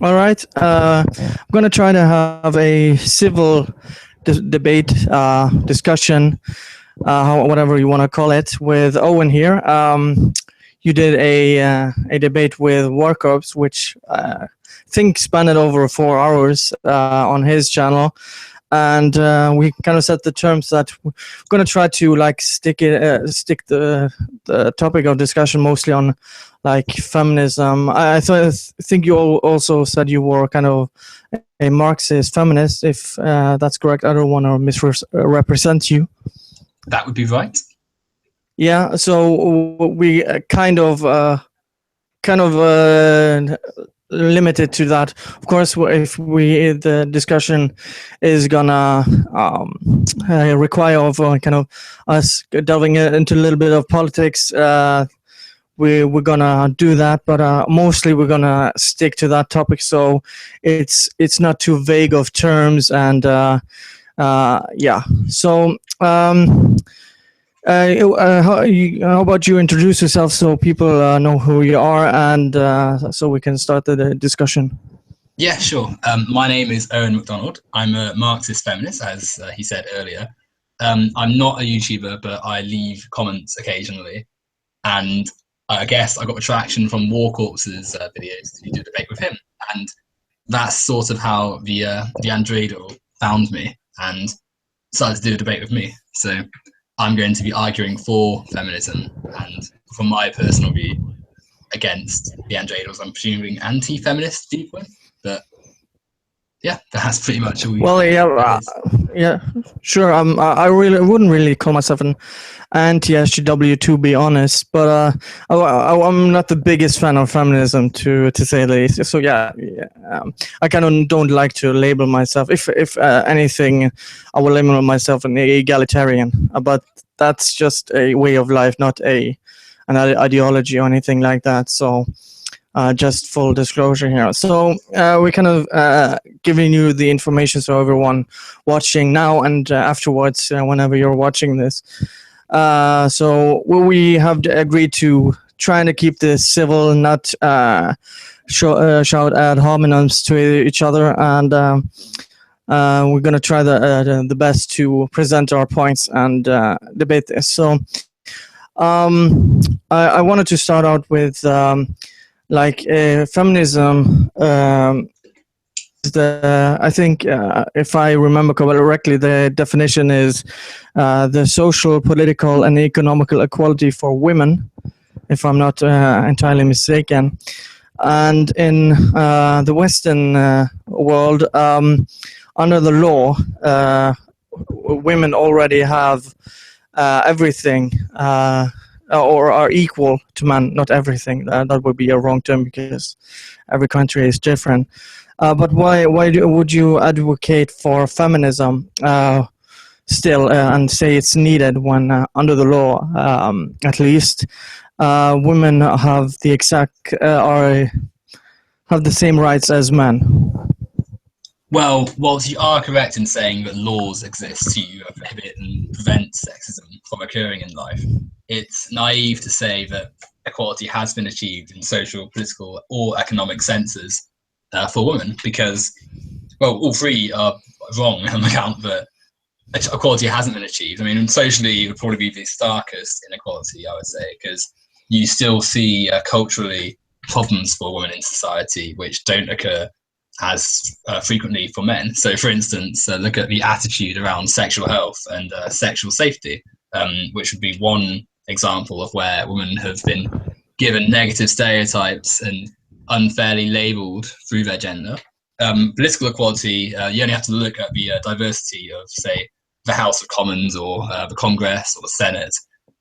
All right. I'm going to try to have a civil debate, discussion, whatever you want to call it, with Owen here. You did a debate with Workups, which I think spanned over 4 hours on his channel. And we kind of set the terms that we're going to try to like stick the topic of discussion mostly on like feminism. I think you also said you were kind of a Marxist feminist, if that's correct. I don't want to misrepresent you. That would be right. Yeah, so we limited to that. Of course, if the discussion is gonna require of kind of us delving into a little bit of politics, we're gonna do that, but mostly we're gonna stick to that topic, so it's not too vague of terms, and yeah. So how about you introduce yourself so people know who you are, and so we can start the discussion? Yeah, sure. My name is Owen McDonald. I'm a Marxist feminist, as he said earlier. I'm not a YouTuber, but I leave comments occasionally. And I guess I got attraction from War Corpse's videos to do a debate with him. And that's sort of how the Andreidel found me and decided to do a debate with me. So I'm going to be arguing for feminism and, from my personal view, against the Andreidels. I'm presuming anti-feminist viewpoint, but yeah, that's pretty much all. Well, yeah, sure. I really wouldn't really call myself an anti-SGW, to be honest, but I'm not the biggest fan of feminism, to say the least. So yeah, I kind of don't like to label myself. If anything, I will label myself an egalitarian, but that's just a way of life, not an ideology or anything like that. So. Just full disclosure here. So we're kind of giving you the information so everyone watching now and afterwards, whenever you're watching this. So we have agreed to trying to keep this civil, not shout ad hominems to each other, and we're going to try the best to present our points and debate this. So I wanted to start out with feminism. I think if I remember correctly, the definition is the social, political, and economical equality for women, if I'm not entirely mistaken. And in the Western world, under the law, women already have everything. Or are equal to men, not everything. That would be a wrong term because every country is different. But why would you advocate for feminism still and say it's needed when under the law, at least, women have the have the same rights as men? Well, whilst you are correct in saying that laws exist to prohibit and prevent sexism from occurring in life, it's naive to say that equality has been achieved in social, political, or economic senses for women, because, well, all three are wrong on the count that equality hasn't been achieved. I mean, socially, it would probably be the starkest inequality, I would say, because you still see culturally problems for women in society which don't occur as frequently for men. So, for instance, look at the attitude around sexual health and sexual safety, which would be one example of where women have been given negative stereotypes and unfairly labelled through their gender. Political equality, you only have to look at the diversity of, say, the House of Commons or the Congress or the Senate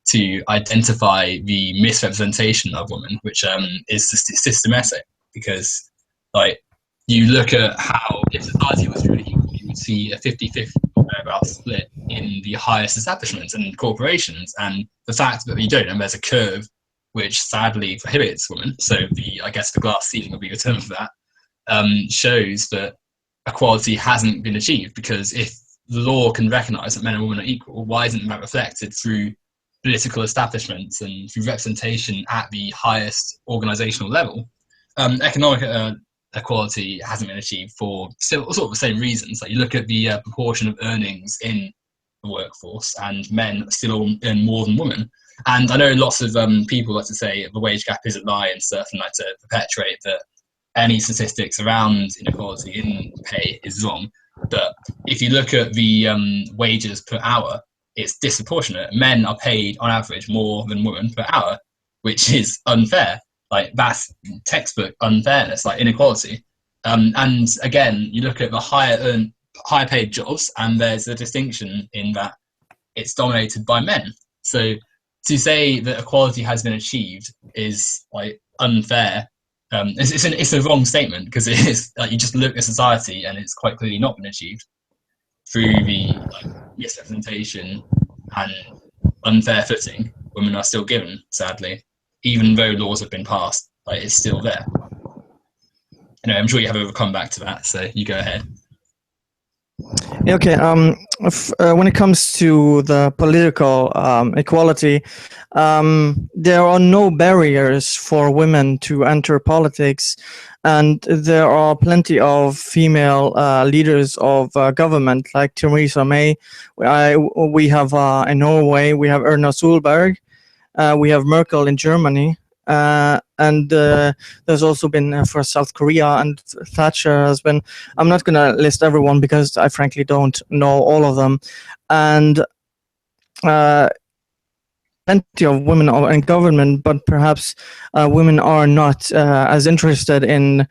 to identify the misrepresentation of women, which is systematic, because, like, you look at how, if society was really equal, you would see a 50-50 split in the highest establishments and corporations. And the fact that you don't, and there's a curve which sadly prohibits women, so I guess the glass ceiling would be the term for that, shows that equality hasn't been achieved, because if the law can recognise that men and women are equal, why isn't that reflected through political establishments and through representation at the highest organisational level? Economic equality hasn't been achieved for still sort of the same reasons. Like you look at the proportion of earnings in the workforce, and men still earn more than women. And I know lots of people like to say the wage gap is a lie and stuff, and like to perpetuate that any statistics around inequality in pay is wrong. But if you look at the wages per hour, it's disproportionate. Men are paid on average more than women per hour, which is unfair. Like that's textbook unfairness, like inequality. And again, you look at the higher paid jobs, and there's a distinction in that it's dominated by men. So to say that equality has been achieved is like unfair. It's a wrong statement, because it is like you just look at society and it's quite clearly not been achieved through the misrepresentation and unfair footing women are still given, sadly, even though laws have been passed. Like it's still there. I'm sure you have to come back to that, so you go ahead. Okay. When it comes to the political equality, there are no barriers for women to enter politics, and there are plenty of female leaders of government, like Theresa May. We have in Norway, we have Erna Solberg, we have Merkel in Germany. And there's also been for South Korea, and Thatcher has been. I'm not going to list everyone because I frankly don't know all of them. And plenty of women are in government, but perhaps women are not as interested in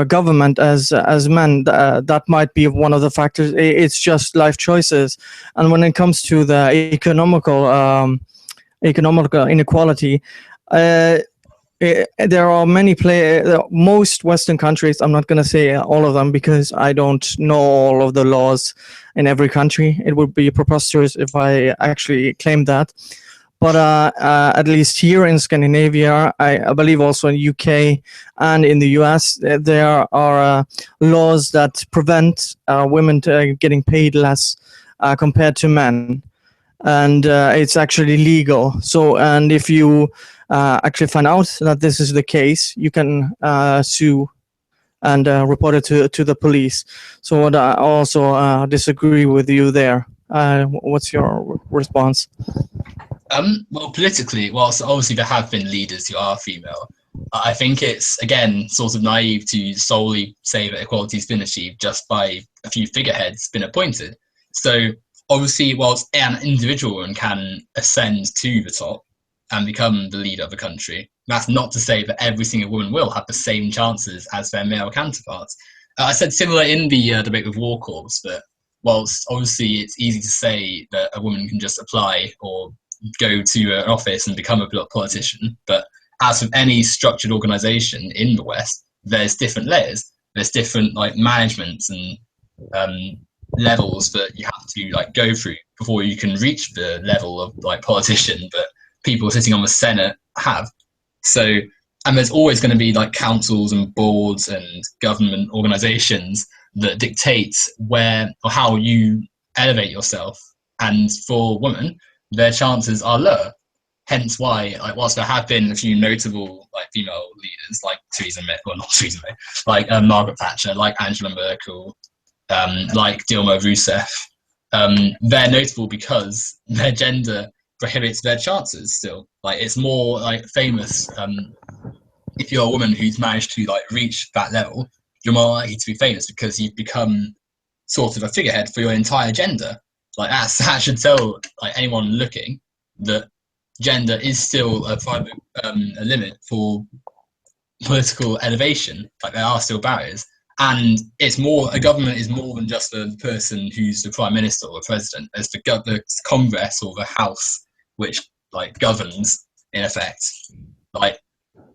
government as men. That might be one of the factors. It's just life choices. And when it comes to the economical inequality, there are many most Western countries. I'm not going to say all of them because I don't know all of the laws in every country. It would be preposterous if I actually claimed that. But at least here in Scandinavia, I believe also in UK and in the US, there are laws that prevent women getting paid less compared to men. And it's actually legal. So, and if you actually find out that this is the case, you can sue and report it to the police. So I also disagree with you there. What's your response? Well, politically, whilst obviously there have been leaders who are female, I think it's, again, sort of naive to solely say that equality has been achieved just by a few figureheads been appointed. So obviously, whilst an individual woman can ascend to the top and become the leader of the country, that's not to say that every single woman will have the same chances as their male counterparts. I said similar in the debate with War Corps, that whilst obviously it's easy to say that a woman can just apply or go to an office and become a politician, but as with any structured organisation in the West, there's different layers. There's different managements and levels that you have to go through before you can reach the level of politician that people sitting on the Senate have. So, and there's always going to be councils and boards and government organisations that dictate where or how you elevate yourself. And for women, their chances are lower. Hence why, whilst there have been a few notable female leaders like Theresa May, well not Theresa May, Margaret Thatcher, like Angela Merkel, like Dilma Rousseff, they're notable because their gender prohibits their chances still. It's more famous if you're a woman who's managed to reach that level, you're more likely to be famous because you've become sort of a figurehead for your entire gender. That should tell anyone looking that gender is still a private a limit for political elevation. There are still barriers, and it's more, a government is more than just the person who's the prime minister or the president. There's the Congress or the House, which governs in effect. So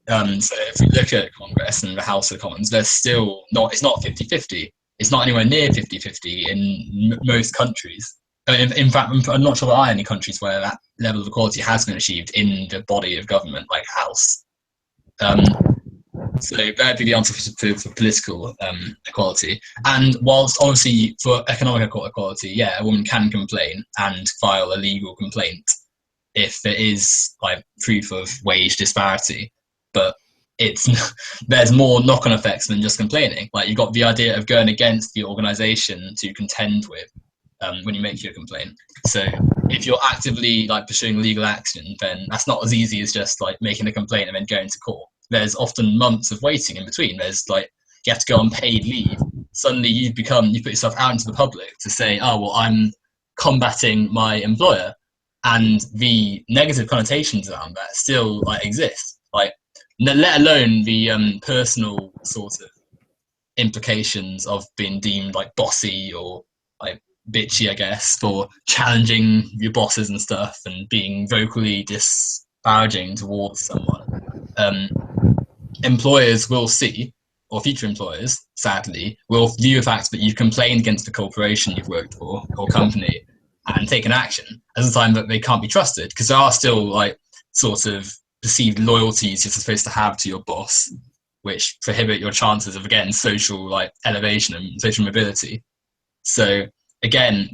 if we look at Congress and the House of Commons, there's still not, it's not 50-50. It's not anywhere near 50-50 in most countries. In fact, I'm not sure there are any countries where that level of equality has been achieved in the body of government, like House. So that'd be the answer for political equality. And whilst obviously for economic equality, yeah, a woman can complain and file a legal complaint if there is proof of wage disparity. But it's there's more knock-on effects than just complaining. Like, you've got the idea of going against the organization to contend with when you make your complaint. So if you're actively like pursuing legal action, then that's not as easy as just like making a complaint and then going to court. There's often months of waiting in between. There's like, you have to go on paid leave. Suddenly you put yourself out into the public to say, oh, well, I'm combating my employer, and the negative connotations around that still like exist. Like, let alone the personal sort of implications of being deemed like bossy or like bitchy, I guess, for challenging your bosses and stuff and being vocally disparaging towards someone. Employers will see, or future employers, sadly, will view the fact that you've complained against the corporation you've worked for or company and taken action as a time that they can't be trusted, because there are still like sort of perceived loyalties you're supposed to have to your boss, which prohibit your chances of, again, social like elevation and social mobility. So again,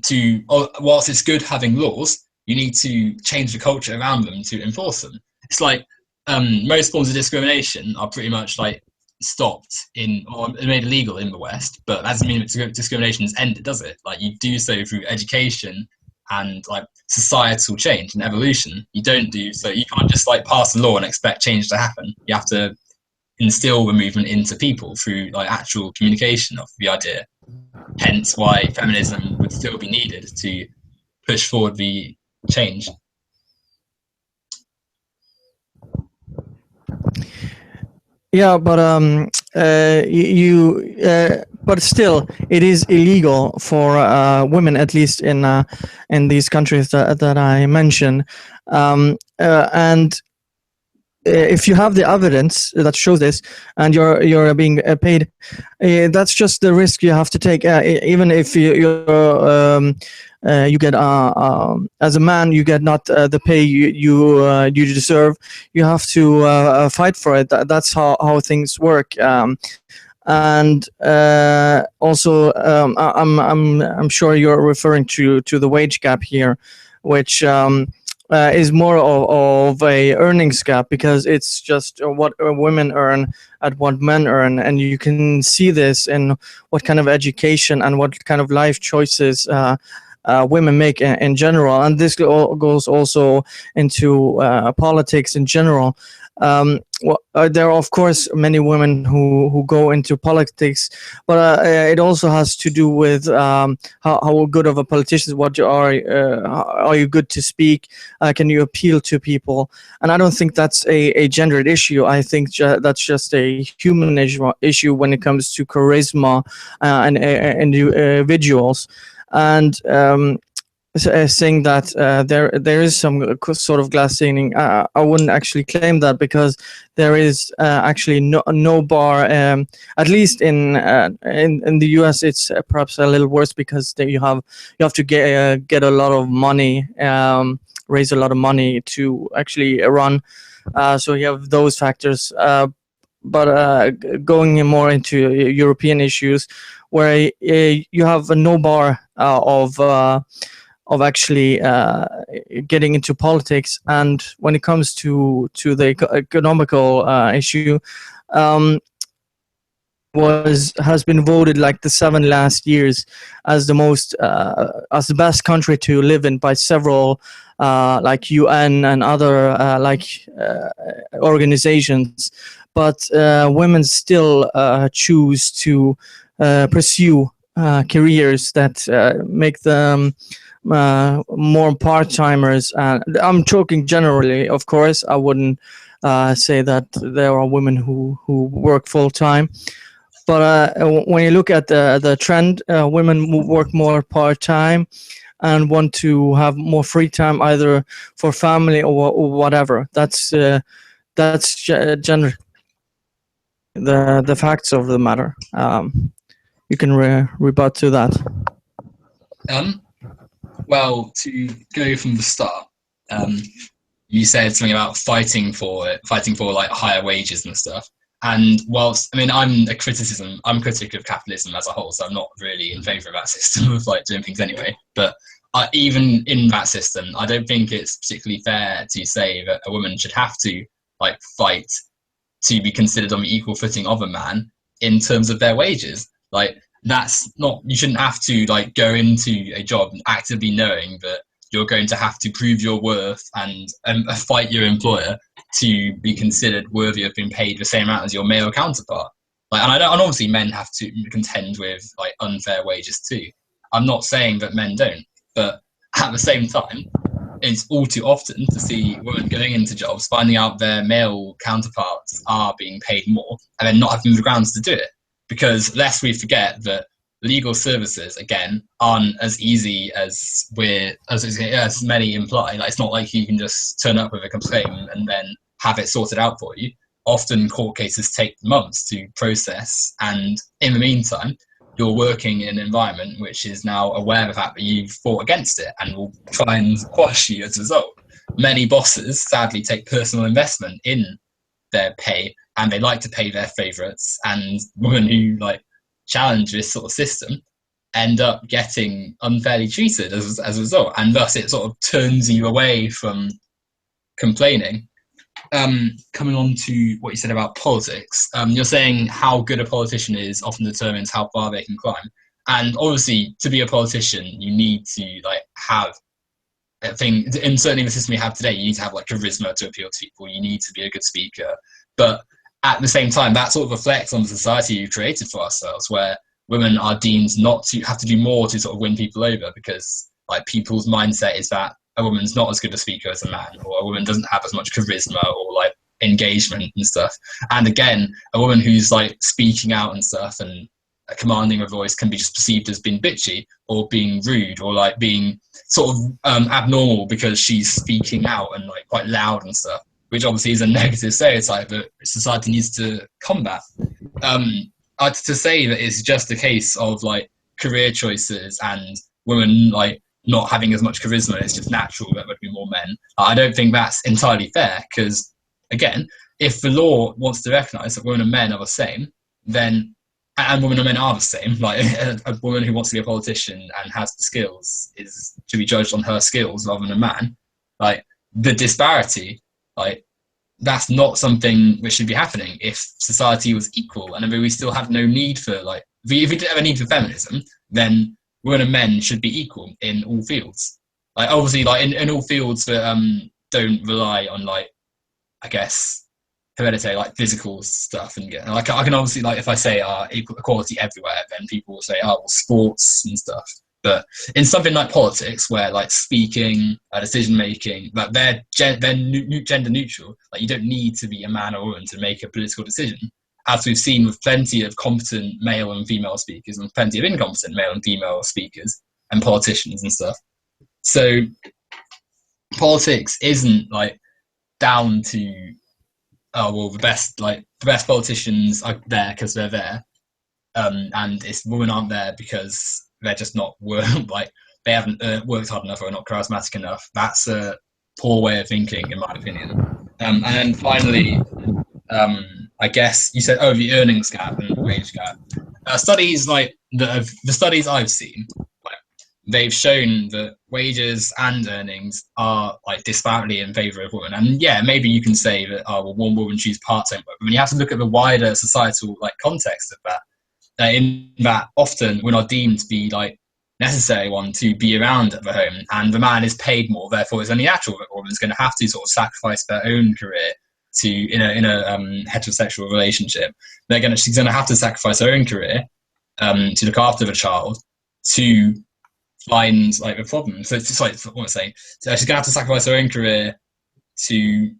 whilst it's good having laws, you need to change the culture around them to enforce them. It's like most forms of discrimination are pretty much like stopped or made illegal in the West, but that doesn't mean that discrimination is ended, does it? Like, you do so through education and like societal change and evolution. You don't do so. You can't just like pass a law and expect change to happen. You have to instill the movement into people through like actual communication of the idea. Hence why feminism would still be needed to push forward the change. Yeah, but but still, it is illegal for women, at least in these countries that I mentioned, and if you have the evidence that shows this, and you're being paid, that's just the risk you have to take. Even if you get as a man, you get not the pay you deserve. You have to fight for it. That's how things work. And also, I'm sure you're referring to the wage gap here, which is more of a earnings gap, because it's just what women earn at what men earn, and you can see this in what kind of education and what kind of life choices women make in general, and this goes also into politics in general. There are of course many women who go into politics, but it also has to do with how good of a politician. What are you good to speak? Can you appeal to people? And I don't think that's a gendered issue. I think that's just a human issue when it comes to charisma and individuals. And saying that there is some sort of glass ceiling, I wouldn't actually claim that, because there is actually no bar. At least in the US, it's perhaps a little worse, because you have to get a lot of money, raise a lot of money to actually run. So you have those factors. But going more into European issues, where you have no bar of actually getting into politics, and when it comes to the economical issue, has been voted like the 7 last years as the best country to live in by several like UN and other organizations, but women still choose to pursue careers that make them more part-timers. I'm talking generally, of course. I wouldn't say that there are women who work full-time, but when you look at the trend, women work more part-time and want to have more free time, either for family or whatever. That's generally the facts of the matter. You can rebut to that. Well, to go from the start, you said something about fighting for like higher wages and stuff. And whilst, I mean, I'm a critic of capitalism as a whole, so I'm not really in favour of that system of like doing things anyway. But even in that system, I don't think it's particularly fair to say that a woman should have to like fight to be considered on the equal footing of a man in terms of their wages. Like, that's not, you shouldn't have to like go into a job actively knowing that you're going to have to prove your worth and fight your employer to be considered worthy of being paid the same amount as your male counterpart. Like, and obviously men have to contend with like unfair wages too. I'm not saying that men don't, but at the same time, it's all too often to see women going into jobs, finding out their male counterparts are being paid more, and then not having the grounds to do it. Because lest we forget that legal services, again, aren't as easy as as many imply. Like, it's not like you can just turn up with a complaint and then have it sorted out for you. Often court cases take months to process, and in the meantime, you're working in an environment which is now aware of the fact that you've fought against it and will try and quash you as a result. Many bosses sadly take personal investment in their pay, and they like to pay their favourites, and women who like challenge this sort of system end up getting unfairly treated as a result, and thus it sort of turns you away from complaining. Coming on to what you said about politics, you're saying how good a politician is often determines how far they can climb. And obviously, to be a politician, you need to like have a thing. And certainly, the system we have today, you need to have like charisma to appeal to people. You need to be a good speaker, but at the same time, that sort of reflects on the society we've created for ourselves, where women are deemed not to have to do more to sort of win people over, because like people's mindset is that a woman's not as good a speaker as a man, or a woman doesn't have as much charisma or like engagement and stuff. And again, a woman who's like speaking out and stuff and commanding a voice can be just perceived as being bitchy or being rude or like being sort of abnormal because she's speaking out and like quite loud and stuff, which obviously is a negative stereotype that society needs to combat. To say that it's just a case of like career choices and women like not having as much charisma, it's just natural that there would be more men. I don't think that's entirely fair, because again, if the law wants to recognise that women and men are the same, then, and women and men are the same, like a woman who wants to be a politician and has the skills should be judged on her skills rather than a man. Like, the disparity, like, that's not something which should be happening if society was equal, and we still had no need for like, if we didn't have a need for feminism, then women and men should be equal in all fields. Like, obviously, like in all fields that don't rely on like, I guess, hereditary, like physical stuff. And like, I can obviously, like, if I say equality everywhere, then people will say, oh, well, sports and stuff. But in something like politics, where like speaking, decision making, like they're gender neutral. Like, you don't need to be a man or woman to make a political decision, as we've seen with plenty of competent male and female speakers and plenty of incompetent male and female speakers and politicians and stuff. So politics isn't like down to, oh well, the best politicians are there because they're there, and it's women aren't there because they're just not like they haven't worked hard enough or are not charismatic enough. That's a poor way of thinking, in my opinion. And then finally, I guess you said, the earnings gap and wage gap. Studies like the studies I've seen, like, they've shown that wages and earnings are like disparately in favour of women. And yeah, maybe you can say that, oh well, one woman choose part-time work, but when you have to look at the wider societal like context of that, in that often we're not deemed to be like necessary one to be around at the home, and the man is paid more, therefore it's only natural that a woman's going to have to sort of sacrifice their own career to in a heterosexual relationship. She's going to have to sacrifice her own career to look after the child, to find like the problem. So it's just like, what am I saying? So she's going to have to sacrifice her own career to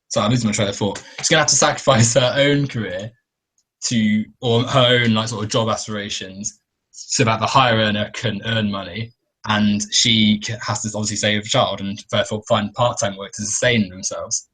so I'm losing my train of thought. She's going to have to sacrifice her own career or her own like sort of job aspirations, so that the higher earner can earn money, and she has to obviously save a child and therefore find part-time work to sustain themselves.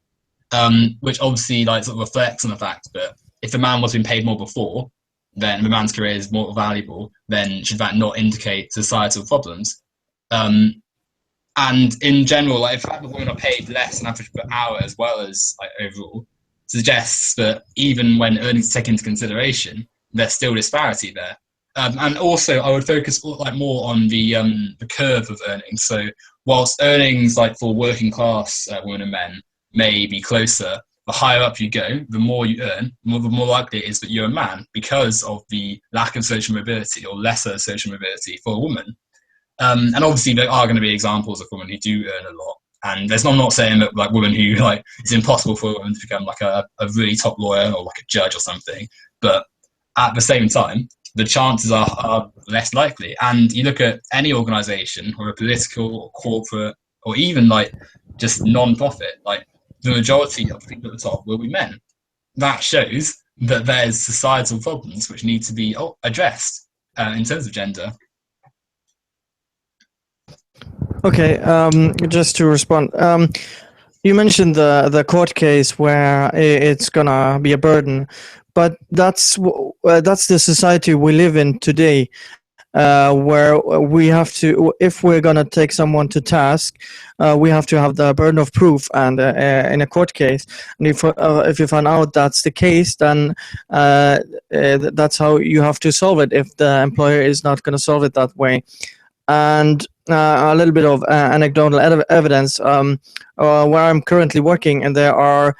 Which obviously like sort of reflects on the fact that if the man was being paid more before, then the man's career is more valuable, then should that not indicate societal problems? And in general, like, the fact that women are paid less on average per hour as well as like overall suggests that even when earnings are taken into consideration, there's still disparity there. And also, I would focus like more on the curve of earnings. So whilst earnings like for working class women and men may be closer. The higher up you go, the more you earn, the more likely it is that you're a man because of the lack of social mobility or lesser social mobility for a woman. And obviously there are going to be examples of women who do earn a lot. And I'm not saying that like women who like it's impossible for a woman to become like a really top lawyer or like a judge or something. But at the same time, the chances are less likely. And you look at any organization or a political or corporate or even like just non-profit, like the majority of people at the top will be men. That shows that there's societal problems which need to be addressed in terms of gender. Okay, just to respond, you mentioned the court case where it's gonna be a burden, but that's the society we live in today, where we have to, if we're gonna take someone to task, we have to have the burden of proof, and in a court case, and if you find out that's the case, then that's how you have to solve it. If the employer is not gonna solve it that way, and a little bit of anecdotal evidence. Where I'm currently working, and there are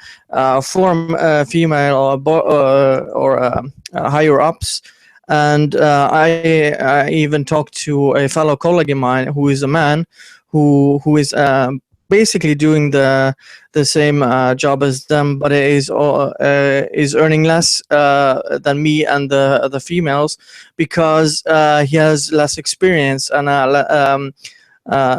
4 female or higher ups, and I even talked to a fellow colleague of mine who is a man, who is basically doing the same job as them, but is earning less than me and the females, because he has less experience and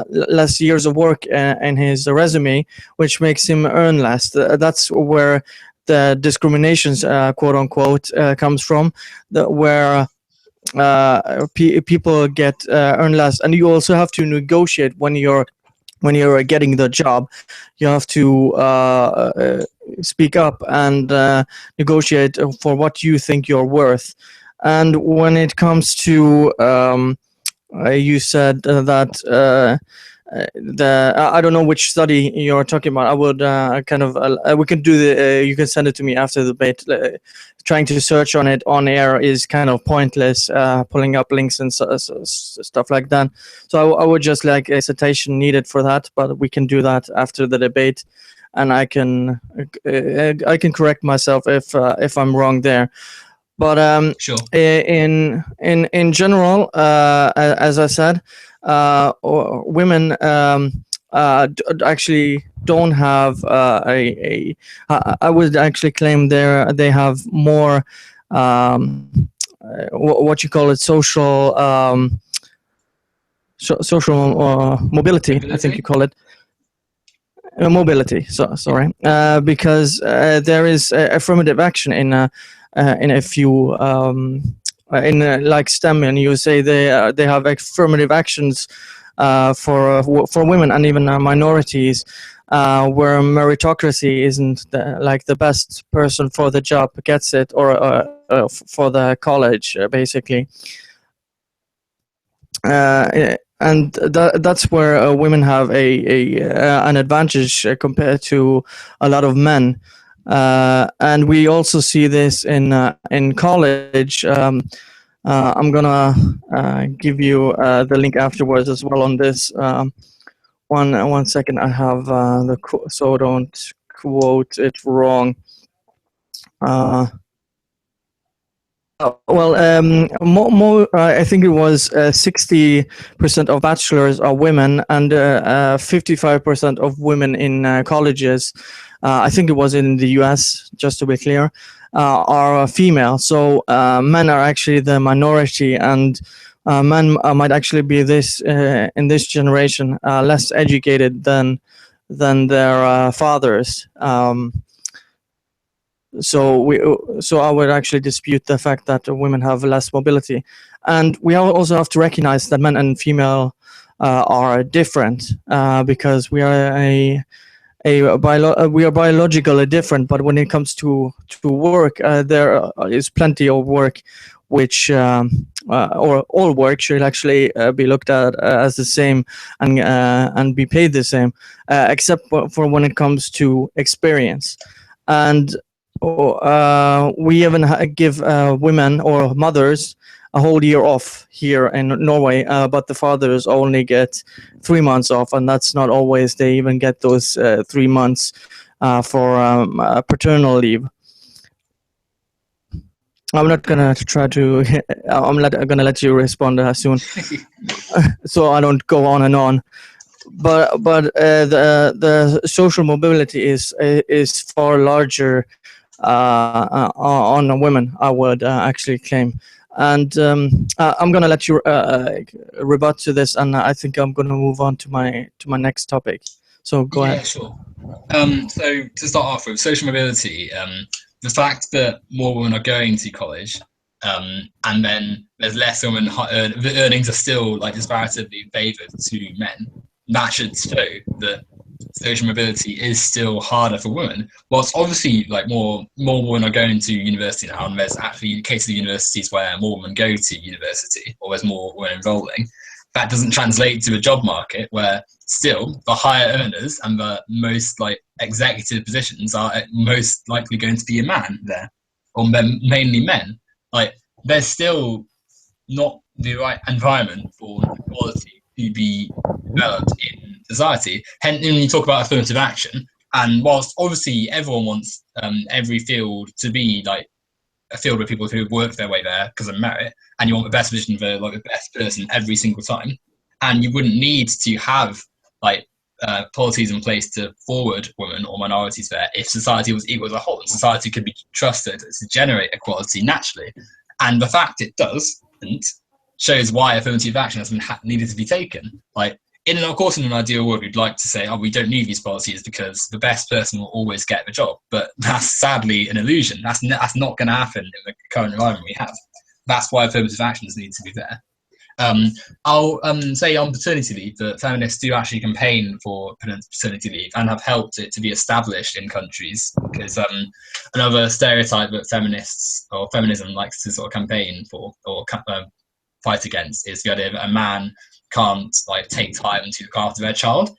less years of work in his resume, which makes him earn less. That's where the discriminations, quote unquote, comes from, where people get earn less, and you also have to negotiate when you're getting the job. You have to speak up and negotiate for what you think you're worth. And when it comes to you said that I don't know which study you're talking about. I would we can do you can send it to me after the debate. Trying to search on it on air is kind of pointless, pulling up links and stuff like that. So I would just like a citation needed for that, but we can do that after the debate, and I can correct myself if I'm wrong there. But Sure. In general, as I said, women actually don't have I would actually claim they have more what you call it, social social mobility. I think you call it mobility. Sorry, because there is affirmative action in a few in like STEM, and you say they have affirmative actions for women and even minorities, where meritocracy isn't the best person for the job gets it, or for the college, basically. And that's where women have an advantage compared to a lot of men. And we also see this in college. I'm gonna give you the link afterwards as well on this. One second, I have so don't quote it wrong. I think it was 60% of bachelors are women, and 55% of women in colleges, I think it was in the US, just to be clear, are female. So men are actually the minority, and men might actually be in this generation less educated than their fathers. So I would actually dispute the fact that women have less mobility, and we also have to recognize that men and female are different, because we are we are biologically different. But when it comes to work, there is plenty of work which or all work should actually be looked at as the same and be paid the same, except for when it comes to experience. And we even give women or mothers a whole year off here in Norway, but the fathers only get 3 months off, and that's not always they even get those 3 months for paternal leave. I'm not gonna try to. Gonna let you respond soon, so I don't go on and on. But the social mobility is far larger on women, I would actually claim. And I'm gonna let you rebut to this, and I think I'm gonna move on to my next topic. So go ahead. Yeah, sure. So to start off with social mobility, the fact that more women are going to college, and then there's less women, the earnings are still like disparatively favoured to men. That should show that social mobility is still harder for women. Whilst obviously like more women are going to university now, and there's actually cases of universities where more women go to university, or there's more women enrolling. That doesn't translate to a job market where still the higher earners and the most like executive positions are most likely going to be a man there, or mainly men. Like there's still not the right environment for equality to be developed in society. Hence, when you talk about affirmative action, and whilst obviously everyone wants every field to be like a field with people who work their way there because of merit, and you want the best position for like the best person every single time, and you wouldn't need to have like policies in place to forward women or minorities there if society was equal as a whole, and society could be trusted to generate equality naturally. And the fact it doesn't shows why affirmative action has been needed to be taken. Like in an ideal world, we'd like to say, oh, we don't need these policies because the best person will always get the job. But that's sadly an illusion. That's not going to happen in the current environment we have. That's why affirmative actions need to be there. I'll say on paternity leave that feminists do actually campaign for paternity leave and have helped it to be established in countries, because another stereotype that feminists or feminism likes to sort of campaign for or fight against is the idea that a man can't like take time to look after their child,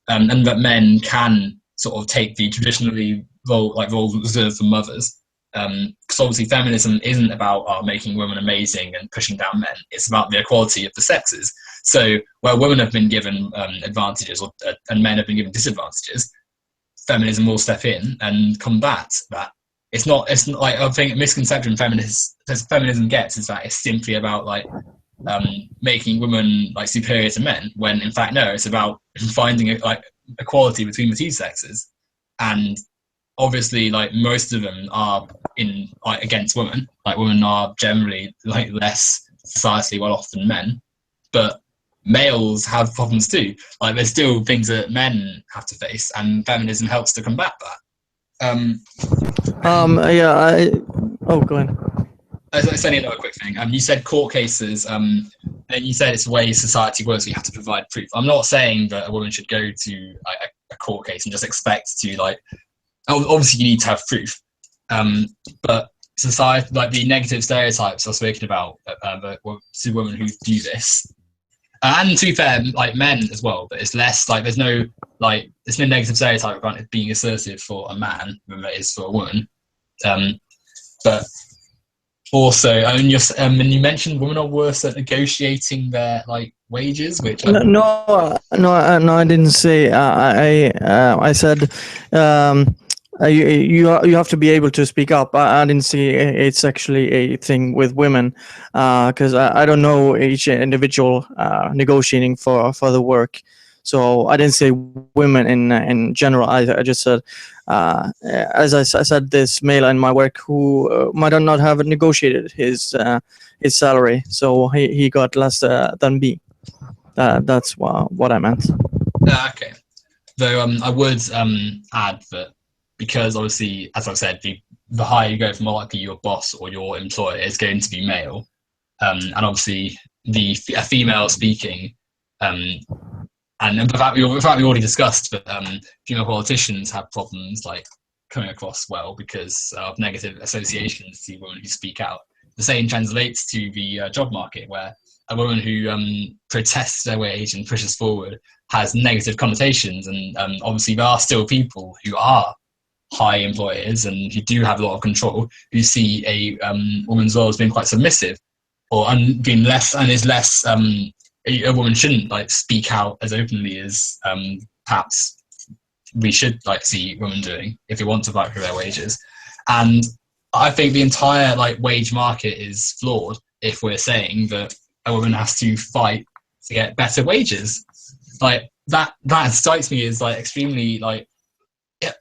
and that men can sort of take the traditionally role reserved for mothers. Because obviously feminism isn't about making women amazing and pushing down men. It's about the equality of the sexes. So where women have been given advantages and men have been given disadvantages, feminism will step in and combat that. It's not like, I think a misconception feminism gets is that it's simply about like making women like superior to men, when in fact no, it's about finding like equality between the two sexes. And obviously like most of them are in like against women. Like women are generally like less societally well off than men, but males have problems too. Like there's still things that men have to face, and feminism helps to combat that. Go ahead. It's only another quick thing. You said court cases, and you said it's the way society works. We have to provide proof. I'm not saying that a woman should go to like, a court case and just expect to like. Obviously, you need to have proof, but society, like the negative stereotypes are spoken about to women who do this, and to be fair, like men as well. But it's less like there's no negative stereotype about it being assertive for a man than there is for a woman. But also, and you mentioned women are worse at negotiating their like wages, which no, I didn't say. I said. You have to be able to speak up. I didn't see it's actually a thing with women, because I don't know each individual negotiating for the work. So I didn't say women in general. I just said, as I said, this male in my work who might not have negotiated his salary, so he got less than me. That's what I meant. Okay. Though I would add that, because obviously, as I've said, the higher you go, the more likely your boss or your employer is going to be male, and obviously a female speaking, and the fact we already discussed that female politicians have problems like coming across well because of negative associations to women who speak out. The same translates to the job market, where a woman who protests their wage and pushes forward has negative connotations, and obviously there are still people who are high employers and who do have a lot of control, who see a woman's role as being quite submissive, or being less, and is less. A woman shouldn't like speak out as openly as perhaps we should like see women doing if we want to fight for their wages. And I think the entire like wage market is flawed if we're saying that a woman has to fight to get better wages. Like that strikes me as like extremely like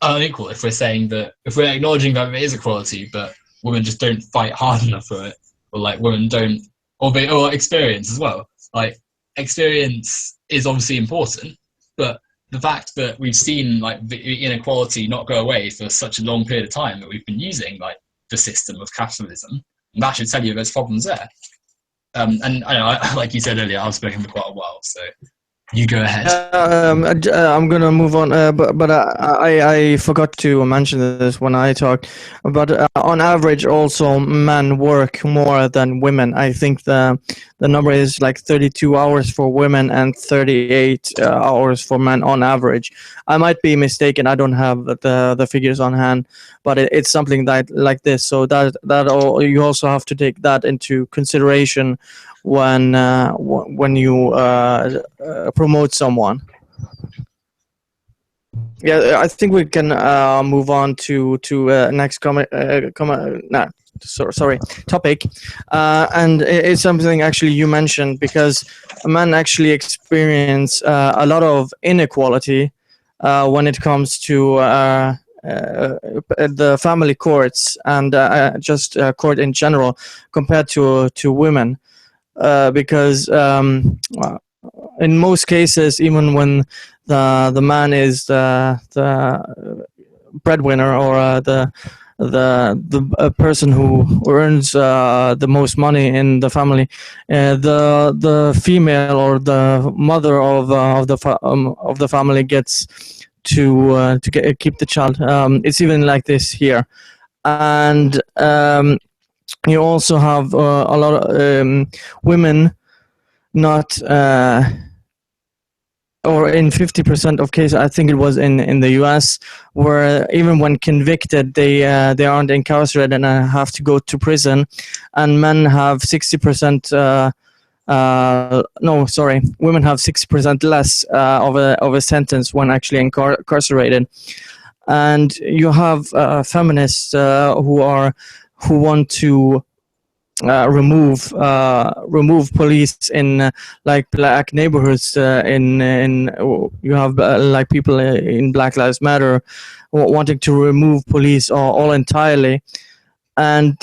unequal if we're saying that, if we're acknowledging that there is equality but women just don't fight hard enough for it, or like women don't, or experience as well. Like experience is obviously important, but the fact that we've seen like the inequality not go away for such a long period of time, that we've been using like the system of capitalism, that should tell you there's problems there. And I know, like you said earlier, I've spoken for quite a while, so you go ahead. I'm gonna move on, but I forgot to mention this when I talked. But on average, also men work more than women. I think the number is like 32 hours for women and 38 hours for men on average. I might be mistaken. I don't have the figures on hand, but it's something that like this. So that you also have to take that into consideration when you promote someone. Yeah, I think we can move on to next topic, and it's something actually you mentioned, because men actually experience a lot of inequality when it comes to the family courts and just court in general compared to women. Because in most cases, even when the man is the breadwinner, or the person who earns the most money in the family, the female or the mother of the family gets to keep the child. It's even like this here, and you also have a lot of women not, or in 50% of cases, I think it was in the US, where even when convicted, they aren't incarcerated and have to go to prison, and men have 60%. No, sorry, women have 60% less of a sentence when actually incarcerated, and you have feminists who want to remove police in like black neighborhoods. In you have like people in Black Lives Matter wanting to remove police all entirely, and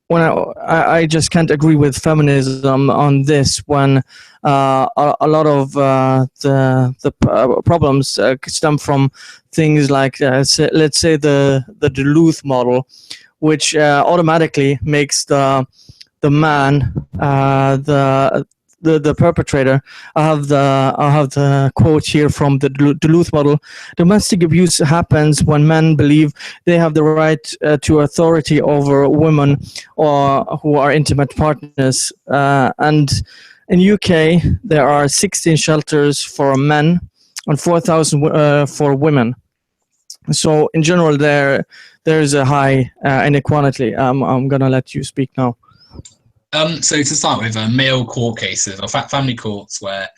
when I just can't agree with feminism on this, when a lot of the problems stem from things like let's say the Duluth model, which automatically makes the man the perpetrator. I have the quote here from the Duluth model: domestic abuse happens when men believe they have the right to authority over women or who are intimate partners. And in UK, there are 16 shelters for men and 4,000 for women. So in general, there's a high inequality. I'm gonna let you speak now. So to start with, male court cases or family courts where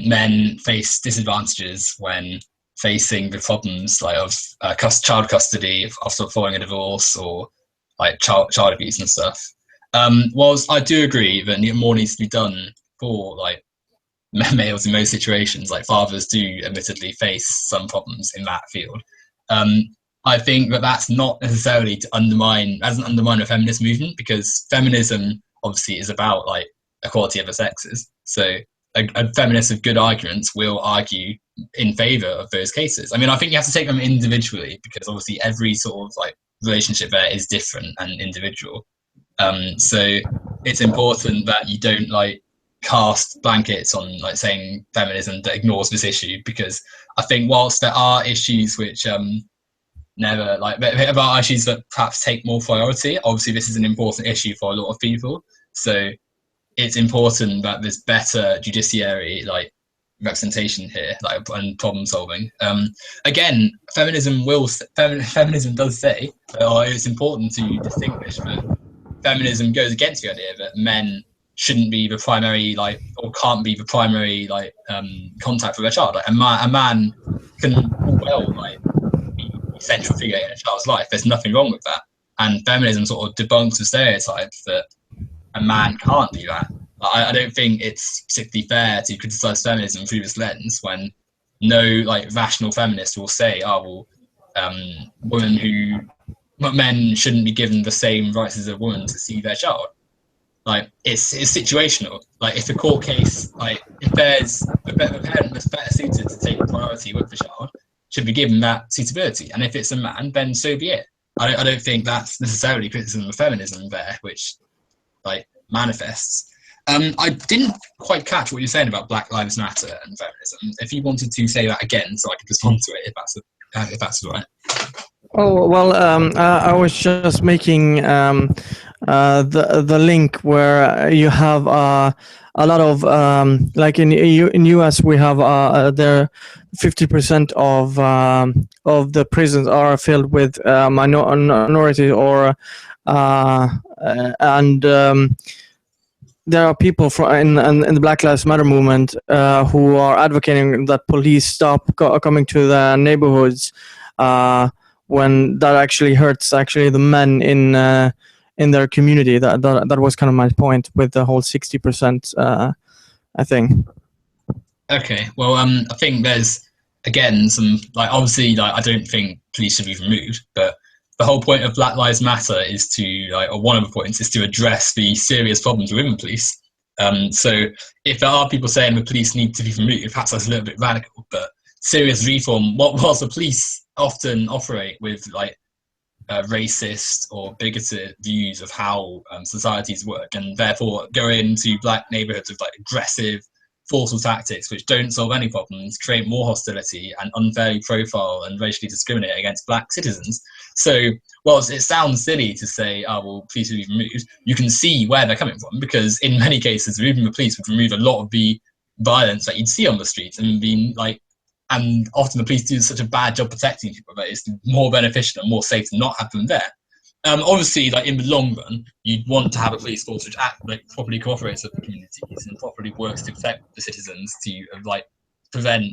men face disadvantages when facing the problems like of child custody after following a divorce, or like child abuse and stuff. Whilst I do agree that more needs to be done for like males in most situations, like fathers do admittedly face some problems in that field. I think that that's not necessarily doesn't undermine a feminist movement, because feminism obviously is about like equality of the sexes. So a feminist with good arguments will argue in favor of those cases. I mean, I think you have to take them individually, because obviously every sort of like relationship there is different and individual. So it's important that you don't like cast blankets on like saying feminism that ignores this issue, because I think whilst there are issues which never like about issues that perhaps take more priority, obviously this is an important issue for a lot of people, so it's important that there's better judiciary like representation here, like, and problem solving. Again, feminism does say, or it's important to distinguish that feminism goes against the idea that men shouldn't be the primary like, or can't be the primary like contact with a child. Like a man can male like the central figure in a child's life. There's nothing wrong with that. And feminism sort of debunks the stereotype that a man can't do that. I don't think it's particularly fair to criticize feminism through this lens when no like rational feminist will say, oh well, men shouldn't be given the same rights as a woman to see their child. Like it's situational. Like if a court case, like if there's a parent that's better suited to take priority with the child, should be given that suitability. And if it's a man, then so be it. I don't think that's necessarily criticism of feminism there, which like manifests. I didn't quite catch what you're saying about Black Lives Matter and feminism. If you wanted to say that again, so I could respond to it, if that's all right. Oh well, I was just making the link where you have a lot of like in US we have there 50% of the prisons are filled with minorities or and there are people in the Black Lives Matter movement who are advocating that police stop coming to the neighborhoods when that actually hurts the men in their community. That was kind of my point with the whole 60% I think. Okay, well, I think there's again some like obviously like I don't think police should be removed, but the whole point of Black Lives Matter is to like, or one of the points is to address the serious problems within police. So if there are people saying the police need to be removed, perhaps that's a little bit radical, but serious reform, whilst the police often operate with like racist or bigoted views of how societies work, and therefore go into black neighborhoods with like aggressive, forceful tactics which don't solve any problems, create more hostility, and unfairly profile and racially discriminate against black citizens. So, whilst it sounds silly to say, oh, well, police would be removed, you can see where they're coming from, because in many cases, removing the police would remove a lot of the violence that you'd see on the streets, and often the police do such a bad job protecting people that it's more beneficial and more safe to not have them there. Obviously, like in the long run, you'd want to have a police force which properly cooperates with the communities and properly works to protect the citizens to prevent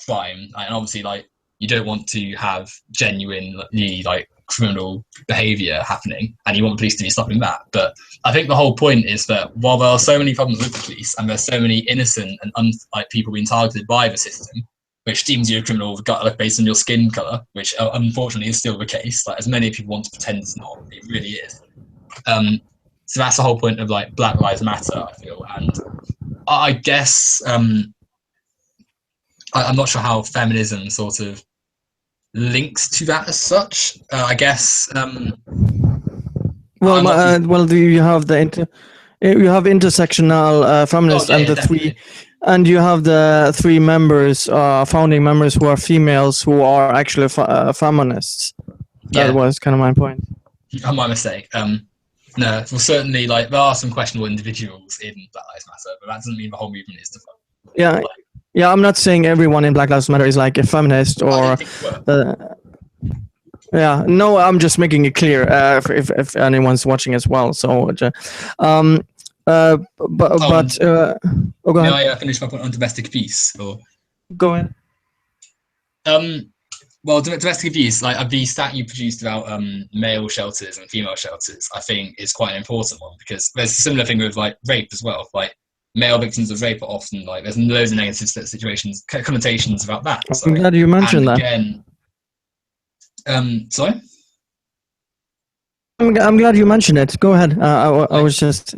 crime. And obviously, like you don't want to have genuinely like criminal behaviour happening, and you want police to be stopping that. But I think the whole point is that while there are so many problems with the police, and there's so many innocent and people being targeted by the system, which deems you a criminal based on your skin colour, which unfortunately is still the case. Like as many people want to pretend it's not, it really is. So that's the whole point of like Black Lives Matter, I feel. And I guess I'm not sure how feminism sort of links to that as such. I guess. Well, do you have you have intersectional feminists and the definitely. three. And you have the three members, founding members, who are females, who are actually feminists. That was kind of my point. My mistake. No, well, certainly, like there are some questionable individuals in Black Lives Matter, but that doesn't mean the whole movement is defunct. Yeah. I'm not saying everyone in Black Lives Matter is like a feminist or. Yeah, no, I'm just making it clear if anyone's watching as well. So, go ahead. May I finish my point on domestic abuse? Or go ahead. Well, domestic abuse, like the stat you produced about male shelters and female shelters, I think is quite an important one, because there's a similar thing with like rape as well. Like male victims of rape are often like there's loads of negative situations, connotations about that. I'm glad you mentioned that. Again, sorry. I'm glad you mentioned it. Go ahead. I was just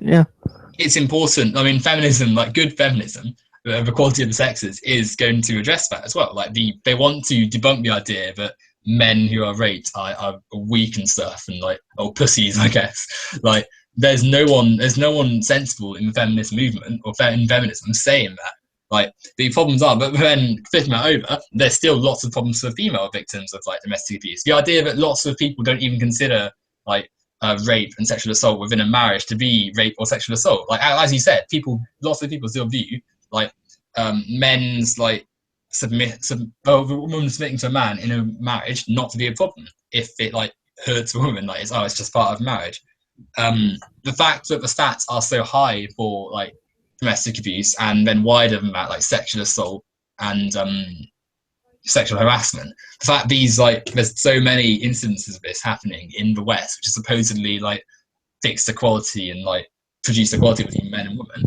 It's important. I mean, feminism, like good feminism, the equality of the sexes, is going to address that as well. Like they want to debunk the idea that men who are raped are weak and stuff, and like pussies, I guess. Like there's no one sensible in the feminist movement or in feminism saying that. Like the problems are, but then flipping that over, there's still lots of problems for female victims of like domestic abuse. The idea that lots of people don't even consider like rape and sexual assault within a marriage to be rape or sexual assault. Like as you said, lots of people still view like men's like a woman submitting to a man in a marriage not to be a problem if it like hurts a woman. Like it's just part of marriage. The fact that the stats are so high for like domestic abuse, and then wider than that, like sexual assault and sexual harassment. The fact these like there's so many instances of this happening in the West, which is supposedly like fixed equality and like produced equality between men and women,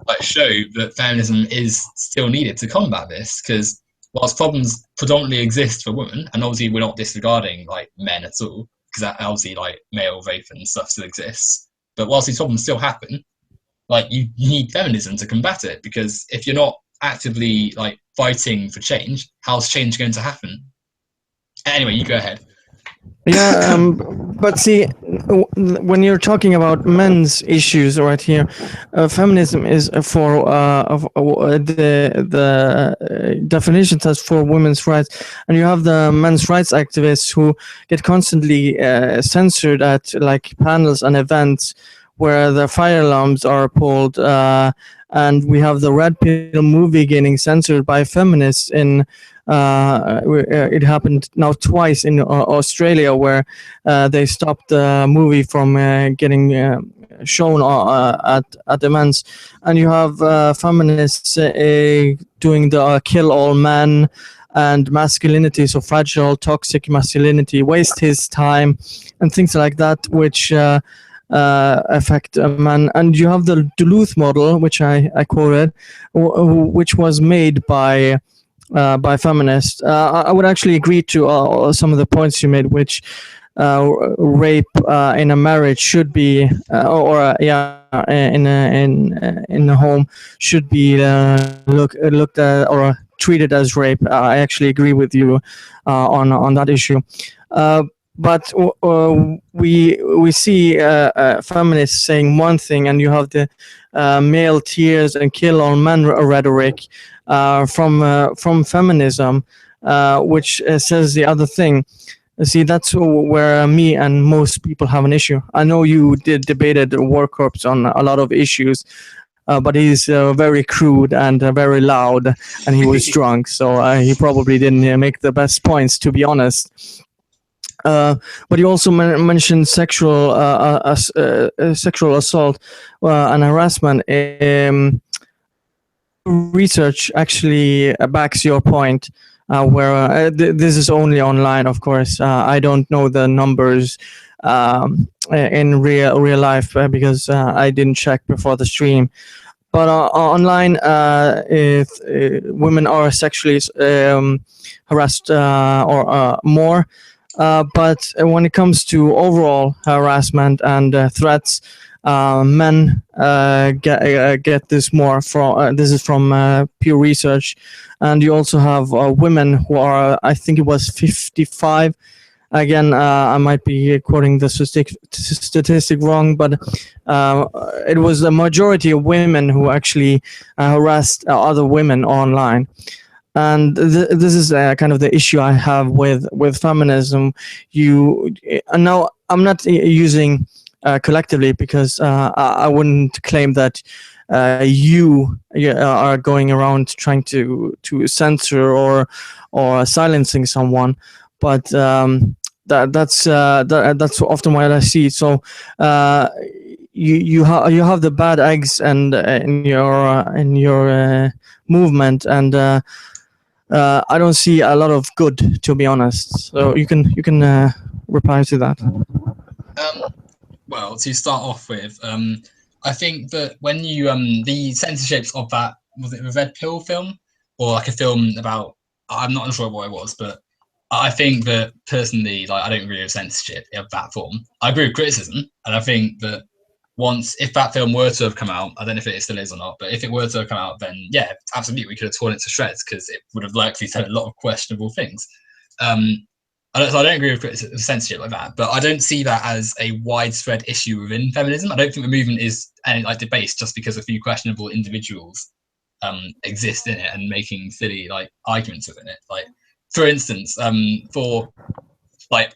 like show that feminism is still needed to combat this. Because whilst problems predominantly exist for women, and obviously we're not disregarding like men at all, because obviously like male rape and stuff still exists, but whilst these problems still happen, like you need feminism to combat it, because if you're not actively like fighting for change, how's change going to happen? Anyway, you go ahead. Yeah, but see, when you're talking about men's issues right here, feminism is for the definition says for women's rights, and you have the men's rights activists who get constantly censored at like panels and events where the fire alarms are pulled, and we have the Red Pill movie getting censored by feminists in. It happened now twice in Australia, where they stopped the movie from getting shown at events, and you have feminists doing the kill all men and masculinity, so fragile, toxic masculinity, waste his time, and things like that, which affect a man. And you have the Duluth model, which I quoted, which was made by feminists. I would actually agree to some of the points you made, which rape in a marriage should be, in a home should be looked at or treated as rape. I actually agree with you on that issue. But we see feminists saying one thing, and you have the male tears and kill all men rhetoric from feminism, which says the other thing. See, that's where me and most people have an issue. I know you debated War Corps on a lot of issues, but he's very crude and very loud, and he was drunk, so he probably didn't make the best points, to be honest. But you also mentioned sexual assault and harassment. Research actually backs your point, where this is only online, of course. I don't know the numbers in real life because I didn't check before the stream. But online, if women are sexually harassed or more. But when it comes to overall harassment and threats, men get this more from. This is from Pew Research, and you also have women who are, I think it was 55. Again, I might be quoting the statistic wrong, but it was the majority of women who actually harassed other women online. And this is kind of the issue I have with feminism. Now I'm not using collectively, because I wouldn't claim that you are going around trying to censor or silencing someone, but that's often what I see. So you have the bad eggs and in your movement, and I don't see a lot of good, to be honest. So you can reply to that. Well, to start off with, I think that when you the censorships of that, was it a Red Pill film or like a film about, I'm not sure what it was, but I think that personally, like, I don't agree with censorship of that form. I agree with criticism, and I think that if that film were to have come out, I don't know if it still is or not, but if it were to have come out, then yeah, absolutely, we could have torn it to shreds, because it would have likely said a lot of questionable things. I don't agree with censorship like that, but I don't see that as a widespread issue within feminism. I don't think the movement is like debased just because a few questionable individuals exist in it and making silly like arguments within it. Like, for instance, for like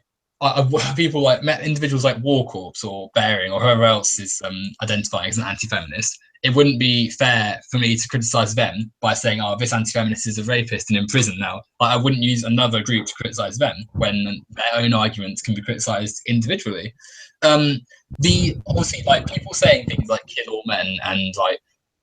people like individuals like War Corps or Bearing or whoever else is identifying as an anti-feminist, it wouldn't be fair for me to criticize them by saying, oh, this anti-feminist is a rapist and in prison now. Like, I wouldn't use another group to criticize them when their own arguments can be criticized individually. Obviously, like, people saying things like kill all men and like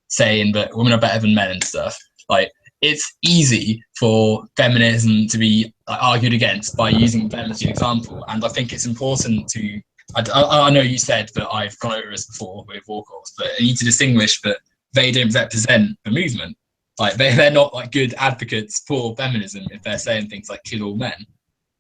saying that women are better than men and stuff, like, it's easy for feminism to be argued against by using them as the example. And I think it's important to, I know you said that I've gone over this before with war calls, but you need to distinguish that they don't represent the movement. Like they're not like good advocates for feminism if they're saying things like kill all men.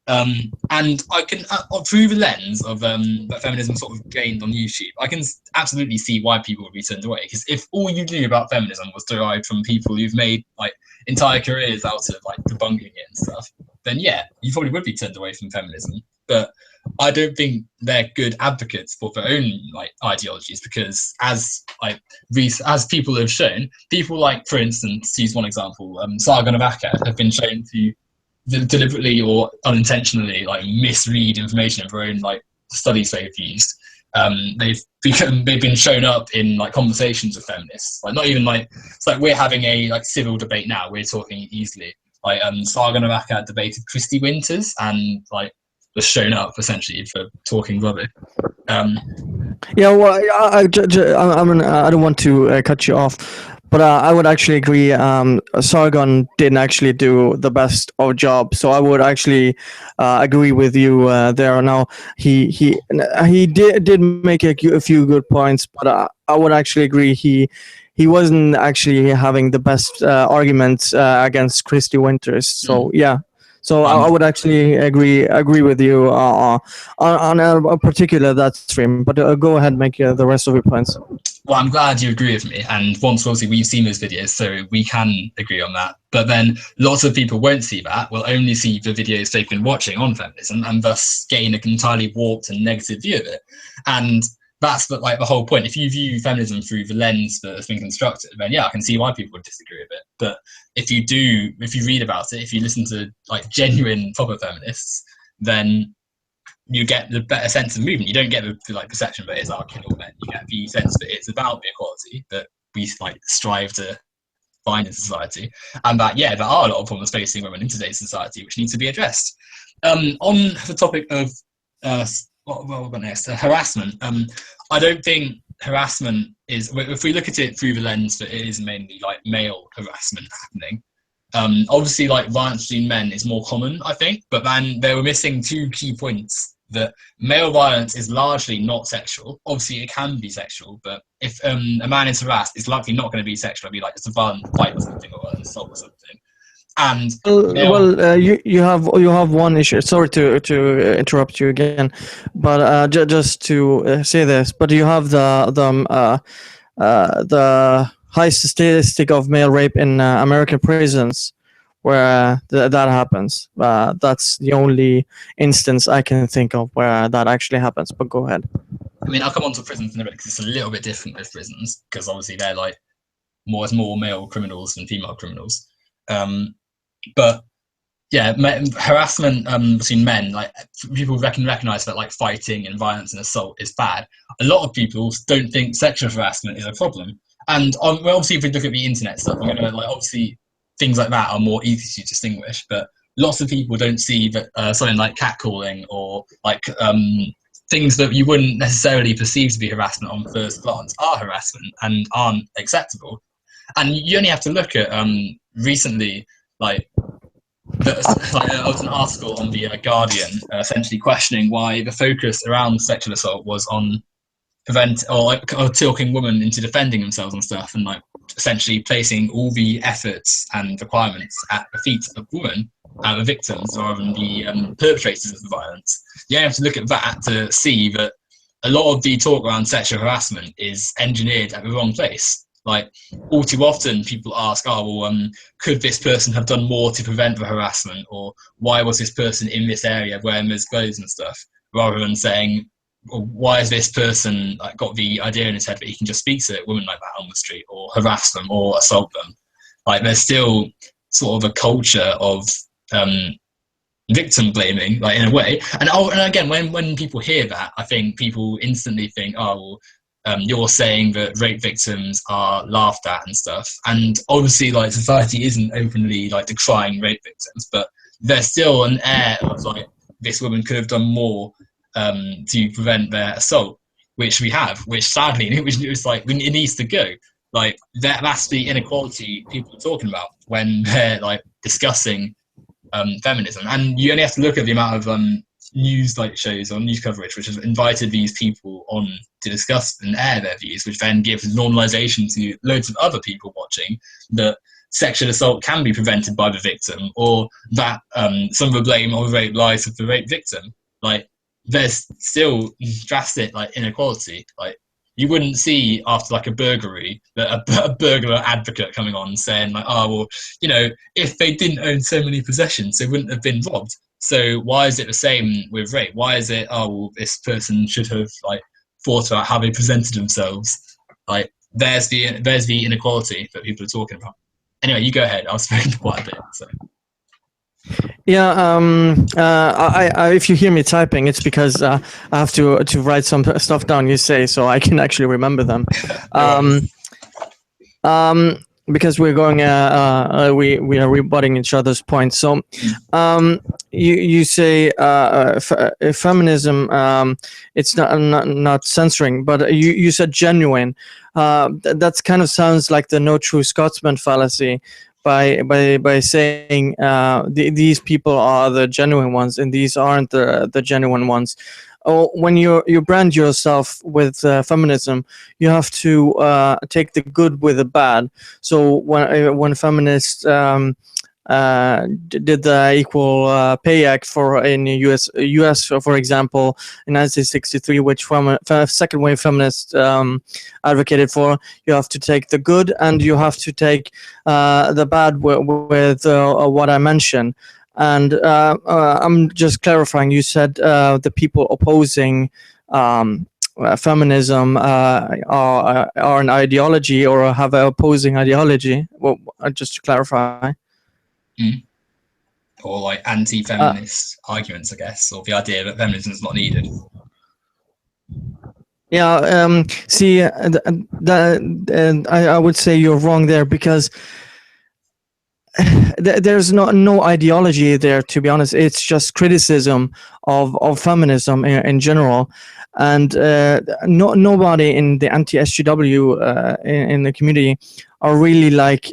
And I can, through the lens of that feminism sort of gained on YouTube, I can absolutely see why people would be turned away. Because if all you knew about feminism was derived from people who've made like entire careers out of like debunking it and stuff, then yeah, you probably would be turned away from feminism. But I don't think they're good advocates for their own like ideologies, because as people have shown, people like, for instance, to use one example, Sargon of Akkad have been shown to deliberately or unintentionally like misread information of their own like studies they've used. They've been shown up in like conversations with feminists, like not even like, it's like we're having a like civil debate now, we're talking easily, like Sargon of Akkad debated Christy Winters and like was shown up essentially for talking rubbish. Yeah, well, I don't want to cut you off, but I would actually agree. Sargon didn't actually do the best of job, so I would actually agree with you there. Now he did make a few good points, but I would actually agree he wasn't actually having the best arguments against Christy Winters. So yeah. So I would actually agree with you on a particular that stream. But go ahead, make the rest of your points. Well, I'm glad you agree with me. And once obviously we've seen those videos, so we can agree on that. But then lots of people won't see that, will only see the videos they've been watching on feminism and thus gain an entirely warped and negative view of it. And that's like the whole point. If you view feminism through the lens that has been constructed, then yeah, I can see why people would disagree with it. But if you read about it, if you listen to like genuine proper feminists, then you get the better sense of movement. You don't get the like perception that it's kill all men. You get the sense that it's about the equality that we like strive to find in society, and that yeah, there are a lot of problems facing women in today's society which need to be addressed. On the topic of what about next? Harassment. I don't think harassment is, if we look at it through the lens that it is mainly like male harassment happening. Obviously, like violence between men is more common, I think, but then they were missing two key points. That male violence is largely not sexual. Obviously, it can be sexual, but if a man is harassed, it's likely not going to be sexual. It'll be like just a violent fight or something, or an assault or something. And you have one issue. Sorry to interrupt you again, but just to say this, but you have the high statistic of male rape in American prisons, where that happens. That's the only instance I can think of where that actually happens. But go ahead. I mean, I'll come on to prisons in a bit because it's a little bit different with prisons, because obviously they're like more male criminals than female criminals. But yeah, harassment between men, like people recognize that like fighting and violence and assault is bad. A lot of people don't think sexual harassment is a problem. And obviously, if we look at the internet stuff, I'm gonna like obviously things like that are more easy to distinguish. But lots of people don't see that something like catcalling or like things that you wouldn't necessarily perceive to be harassment on first glance are harassment and aren't acceptable. And you only have to look at recently, like there was an article on the Guardian essentially questioning why the focus around sexual assault was on talking women into defending themselves and stuff, and like essentially placing all the efforts and requirements at the feet of women, the victims, rather than the perpetrators of the violence. You have to look at that to see that a lot of the talk around sexual harassment is engineered at the wrong place. Like all too often people ask, could this person have done more to prevent the harassment, or why was this person in this area wearing those clothes and stuff, rather than saying, well, why has this person like got the idea in his head that he can just speak to women like that on the street or harass them or assault them. Like there's still sort of a culture of victim blaming, like in a way. And again, when people hear that, I think people instantly think, you're saying that rape victims are laughed at and stuff. And obviously, like society isn't openly like decrying rape victims, but there's still an air of like this woman could have done more to prevent their assault, which we have, which sadly, it was like it needs to go. Like that's the inequality people are talking about when they're like discussing feminism. And you only have to look at the amount of news like shows or news coverage which has invited these people on to discuss and air their views, which then gives normalization to loads of other people watching that sexual assault can be prevented by the victim, or that some of the blame of rape lies with the rape victim. Like there's still drastic like inequality. Like you wouldn't see after like a burglary that a burglar advocate coming on saying like, oh well, you know, if they didn't own so many possessions, they wouldn't have been robbed. So why is it the same with rape? Why is it, oh well, this person should have like thought about how they presented themselves? Like there's the inequality that people are talking about. Anyway, you go ahead. I was speaking quite a bit. So. Yeah, if you hear me typing, it's because I have to write some stuff down you say so I can actually remember them. Because we're going, we are rebutting each other's points. So, you say feminism, it's not censoring, but you said genuine. That kind of sounds like the no true Scotsman fallacy. By saying these people are the genuine ones and these aren't the genuine ones. Oh, when you brand yourself with feminism, you have to take the good with the bad. So when feminists did the Equal Pay Act in US, for example, in 1963, which second wave feminists advocated for, you have to take the good and you have to take the bad with what I mentioned. And I'm just clarifying. You said the people opposing feminism are an ideology or have an opposing ideology. Well, just to clarify. Or like anti-feminist arguments, I guess, or the idea that feminism is not needed. Yeah, see, I would say you're wrong there, because there's no ideology there, to be honest. It's just criticism of feminism in general. And nobody in the anti-SJW in the community are really like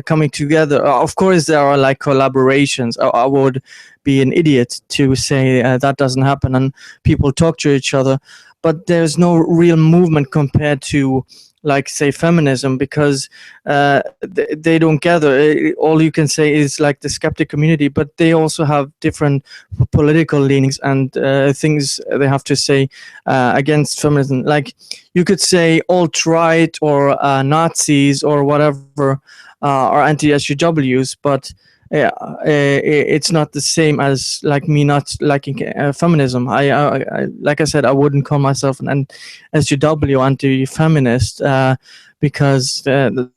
coming together. Of course, there are like collaborations. I would be an idiot to say that doesn't happen and people talk to each other. But there's no real movement compared to, like, say, feminism, because they don't gather. All you can say is like the skeptic community, but they also have different political leanings and things they have to say against feminism. Like you could say alt-right or Nazis or whatever are anti-SJWs, but it's not the same as like me not liking feminism. I like I said, I wouldn't call myself an SJW anti-feminist because the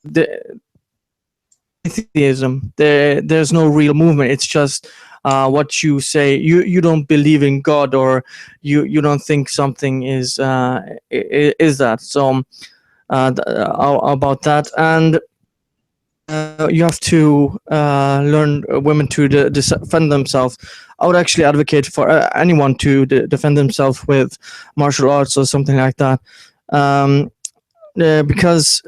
atheism, there's no real movement. It's just what you say. You don't believe in God, or you don't think something is that. So about that. And you have to learn women to defend themselves. I would actually advocate for anyone to defend themselves with martial arts or something like that, because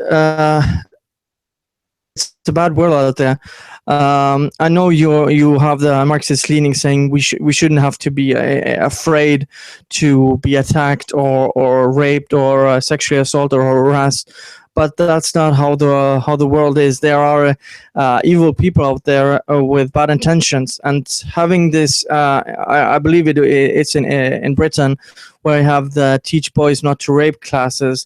it's a bad world out there. I know you have the Marxist leaning saying we shouldn't have to be afraid to be attacked or raped or sexually assaulted or harassed. But that's not how the world is. There are evil people out there with bad intentions, and having this, I believe it's in Britain, where you have the teach boys not to rape classes,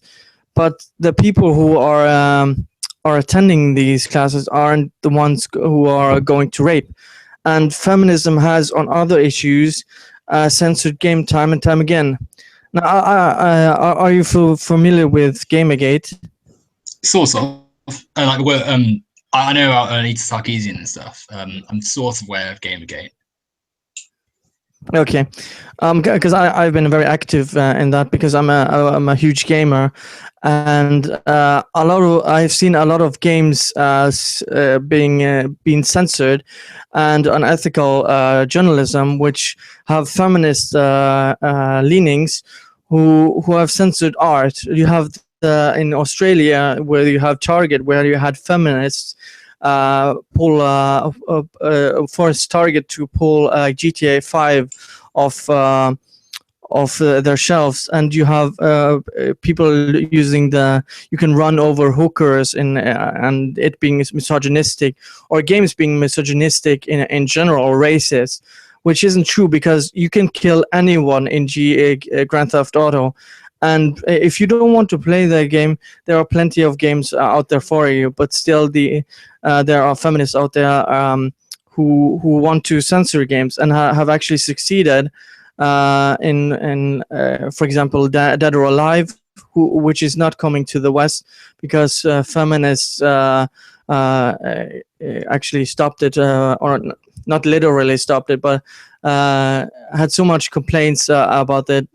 but the people who are attending these classes aren't the ones who are going to rape. And feminism has on other issues censored game time and time again. Now, are you familiar with Gamergate? Sort of. And like I know about Anita Sarkeesian and stuff. I'm sort of aware of Gamergate. Okay, because I've been very active in that, because I'm a huge gamer, and I've seen a lot of games being censored, and unethical journalism, which have feminist leanings, who have censored art. You have in Australia, where you have Target, where you had feminists pull force Target to pull GTA 5 off their shelves, and you have people using you can run over hookers and it being misogynistic, or games being misogynistic in general, or racist, which isn't true, because you can kill anyone in Grand Theft Auto. And if you don't want to play the game, there are plenty of games out there for you. But still, there are feminists out there who want to censor games, and have actually succeeded. For example, Dead or Alive, which is not coming to the West, because feminists actually stopped it, or not literally stopped it, but had so much complaints about it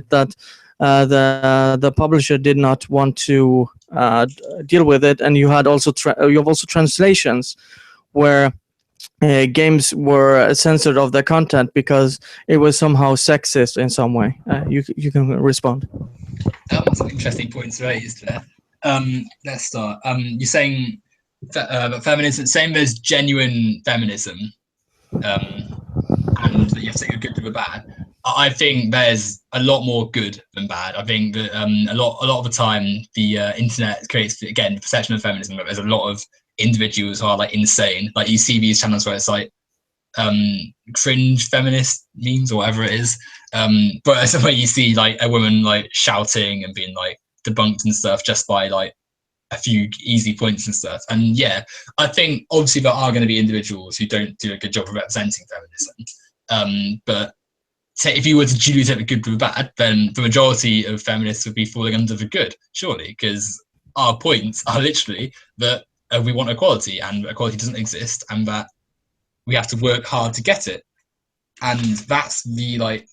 that the publisher did not want to deal with it. And you have also translations where games were censored of their content because it was somehow sexist in some way. You can respond. Some interesting points raised there. Let's start. You're saying that feminism, same as genuine feminism, and that you have to take a good with a bad. I think there's a lot more good than bad. I think that a lot of the time the internet creates, again, the perception of feminism, but there's a lot of individuals who are like insane. Like you see these channels where it's like cringe feminist memes or whatever it is, but it's where you see like a woman like shouting and being like debunked and stuff just by like a few easy points and stuff. And yeah, I think obviously there are going to be individuals who don't do a good job of representing feminism, but if you were to choose the good with the bad, then the majority of feminists would be falling under the good, surely, because our points are literally that we want equality, and equality doesn't exist, and that we have to work hard to get it. And that's the, like,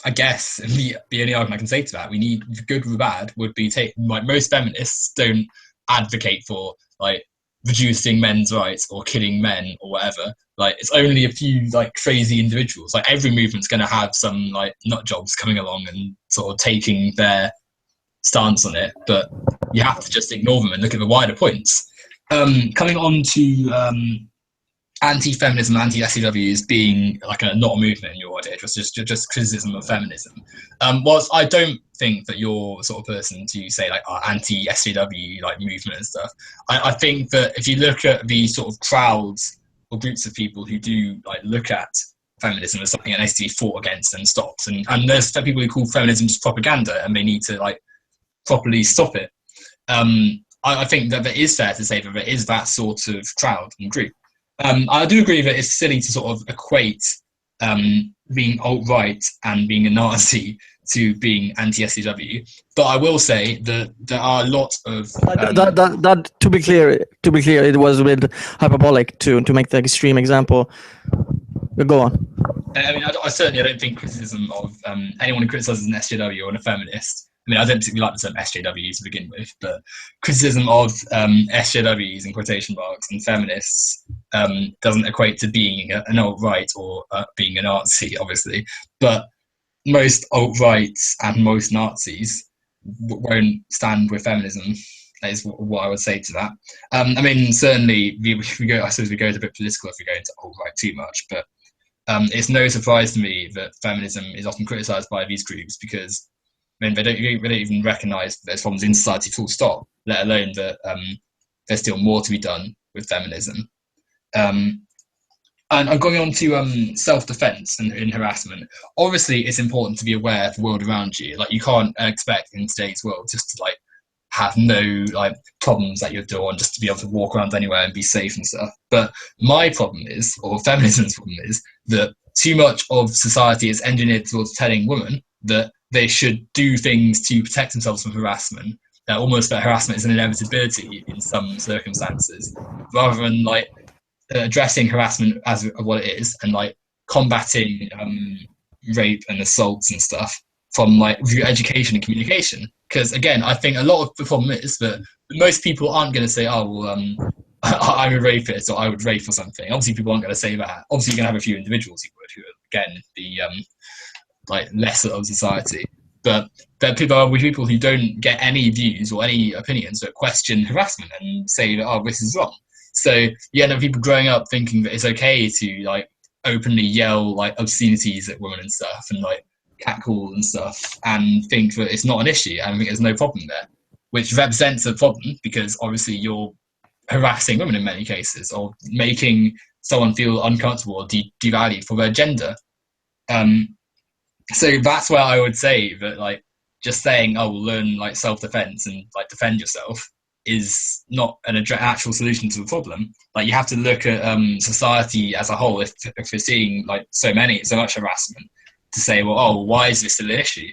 I guess the only argument I can say to that. We need the good with the bad would be like most feminists don't advocate for like reducing men's rights or killing men or whatever. Like it's only a few like crazy individuals. Like every movement's going to have some like nut jobs coming along and sort of taking their stance on it, but you have to just ignore them and look at the wider points. Coming on to anti-feminism, anti-SJWs being like not a movement in your idea, just criticism of feminism. Whilst I don't think that you're the sort of person to say like anti-SJW like movement and stuff, I think that if you look at the sort of crowds or groups of people who do like look at feminism as something that needs to be fought against and stopped, and there's people who call feminism just propaganda and they need to like properly stop it. I think that it is fair to say that there is that sort of crowd and group. I do agree that it's silly to sort of equate being alt-right and being a Nazi to being anti-SJW, but I will say that there are a lot of that to be clear, it was a bit hyperbolic to make the extreme example. Go on. I mean, I certainly don't think criticism of anyone who criticizes an SJW or a feminist. I mean, I don't particularly like the term SJW to begin with, but criticism of SJWs in quotation marks and feminists doesn't equate to being an alt-right or being a Nazi, obviously. But most alt-rights and most Nazis won't stand with feminism, is what I would say to that. I mean, certainly, I suppose we go a bit political if we go into alt-right too much, but it's no surprise to me that feminism is often criticised by these groups because I mean, they don't even recognise that there's problems in society full stop, let alone that there's still more to be done with feminism. And I'm going on to self-defence and harassment. Obviously, it's important to be aware of the world around you. Like, you can't expect in today's world just to, like, have no, like, problems at your door and just to be able to walk around anywhere and be safe and stuff. But my problem is, or feminism's problem is, that too much of society is engineered towards telling women that they should do things to protect themselves from harassment. Almost that harassment is an inevitability in some circumstances, rather than like addressing harassment as what it is and like combating rape and assaults and stuff from like through education and communication. Because again, I think a lot of the problem is that most people aren't going to say, "Oh, well, I'm a rapist," or "I would rape" or something. Obviously, people aren't going to say that. Obviously, you're going to have a few individuals who would, who are, again, the like lesser of society. But there are people who don't get any views or any opinions that question harassment and say that, oh, this is wrong. So you end up people growing up thinking that it's okay to like openly yell like obscenities at women and stuff, and like catcall and stuff, and think that it's not an issue and think there's no problem there, which represents a problem because obviously you're harassing women in many cases or making someone feel uncomfortable or devalued for their gender. So that's where I would say that like just saying, oh, learn like self-defense and like defend yourself is not an actual solution to the problem. Like you have to look at society as a whole. If we're seeing like so much harassment, to say, well, oh, why is this still an issue?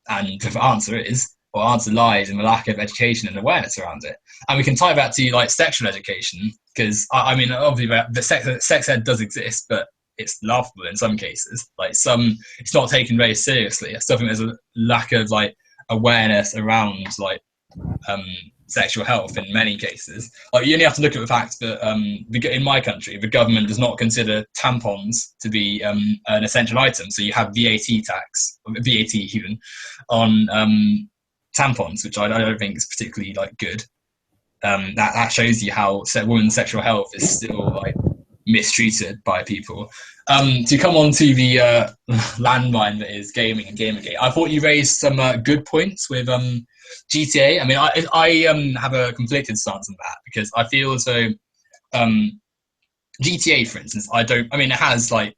And the answer lies in the lack of education and awareness around it. And we can tie that to like sexual education, because I mean, obviously the sex ed does exist, but it's laughable in some cases. Like it's not taken very seriously. I still think there's a lack of like awareness around like sexual health in many cases. Like you only have to look at the fact that in my country, the government does not consider tampons to be an essential item. So you have VAT even on tampons, which I don't think is particularly like good. That shows you how women's sexual health is still like mistreated by people. To come on to the landmine that is gaming and Gamergate, I thought you raised some good points with GTA. I mean, I have a conflicted stance on that, because I feel as though GTA, for instance, it has like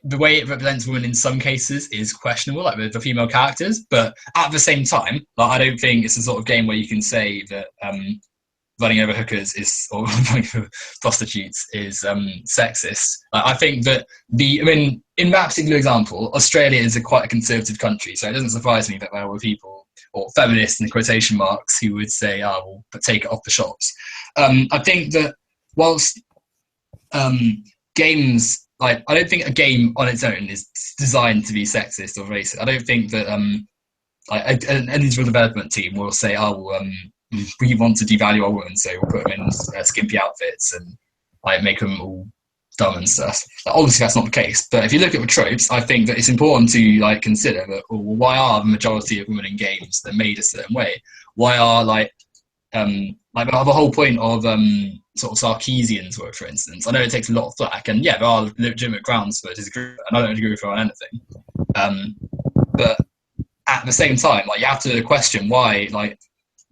the way it represents women in some cases is questionable, like the female characters, but at the same time, like, I don't think it's the sort of game where you can say that running over hookers or running over prostitutes is sexist. I think that in that particular example, Australia is quite a conservative country, so it doesn't surprise me that there were people, or feminists in quotation marks, who would say, oh, we'll take it off the shops. I think that whilst games, like, I don't think a game on its own is designed to be sexist or racist. I don't think that an individual development team will say, oh, we want to devalue our women, so we'll put them in skimpy outfits and like make them all dumb and stuff. Like, obviously, that's not the case. But if you look at the tropes, I think that it's important to like consider that, why are the majority of women in games that are made a certain way? Why are the whole point of sort of Sarkeesian's work, for instance? I know it takes a lot of flack, and yeah, there are legitimate grounds for disagreement, and I don't agree with her on anything. But at the same time, like, you have to question why, like,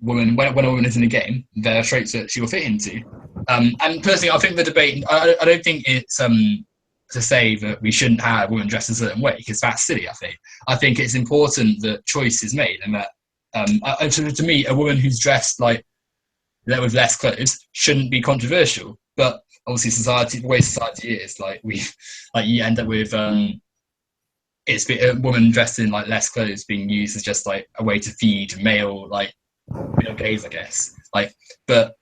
women, when a woman is in a game, there are traits that she will fit into. And personally, I think the debate, I don't think it's to say that we shouldn't have women dressed a certain way, because that's silly. I think it's important that choice is made, and that to me, a woman who's dressed like with less clothes shouldn't be controversial. But obviously, the way society is, you end up with it's a woman dressed in like less clothes being used as just like a way to feed male gaze, I guess. But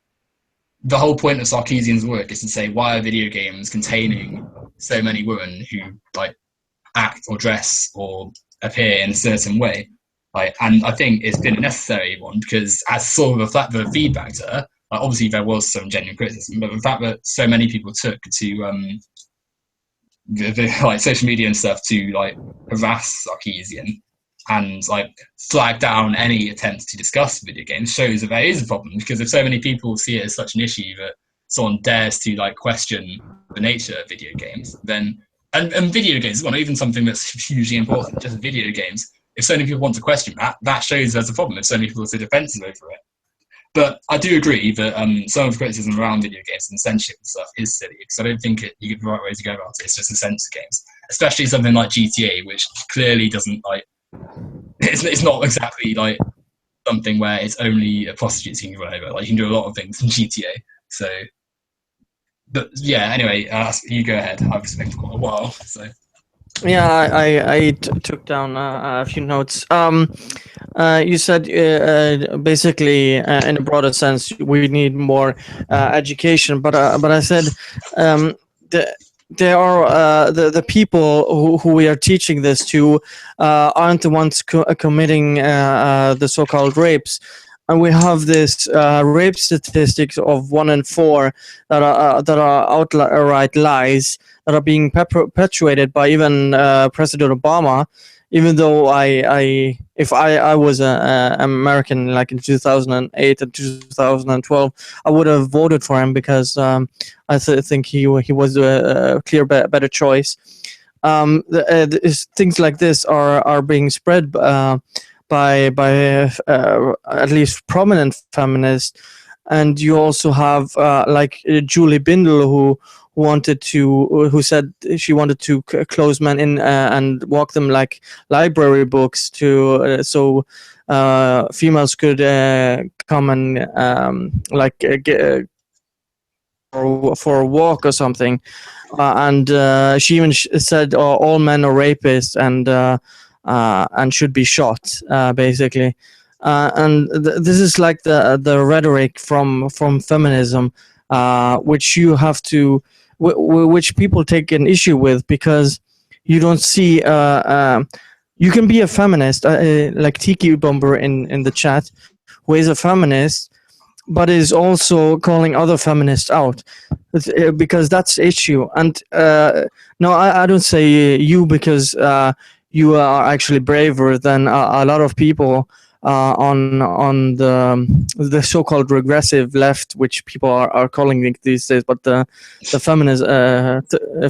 the whole point of Sarkeesian's work is to say, why are video games containing so many women who like act or dress or appear in a certain way? And I think it's been a necessary one, because as sort of the feedback to her, obviously there was some genuine criticism, but the fact that so many people took to the social media and stuff to like harass Sarkeesian and like flag down any attempts to discuss video games shows that there is a problem, because if so many people see it as such an issue that someone dares to like question the nature of video games, then and video games, well, not even something that's hugely important, just video games. If so many people want to question that shows there's a problem. If so many people are so defensive over it. But I do agree that some of the criticism around video games and censorship and stuff is silly, because I don't think you get the right way to go about it. It's just to censor games, especially something like GTA, which clearly doesn't like. It's not exactly like something where it's only a prostitute you can run over. Like, you can do a lot of things in GTA. So, but yeah. Anyway, you go ahead. I've spent quite a while, so. Yeah, I took down a few notes. You said basically, in a broader sense, we need more education. But I said there are the people who we are teaching this to aren't the ones committing the so-called rapes. And we have this rape statistics of 1 in 4 that are outright lies, that are being perpetuated by even President Obama even though if I was a American like in 2008 and 2012, I would have voted for him because I think he was a clear better choice. Things like this are being spread by at least prominent feminists, and you also have like Julie Bindel, who said she wanted to close men in and walk them like library books to so females could come and get for a walk or something, and she even said all men are rapists and should be shot, basically. And this is like the rhetoric from feminism, which you have to, which people take an issue with, because you don't see. You can be a feminist, like Tiki Bomber in the chat, who is a feminist, but is also calling other feminists out, because that's the issue. And no, I don't say you, because you are actually braver than a lot of people on the so-called regressive left, which people are calling it these days, but the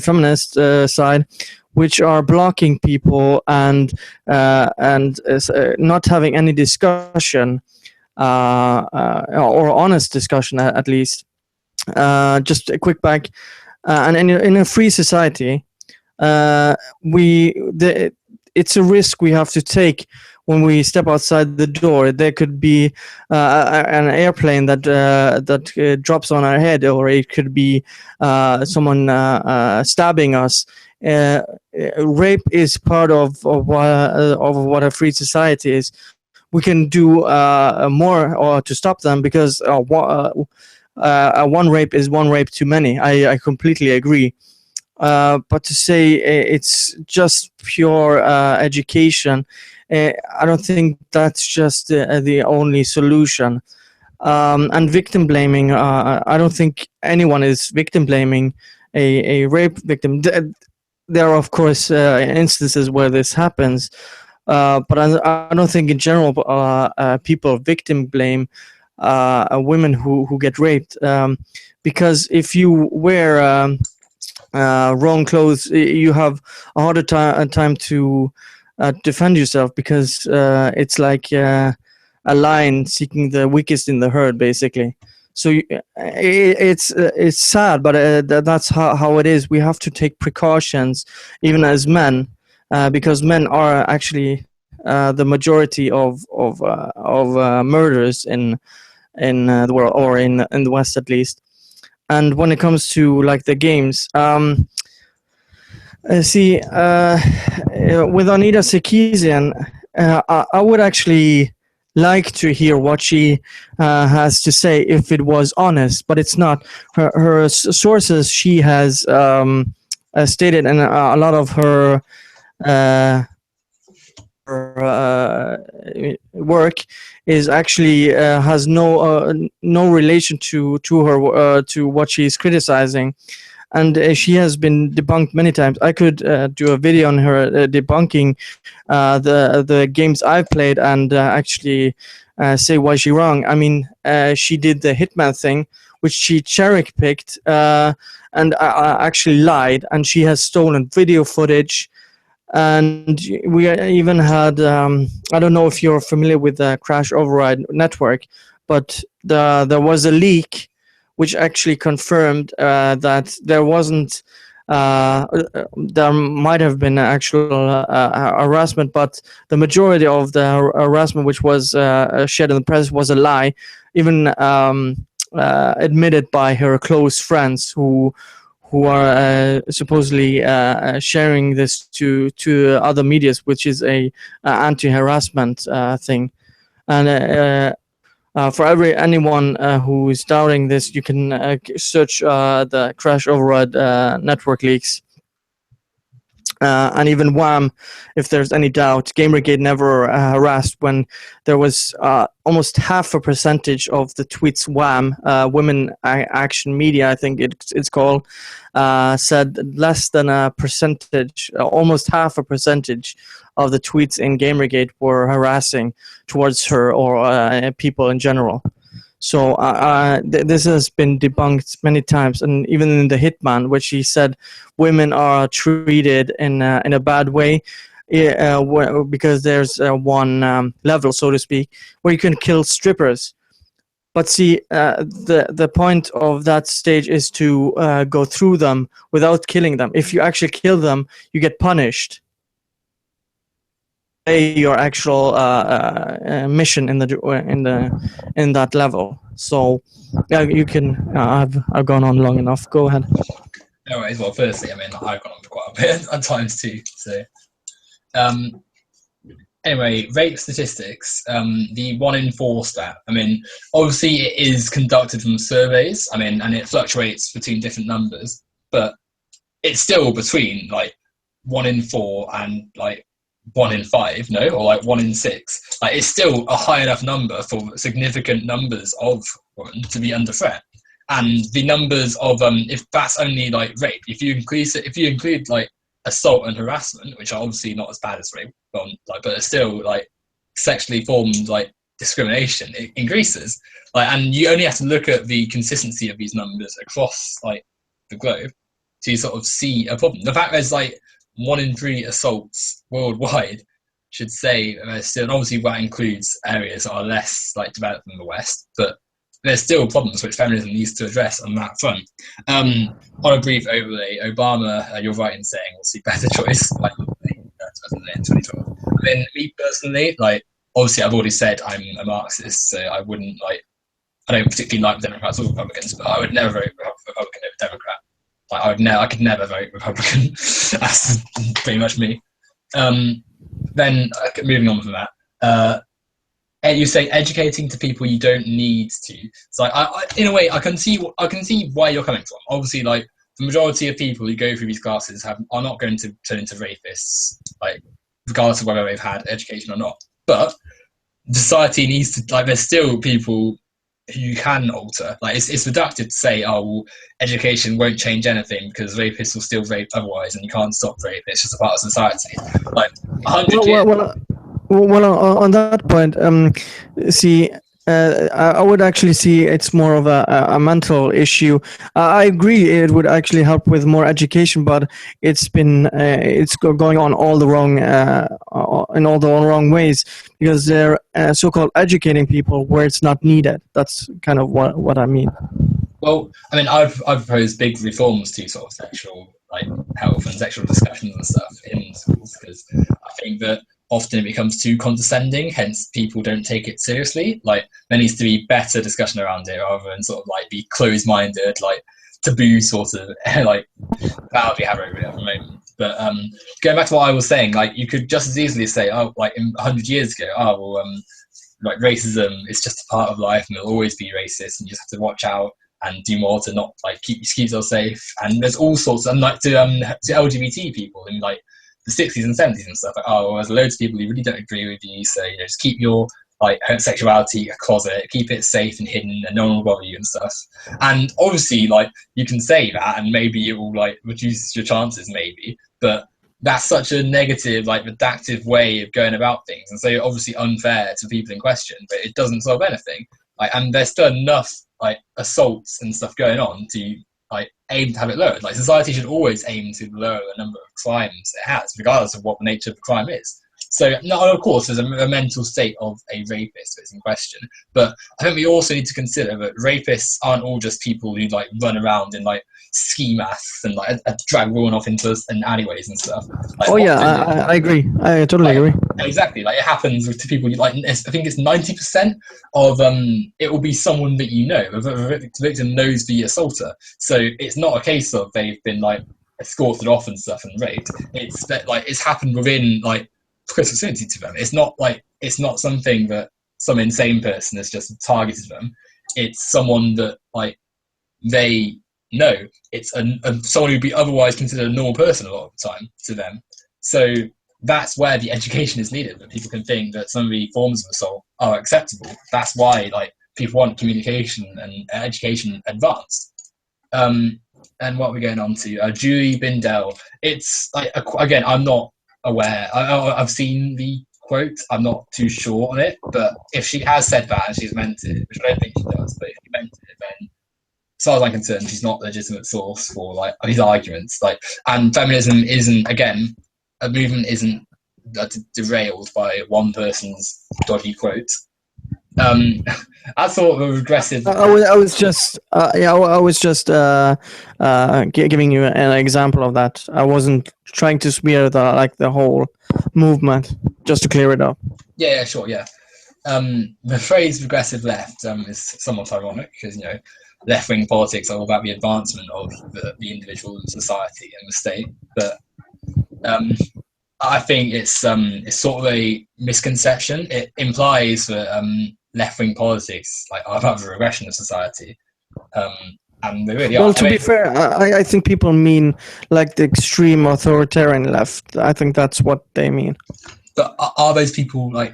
feminist side, which are blocking people and not having any discussion, or honest discussion at least. Just a quick back, and in a free society, it's a risk we have to take when we step outside the door. There could be an airplane that drops on our head, or it could be someone stabbing us. Rape is part of what a free society is. We can do more or to stop them, because one rape is one rape too many. I completely agree. But to say it's just pure education, I don't think that's just the only solution. And victim blaming, I don't think anyone is victim blaming a rape victim. There are, of course, instances where this happens, but I don't think in general people victim blame women who get raped, because if you wear wrong clothes, you have a harder time to defend yourself, because it's like a lion seeking the weakest in the herd, basically. So it's sad, but that's how it is. We have to take precautions, even as men, because men are actually the majority of murders in the world, or in the West at least. And when it comes to like the games, see, with Anita Sarkeesian, I would actually like to hear what she has to say if it was honest, but it's not. Her sources she has stated, and a lot of her work is actually has no relation to her to what she's criticizing, and she has been debunked many times. I could do a video on her debunking the games I've played, and actually say why she's wrong. I mean, she did the Hitman thing, which she cherry picked, and actually lied, and she has stolen video footage. And we even had, I don't know if you're familiar with the Crash Override network, but there was a leak which actually confirmed that there wasn't, there might have been actual harassment, but the majority of the harassment which was shared in the press was a lie, even admitted by her close friends who are supposedly sharing this to other medias, which is a anti-harassment thing. And for anyone who is doubting this, you can search the Crash Override network leaks. And even Wham, if there's any doubt, Gamergate never harassed when there was almost half a percentage of the tweets Wham, Women Action Media, I think it's called, said less than a percentage, almost half a percentage of the tweets in Gamergate were harassing towards her or people in general. So this has been debunked many times, and even in the Hitman, which he said women are treated in a bad way, because there's one level, so to speak, where you can kill strippers. But see, the point of that stage is to go through them without killing them. If you actually kill them, you get punished. Your actual mission in that level. So yeah, you can. I've gone on long enough. Go ahead. No worries. Well, firstly, I mean, I've gone on for quite a bit at times too. So, anyway, rape statistics. The 1 in 4 stat. I mean, obviously, it is conducted from surveys. I mean, and it fluctuates between different numbers, but it's still between like 1 in 4 and like 1 in 5, no, or like 1 in 6. Like, it's still a high enough number for significant numbers of women to be under threat. And the numbers of if that's only like rape, if you include like assault and harassment, which are obviously not as bad as rape, but it's still like sexually formed like discrimination, it increases. Like, and you only have to look at the consistency of these numbers across like the globe to sort of see a problem. The fact there's like 1 in 3 assaults worldwide should say still, and obviously that includes areas that are less like developed than the West, but there's still problems which feminism needs to address on that front. On a brief overlay, Obama, you're right in saying, was the better choice, like in 2012. I mean, me personally, like, obviously I've already said I'm a Marxist, so I wouldn't like, I don't particularly like Democrats or Republicans, but I would never vote Republican over Democrat. Like, I could never vote Republican. That's pretty much me. Then moving on from that, you say educating to people you don't need to. So I in a way, I can see why you're coming from. Obviously, like the majority of people who go through these classes are not going to turn into rapists, like regardless of whether they've had education or not. But society needs to, like, there's still people you can alter. Like, it's reductive to say, oh, well, education won't change anything because rapists will still rape otherwise, and you can't stop rape. It's just a part of society. Like 100 years. Well, on that point, see, I would actually see it's more of a mental issue. I agree it would actually help with more education, but it's going on all the wrong in all the wrong ways, because they're so-called educating people where it's not needed. That's kind of what I mean. Well, I mean, I've proposed big reforms to sort of sexual like health and sexual discussions and stuff in schools, because I think that often it becomes too condescending, hence people don't take it seriously. Like, there needs to be better discussion around it rather than sort of like be closed-minded, like taboo sort of like that we have over here at the moment. But going back to what I was saying, like, you could just as easily say, oh, like 100 years ago, oh well, like racism is just a part of life and it'll always be racist, and you just have to watch out and do more to not like keep yourself safe. And there's all sorts, and like to LGBT people in like the 60s and 70s and stuff, like, oh, well, there's loads of people who really don't agree with you, so just keep your like sexuality a closet, keep it safe and hidden, and no one will bother you and stuff. And obviously, like, you can say that, and maybe it will like reduce your chances, maybe, but that's such a negative, like, reductive way of going about things, and so obviously unfair to people in question. But it doesn't solve anything. Like, and there's still enough like assaults and stuff going on to like aim to have it lowered. Like, society should always aim to lower the number of crimes it has, regardless of what the nature of the crime is. So, no, of course, there's a mental state of a rapist that's in question, but I think we also need to consider that rapists aren't all just people who like run around in like ski masks and like drag women off into alleyways and stuff. Like, oh yeah, I agree. I totally agree. Exactly, like it happens to people. Like, I think it's 90% of it will be someone that you know. The victim knows the assaulter, so it's not a case of they've been like escorted off and stuff and raped. It's that like it's happened within like close proximity to them. It's not something that some insane person has just targeted them. It's someone that like they know. It's someone who'd be otherwise considered a normal person a lot of the time to them. So that's where the education is needed, that people can think that some of the forms of assault are acceptable. That's why like people want communication and education advanced. And what we're going on to, Julie Bindel. It's like, again, I'm not aware. I've seen the quote. I'm not too sure on it, but if she has said that and she's meant it, which I don't think she does, but if she meant it, then as far as I'm concerned, she's not a legitimate source for like these arguments. Like, and feminism isn't, again, a movement isn't derailed by one person's dodgy quote. I thought a regressive. I was just giving you an example of that. I wasn't trying to smear the whole movement, just to clear it up. Yeah, sure, yeah. The phrase "regressive left" is somewhat ironic because left-wing politics are all about the advancement of the individual and society and the state, but I think it's sort of a misconception. It implies that left-wing politics are about the regression of society, and they really are. Well, to be fair, I think people mean like the extreme authoritarian left. I think that's what they mean. But are those people like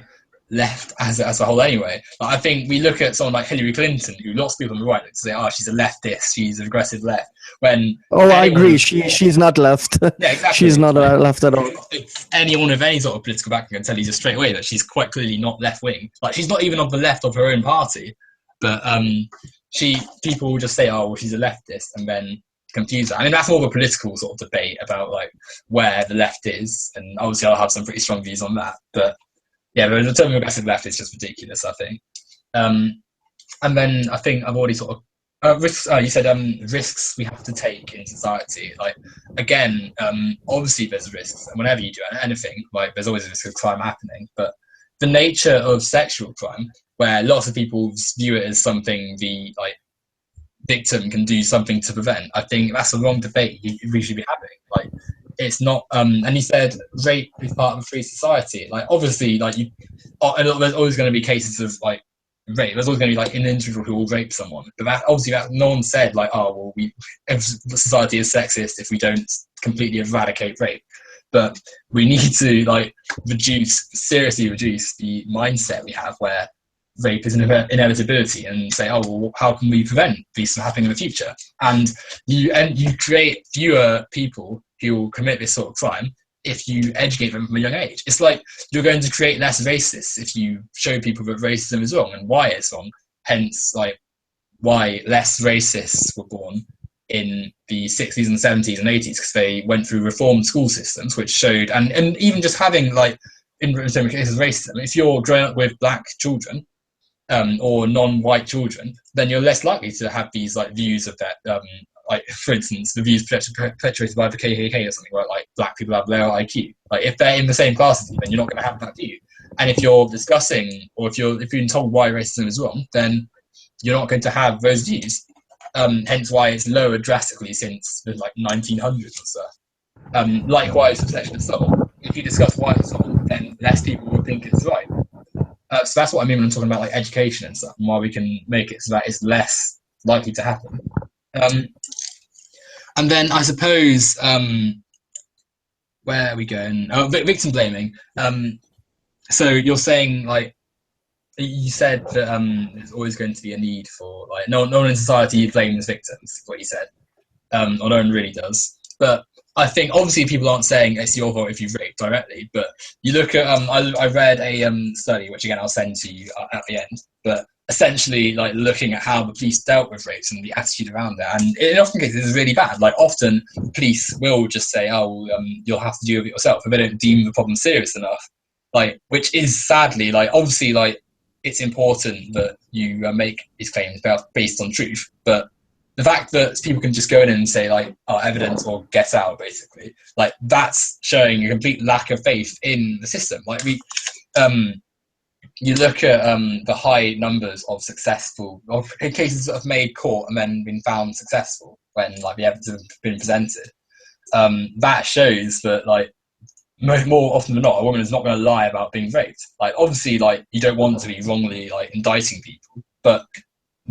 left as a whole anyway? Like, I think we look at someone like Hillary Clinton, who lots of people on the right like to say, "Oh, she's a leftist, she's a regressive left." When I agree, she's not left. Yeah, exactly. She's not left at all. Anyone with any sort of political background can tell you straight away that she's quite clearly not left wing. Like, she's not even on the left of her own party, but people will just say, "Oh, well, she's a leftist," and then confuse her. I mean, that's more of a political sort of debate about like where the left is, and obviously I'll have some pretty strong views on that, but. Yeah, but the term aggressive left is just ridiculous, I think. And then I think I've already sort of risks. You said risks we have to take in society. Like, again, obviously there's risks, and whenever you do anything, like there's always a risk of crime happening. But the nature of sexual crime, where lots of people view it as something the victim can do something to prevent, I think that's a wrong debate we should be having. Like, it's not, and he said rape is part of a free society. Like, obviously, there's always going to be cases of like rape. There's always going to be like an individual who will rape someone. But that no one said like, oh well, if society is sexist if we don't completely eradicate rape. But we need to seriously reduce the mindset we have where rape is an inevitability, and say, oh well, how can we prevent these from happening in the future? And you create fewer people who will commit this sort of crime if you educate them from a young age. It's like you're going to create less racists if you show people that racism is wrong and why it's wrong. Hence, like, why less racists were born in the 60s and 70s and 80s, because they went through reformed school systems which showed, and even just having like in some cases racism, if you're growing up with black children or non-white children, then you're less likely to have these like views of that like, for instance, the views perpetuated by the KKK or something, where like black people have lower IQ. Like, if they're in the same class as you, then you're not going to have that view. And if you're discussing, or if you're being told why racism is wrong, then you're not going to have those views. Hence why it's lowered drastically since the like 1900s and stuff. Likewise with sexual assault. If you discuss why it's wrong, then less people will think it's right. So that's what I mean when I'm talking about like education and stuff, and why we can make it so that it's less likely to happen. And then I suppose, where are we going? Oh, victim blaming. So you're saying, like, you said that there's always going to be a need for, like, no one in society blames victims, what you said. Or no one really does. But I think, obviously, people aren't saying it's your fault if you rape directly, but you look at, I read a study, which again I'll send to you at the end, but essentially like looking at how the police dealt with rapes and the attitude around that, and in often cases it's really bad. Like, often police will just say, oh, you'll have to deal with it yourself, if they don't deem the problem serious enough. Like, which is sadly, like, obviously, like, it's important that you make these claims based on truth, but the fact that people can just go in and say like, oh, evidence or get out, basically, like, that's showing a complete lack of faith in the system. Like, you look at the high numbers of successful cases that have made court and then been found successful when like the evidence has been presented. That shows that like more often than not, a woman is not going to lie about being raped. Like, obviously, like, you don't want to be wrongly like indicting people, but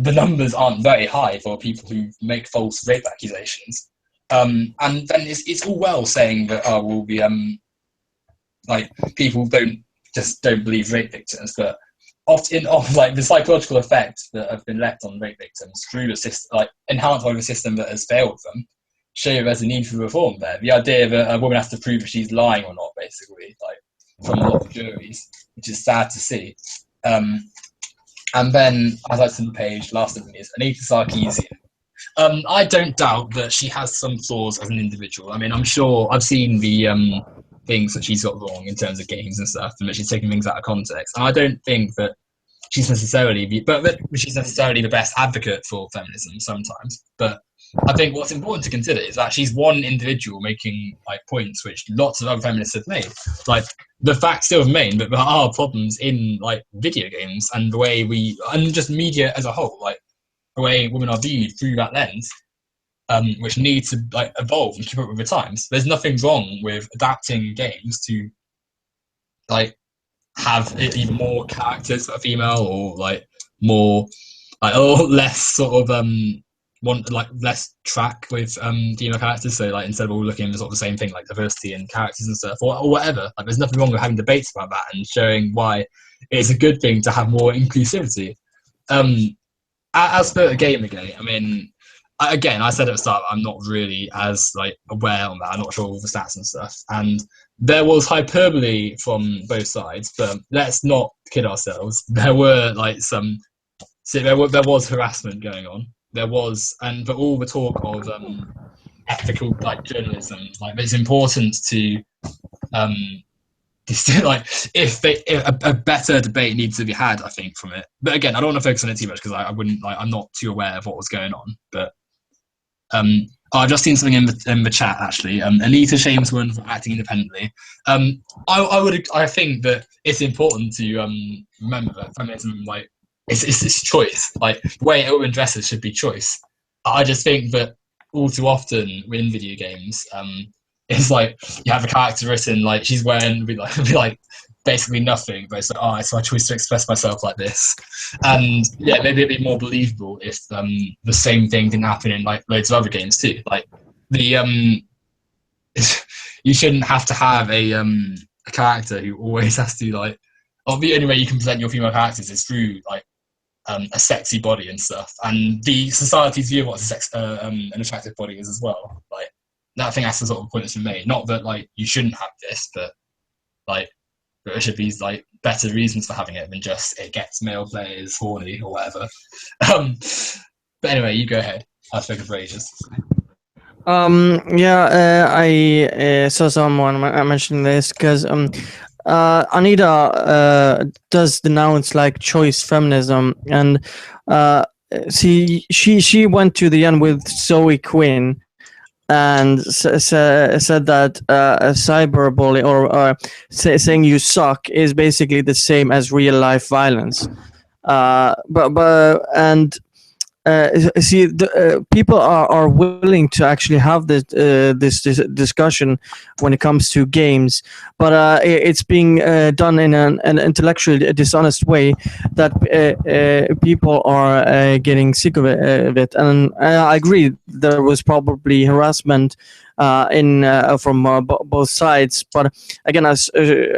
the numbers aren't very high for people who make false rape accusations. And then it's all well saying that, oh, well, like people don't believe rape victims, but often like the psychological effects that have been left on rape victims through the system, like enhanced by the system that has failed them, show there's a need for reform there. The idea that a woman has to prove if she's lying or not, basically, like from a lot of juries, which is sad to see. And then, as I said on the page, last of them is Anita Sarkeesian. I don't doubt that she has some flaws as an individual. I mean, I'm sure I've seen the things that she's got wrong in terms of games and stuff, and that she's taking things out of context. And I don't think that she's necessarily the best advocate for feminism sometimes. But I think what's important to consider is that she's one individual making like points which lots of other feminists have made. Like the fact still remain that there are problems in like video games and the way and just media as a whole, like the way women are viewed through that lens, which need to like evolve and keep up with the times. There's nothing wrong with adapting games to like have even more characters that are female, or like more like or less sort of less track with female characters. So like instead of all looking at sort of the same thing, like diversity and characters and stuff, or whatever. Like there's nothing wrong with having debates about that and showing why it's a good thing to have more inclusivity. As for Gamergate, I mean, I said at the start, I'm not really as like aware on that. I'm not sure all the stats and stuff. And there was hyperbole from both sides, but let's not kid ourselves. There were like there was harassment going on. There was, but all the talk of ethical like journalism, like it's important to like if a better debate needs to be had, I think, from it. But again, I don't want to focus on it too much because I wouldn't like I'm not too aware of what was going on. But I've just seen something in the chat actually. Anita shames women for acting independently. I think that it's important to remember that feminism, like it's choice. Like the way Owen dresses should be choice. I just think that all too often in video games, it's like you have a character written like she's wearing be like basically nothing, but it's like, oh, it's my choice to express myself like this. And yeah, maybe it'd be more believable if the same thing didn't happen in like loads of other games too. Like the you shouldn't have to have a character who always has to like, or the only way you can present your female characters is through like a sexy body and stuff. And the society's view of what an attractive body is as well. Like that thing has to sort of point that's been made. Not that like you shouldn't have this, but like there should be like better reasons for having it than just it gets male players horny or whatever. But anyway, you go ahead. I've spoken for ages. I saw someone mentioning this because Anita does denounce like choice feminism, and she went to the end with Zoe Quinn and said that a cyberbully or saying you suck is basically the same as real life violence. People are willing to actually have this discussion when it comes to games, but it's being done in an intellectually dishonest way that people are getting sick of it. And I agree there was probably harassment from both sides, but again, as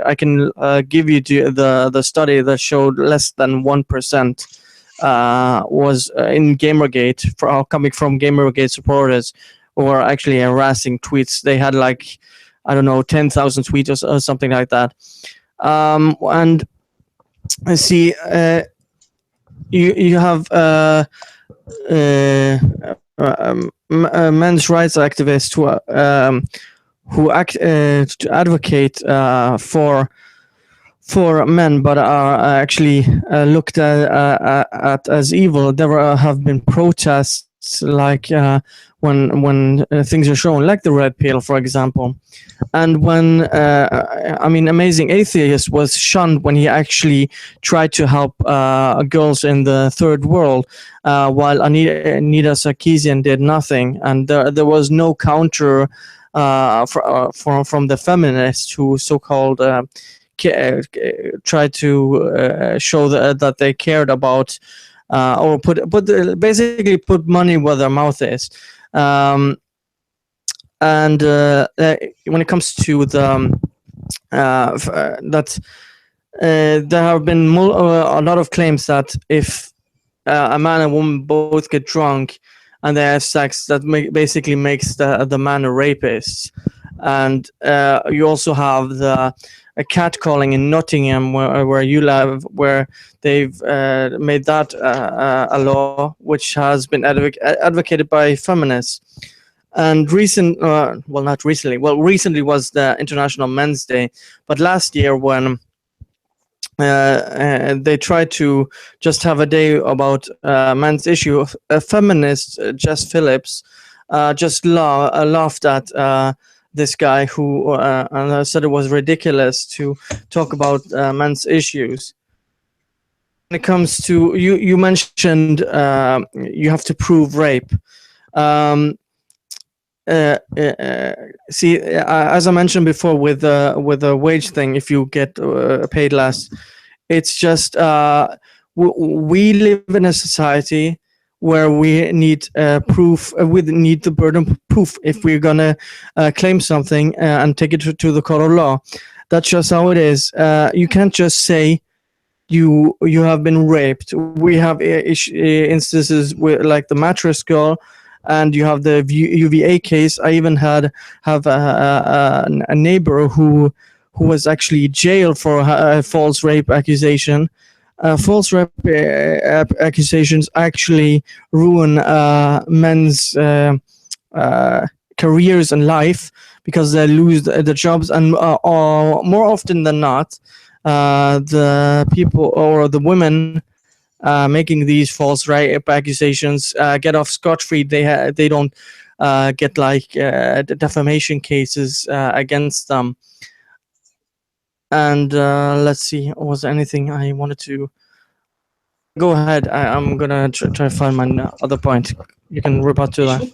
I can give you the study that showed less than 1%. Was in Gamergate, coming from Gamergate supporters who were actually harassing tweets. They had like, I don't know, 10,000 tweets or something like that. And I see you have men's rights activists who advocate for men, but are actually looked at as evil. There have been protests like when things are shown, like the red pill, for example. And when Amazing Atheist was shunned when he actually tried to help girls in the third world, while Anita Sarkeesian did nothing, and there was no counter from the feminists who so-called try to show that they cared about or basically put money where their mouth is. And when it comes to the that there have been a lot of claims that if a man and woman both get drunk and they have sex, that basically makes the man a rapist. And you also have a catcalling in Nottingham, where you live, where they've made that a law, which has been advocated by feminists. And recently was the International Men's Day, but last year when they tried to just have a day about men's issue, a feminist, Jess Phillips, just laughed at this guy who and said it was ridiculous to talk about men's issues. When it comes to you mentioned you have to prove rape. See, as I mentioned before, with the wage thing, if you get paid less, it's just we live in a society where we need proof. We need the burden of proof if we're gonna claim something and take it to the court of law. That's just how it is. You can't just say you have been raped. We have instances with, like, the mattress girl, and you have the UVA case. I even have a neighbor who was actually jailed for a false rape accusation. False rape accusations actually ruin men's careers and life, because they lose the jobs, and more often than not, the people or the women making these false rape accusations get off scot-free. They don't get like defamation cases against them. And let's see, was there anything I wanted to go ahead? I'm gonna try to find my other point. You can rebut to that.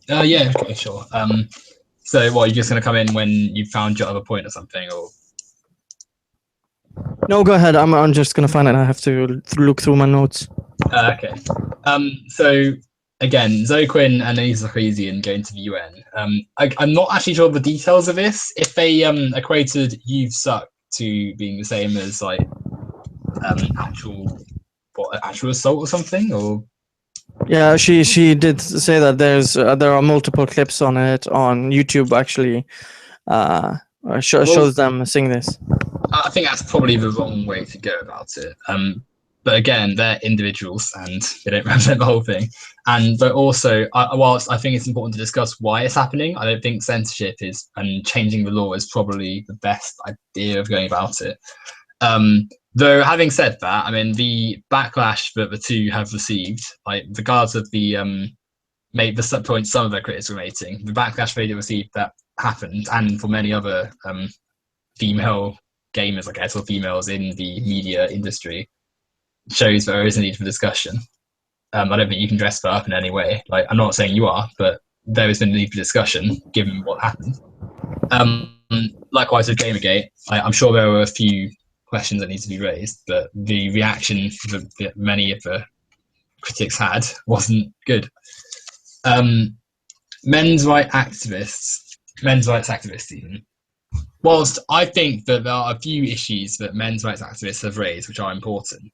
Yeah, okay, sure. So what, you're just gonna come in when you found your other point or something, or? No, go ahead. I'm just gonna find it. I have to look through my notes. Okay. So again, Zoe Quinn and Anissa Sarkeesian going to the UN. I'm not actually sure of the details of this. If they equated "you've sucked" to being the same as like actual assault or something, or? Yeah, she did say that there are multiple clips on it on YouTube. Actually, shows them saying this. I think that's probably the wrong way to go about it. But again, they're individuals and they don't represent the whole thing. But also, whilst I think it's important to discuss why it's happening, I don't think censorship and changing the law is probably the best idea of going about it. Though having said that, I mean, the backlash that the two have received, like regardless of the point some of their critics were making, the backlash they received that happened, and for many other female gamers, I guess, or females in the media industry, shows that there is a need for discussion. I don't think you can dress that up in any way. Like, I'm not saying you are, but there is a need for discussion given what happened. Likewise with Gamergate, I'm sure there were a few questions that need to be raised, but the reaction that many of the critics had wasn't good. Men's rights activists even. Whilst I think that there are a few issues that men's rights activists have raised which are important,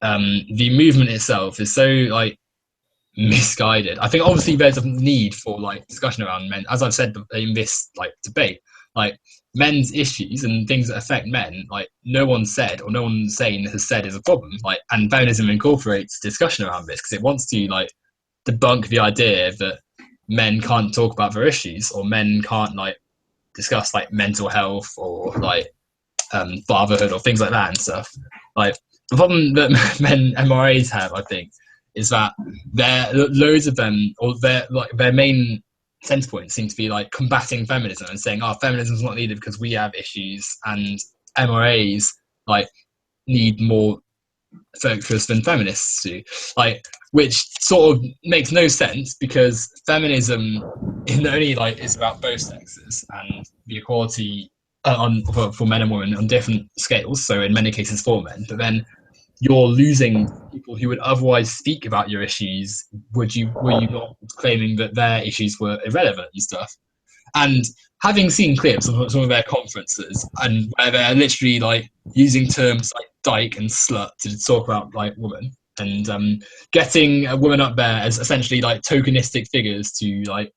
the movement itself is so like misguided. I think obviously there's a need for like discussion around men, as I've said in this like debate, like men's issues and things that affect men, like no one said or no one sane has said is a problem. Like, and feminism incorporates discussion around this because it wants to like debunk the idea that men can't talk about their issues, or men can't like discuss like mental health or like fatherhood or things like that and stuff. Like, the problem that men MRAs have, I think, is that loads of them, or their main centre points seem to be like combating feminism and saying, "Oh, feminism is not needed because we have issues," and MRAs like need more focus than feminists do. Like, which sort of makes no sense because feminism only like is about both sexes and the equality for men and women on different scales. So in many cases for men, but then you're losing people who would otherwise speak about your issues. Were you not claiming that their issues were irrelevant and stuff? And having seen clips of some of their conferences and where they're literally like using terms like dyke and slut to talk about like women, and getting a woman up there as essentially like tokenistic figures to like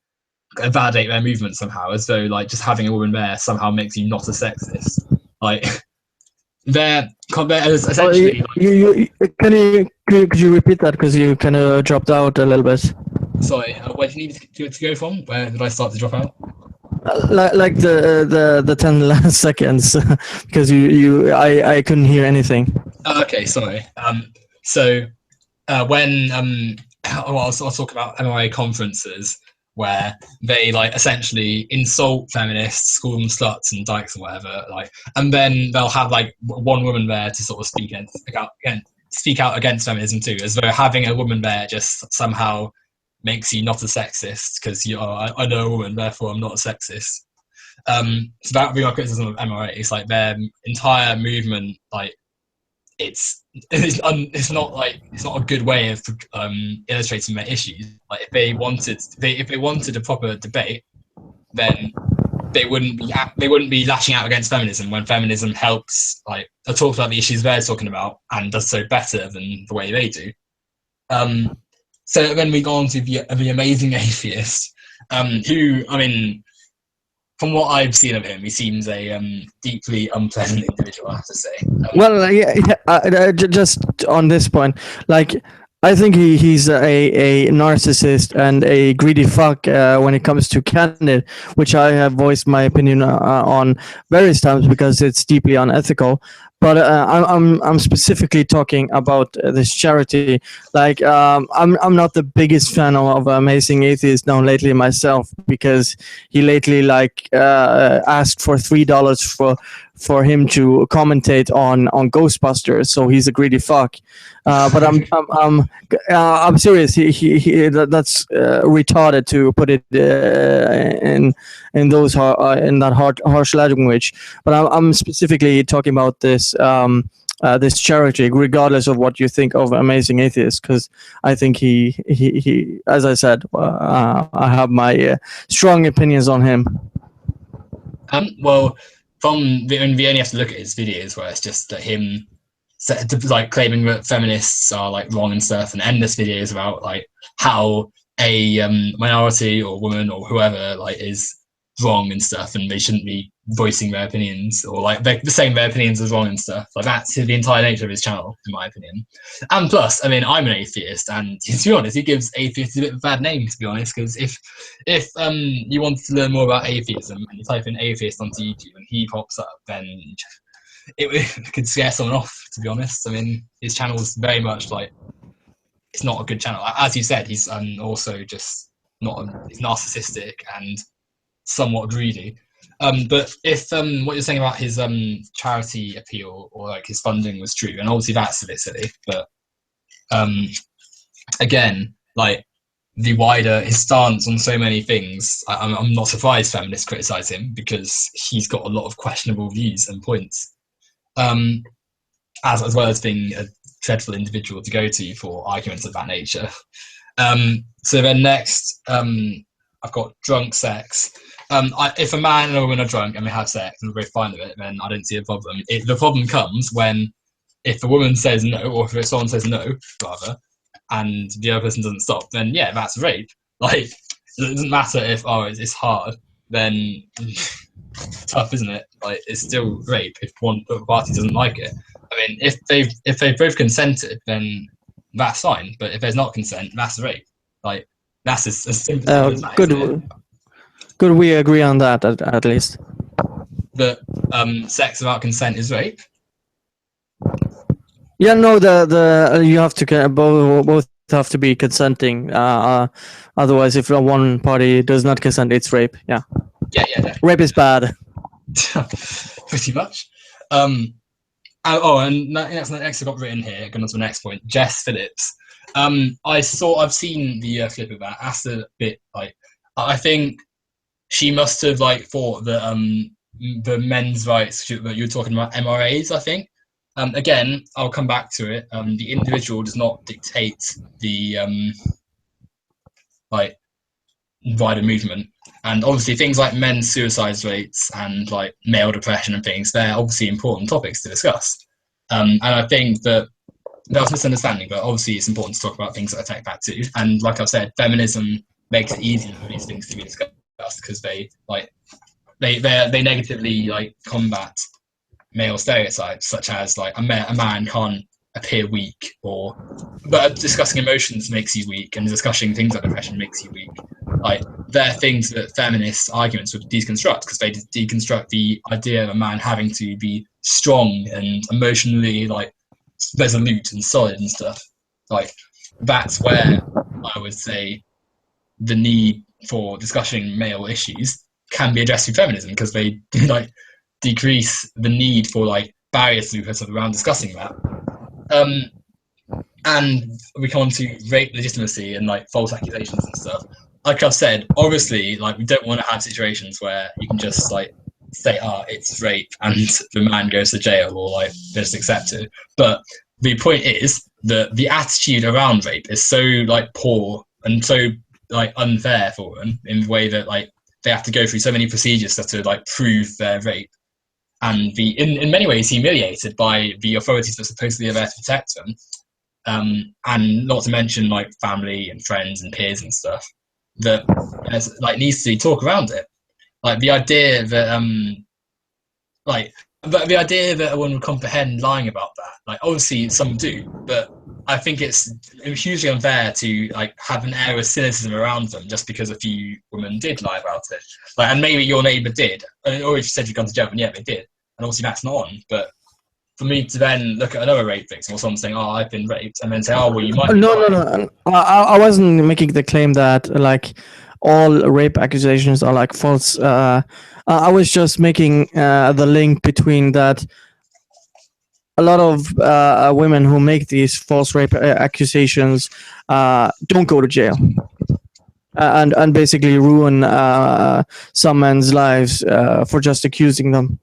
validate their movement somehow, as though like just having a woman there somehow makes you not a sexist. Like they're essentially. Could you repeat that, because you kind of dropped out a little bit? Sorry, where do you need to go from? Where did I start to drop out? Like the 10 last seconds, because I couldn't hear anything. Okay, sorry. So when I'll talk about MRA conferences where they like essentially insult feminists, call them sluts and dykes or whatever, like, and then they'll have like one woman there to sort of speak out against feminism too, as though having a woman there just somehow makes you not a sexist because I know a woman, therefore I'm not a sexist. So that would be my criticism of MRA. It's like their entire movement, like it's not a good way of illustrating their issues. Like if they wanted a proper debate, then they wouldn't be lashing out against feminism when feminism helps like talks about the issues they're talking about and does so better than the way they do. So then we go on to the amazing atheist, who, I mean, from what I've seen of him, he seems a deeply unpleasant individual, I have to say. Well, just on this point, like, I think he's a narcissist and a greedy fuck when it comes to candid, which I have voiced my opinion on various times because it's deeply unethical. But I'm specifically talking about this charity. Like, I'm not the biggest fan of Amazing Atheist now lately myself, because he lately like asked for $3 for him to commentate on Ghostbusters. So he's a greedy fuck. But I'm serious. That's retarded to put it in those in that harsh language. But I'm specifically talking about this this charity, regardless of what you think of Amazing Atheist, because I think he as I said, I have my strong opinions on him. Well, we only have to look at his videos where it's just him like claiming that feminists are like wrong and stuff, and endless videos about like how a minority or woman or whoever like is wrong and stuff, and they shouldn't be voicing their opinions, or like they're saying their opinions is wrong and stuff. Like that's the entire nature of his channel, in my opinion. And plus, I mean, I'm an atheist, and to be honest, he gives atheists a bit of a bad name, to be honest, because if you want to learn more about atheism and you type in atheist onto YouTube and he pops up, then it could scare someone off, to be honest. I mean, his channel is very much like, it's not a good channel. As you said, he's also just he's narcissistic and somewhat greedy. But if what you're saying about his charity appeal or like his funding was true, and obviously that's a bit silly, but again, like his stance on so many things, I'm not surprised feminists criticize him, because he's got a lot of questionable views and points, as well as being a dreadful individual to go to for arguments of that nature. So then next, I've got drunk sex. If a man and a woman are drunk and they have sex and we're both fine with it, then I don't see a problem. The problem comes if the woman says no, or if someone says no, rather, and the other person doesn't stop, then yeah, that's rape. Like, it doesn't matter if it's hard, then tough, isn't it? Like, it's still rape if one party doesn't like it. I mean, if they've both consented, then that's fine. But if there's not consent, that's rape. Like, that's as simple as that. Good, we agree on that at least. That sex without consent is rape. Yeah, no, you have to both have to be consenting. Otherwise, if one party does not consent, it's rape. Yeah. Yeah, definitely. Rape is bad. Pretty much. And next I got written here. Going on to the next point. Jess Phillips. I've seen the clip of that. That's a bit like, I think she must have like thought that the men's rights that you were talking about, MRAs, I think. Again, I'll come back to it. The individual does not dictate the wider movement. And obviously things like men's suicide rates and like male depression and things, they're obviously important topics to discuss. And I think that there was misunderstanding, but obviously it's important to talk about things that affect that too. And like I've said, feminism makes it easier for these things to be discussed because they negatively like combat male stereotypes, such as like a man can't appear weak, or but discussing emotions makes you weak, and discussing things like depression makes you weak. Like they're things that feminist arguments would deconstruct, because they deconstruct the idea of a man having to be strong and emotionally like resolute and solid and stuff. Like that's where I would say the need for discussing male issues can be addressed through feminism, because they like decrease the need for like barriers to be put up around discussing that. And we come on to rape legitimacy and like false accusations and stuff. Like I've said, obviously, like we don't want to have situations where you can just like say, it's rape, and the man goes to jail, or like just accept it. But the point is that the attitude around rape is so like poor and so like unfair for them, in the way that like they have to go through so many procedures to like prove their rape, and be in many ways humiliated by the authorities that are supposedly there to protect them. And not to mention like family and friends and peers and stuff that like needs to talk around it. Like the idea that the idea that one would comprehend lying about that, like obviously some do, but I think it's hugely unfair to like have an air of cynicism around them just because a few women did lie about it. Like, and maybe your neighbour did, or if you said you've gone to jail, and yeah, they did, and obviously that's not on. But for me to then look at another rape victim or someone saying, I've been raped, and then say, well, you might be No. I wasn't making the claim that like all rape accusations are like false. I was just making the link between that. A lot of women who make these false rape accusations don't go to jail, and basically ruin some men's lives for just accusing them.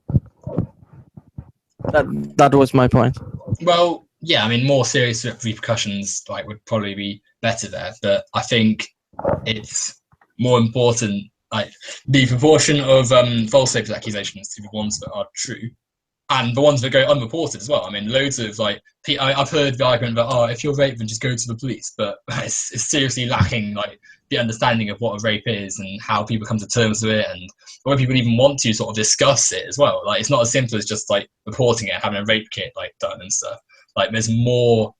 That was my point. Well, yeah, I mean, more serious repercussions like would probably be better there, but I think it's more important, like the proportion of false rape accusations to the ones that are true, and the ones that go unreported as well. I mean, loads of like I've heard the argument about if you're raped, then just go to the police, but it's seriously lacking like the understanding of what a rape is and how people come to terms with it, and whether people even want to sort of discuss it as well. Like it's not as simple as just like reporting it, having a rape kit like done and stuff. Like there's more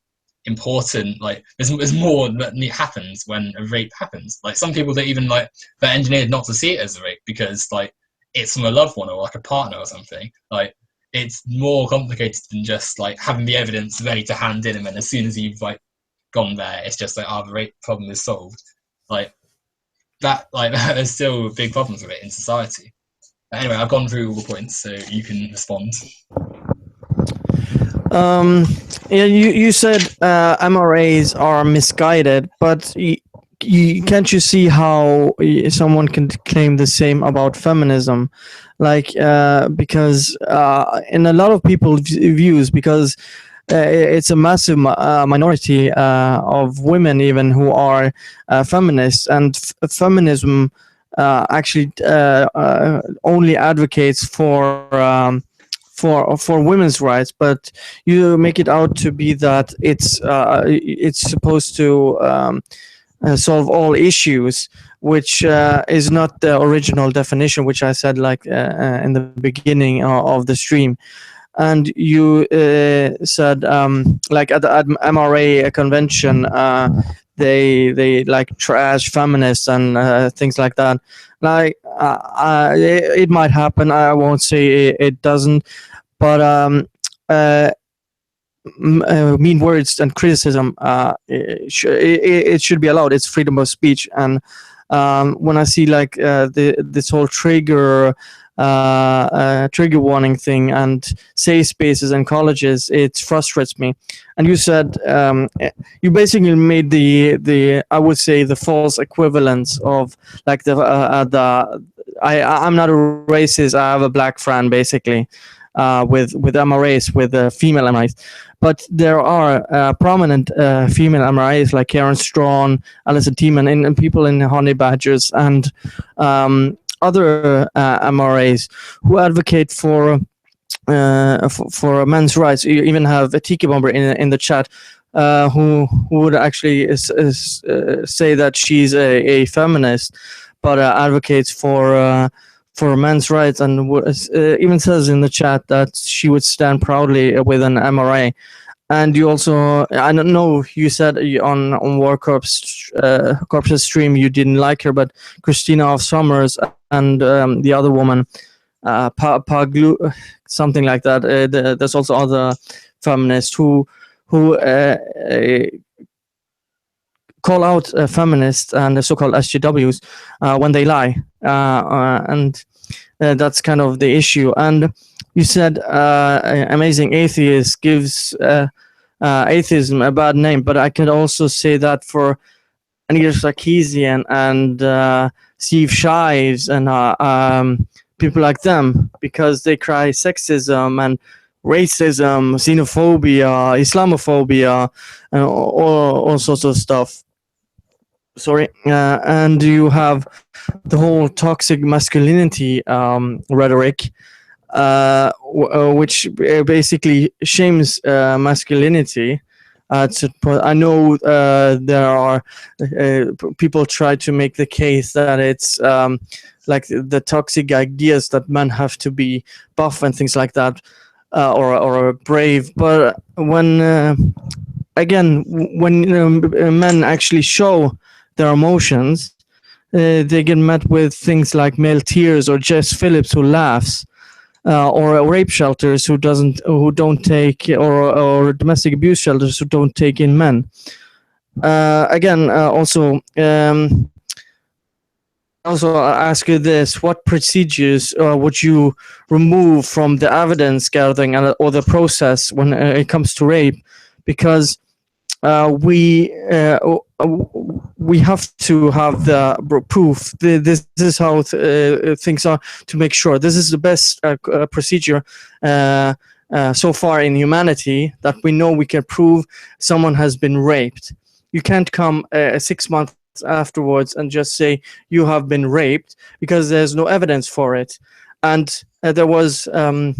important, like there's more that happens when a rape happens. Like some people, that even like they're engineered not to see it as a rape because like it's from a loved one or like a partner or something. Like it's more complicated than just like having the evidence ready to hand in, and then as soon as you've like gone there, it's just like the rape problem is solved. Like that, like there's still big problems with it in society. Anyway, I've gone through all the points, so you can respond. Yeah, you said MRAs are misguided, but can't you see how someone can claim the same about feminism? Like because in a lot of people's views, because it's a massive minority of women even who are feminists, and feminism actually only advocates for women's rights, but you make it out to be that it's supposed to solve all issues, which is not the original definition, which I said like in the beginning of the stream. And you said like at the MRA convention, they like trash feminists and things like that. Like it might happen. I won't say it doesn't, but mean words and criticism it should be allowed. It's freedom of speech. And when I see like this whole trigger warning thing and safe spaces in colleges, it frustrates me. And you said you basically made the I would say the false equivalence of like I'm not a racist, I have a black friend basically. with MRAs, with female MRAs. But there are prominent female MRAs like Karen Strawn, Alison Tiemann, and people in Honey Badgers, and other MRAs who advocate for men's rights. You even have a Tiki Bomber in the chat, who would actually say that she's a feminist, but advocates for men's rights, and even says in the chat that she would stand proudly with an MRA. And you also, I don't know, you said on War Corpse's stream you didn't like her, but Christina of Summers and the other woman, something like that. There's also other feminists who call out feminists and the so-called SJWs when they lie, and that's kind of the issue. And you said Amazing Atheist gives atheism a bad name, but I could also say that for Anita Sarkeesian and Steve Shives and people like them, because they cry sexism and racism, xenophobia, Islamophobia, and all sorts of stuff. Sorry. And you have the whole toxic masculinity rhetoric, which basically shames masculinity. I know there are people try to make the case that it's like the toxic ideas that men have to be buff and things like that, or brave. But when men actually show their emotions, they get met with things like male tears, or Jess Phillips who laughs, or rape shelters who don't take, or domestic abuse shelters who don't take in men. Also ask you this: what procedures would you remove from the evidence gathering or the process when it comes to rape? Because we have to have the proof. This is how things are, to make sure this is the best procedure so far in humanity, that we know we can prove someone has been raped. You can't come 6 months afterwards and just say you have been raped, because there's no evidence for it. And there was a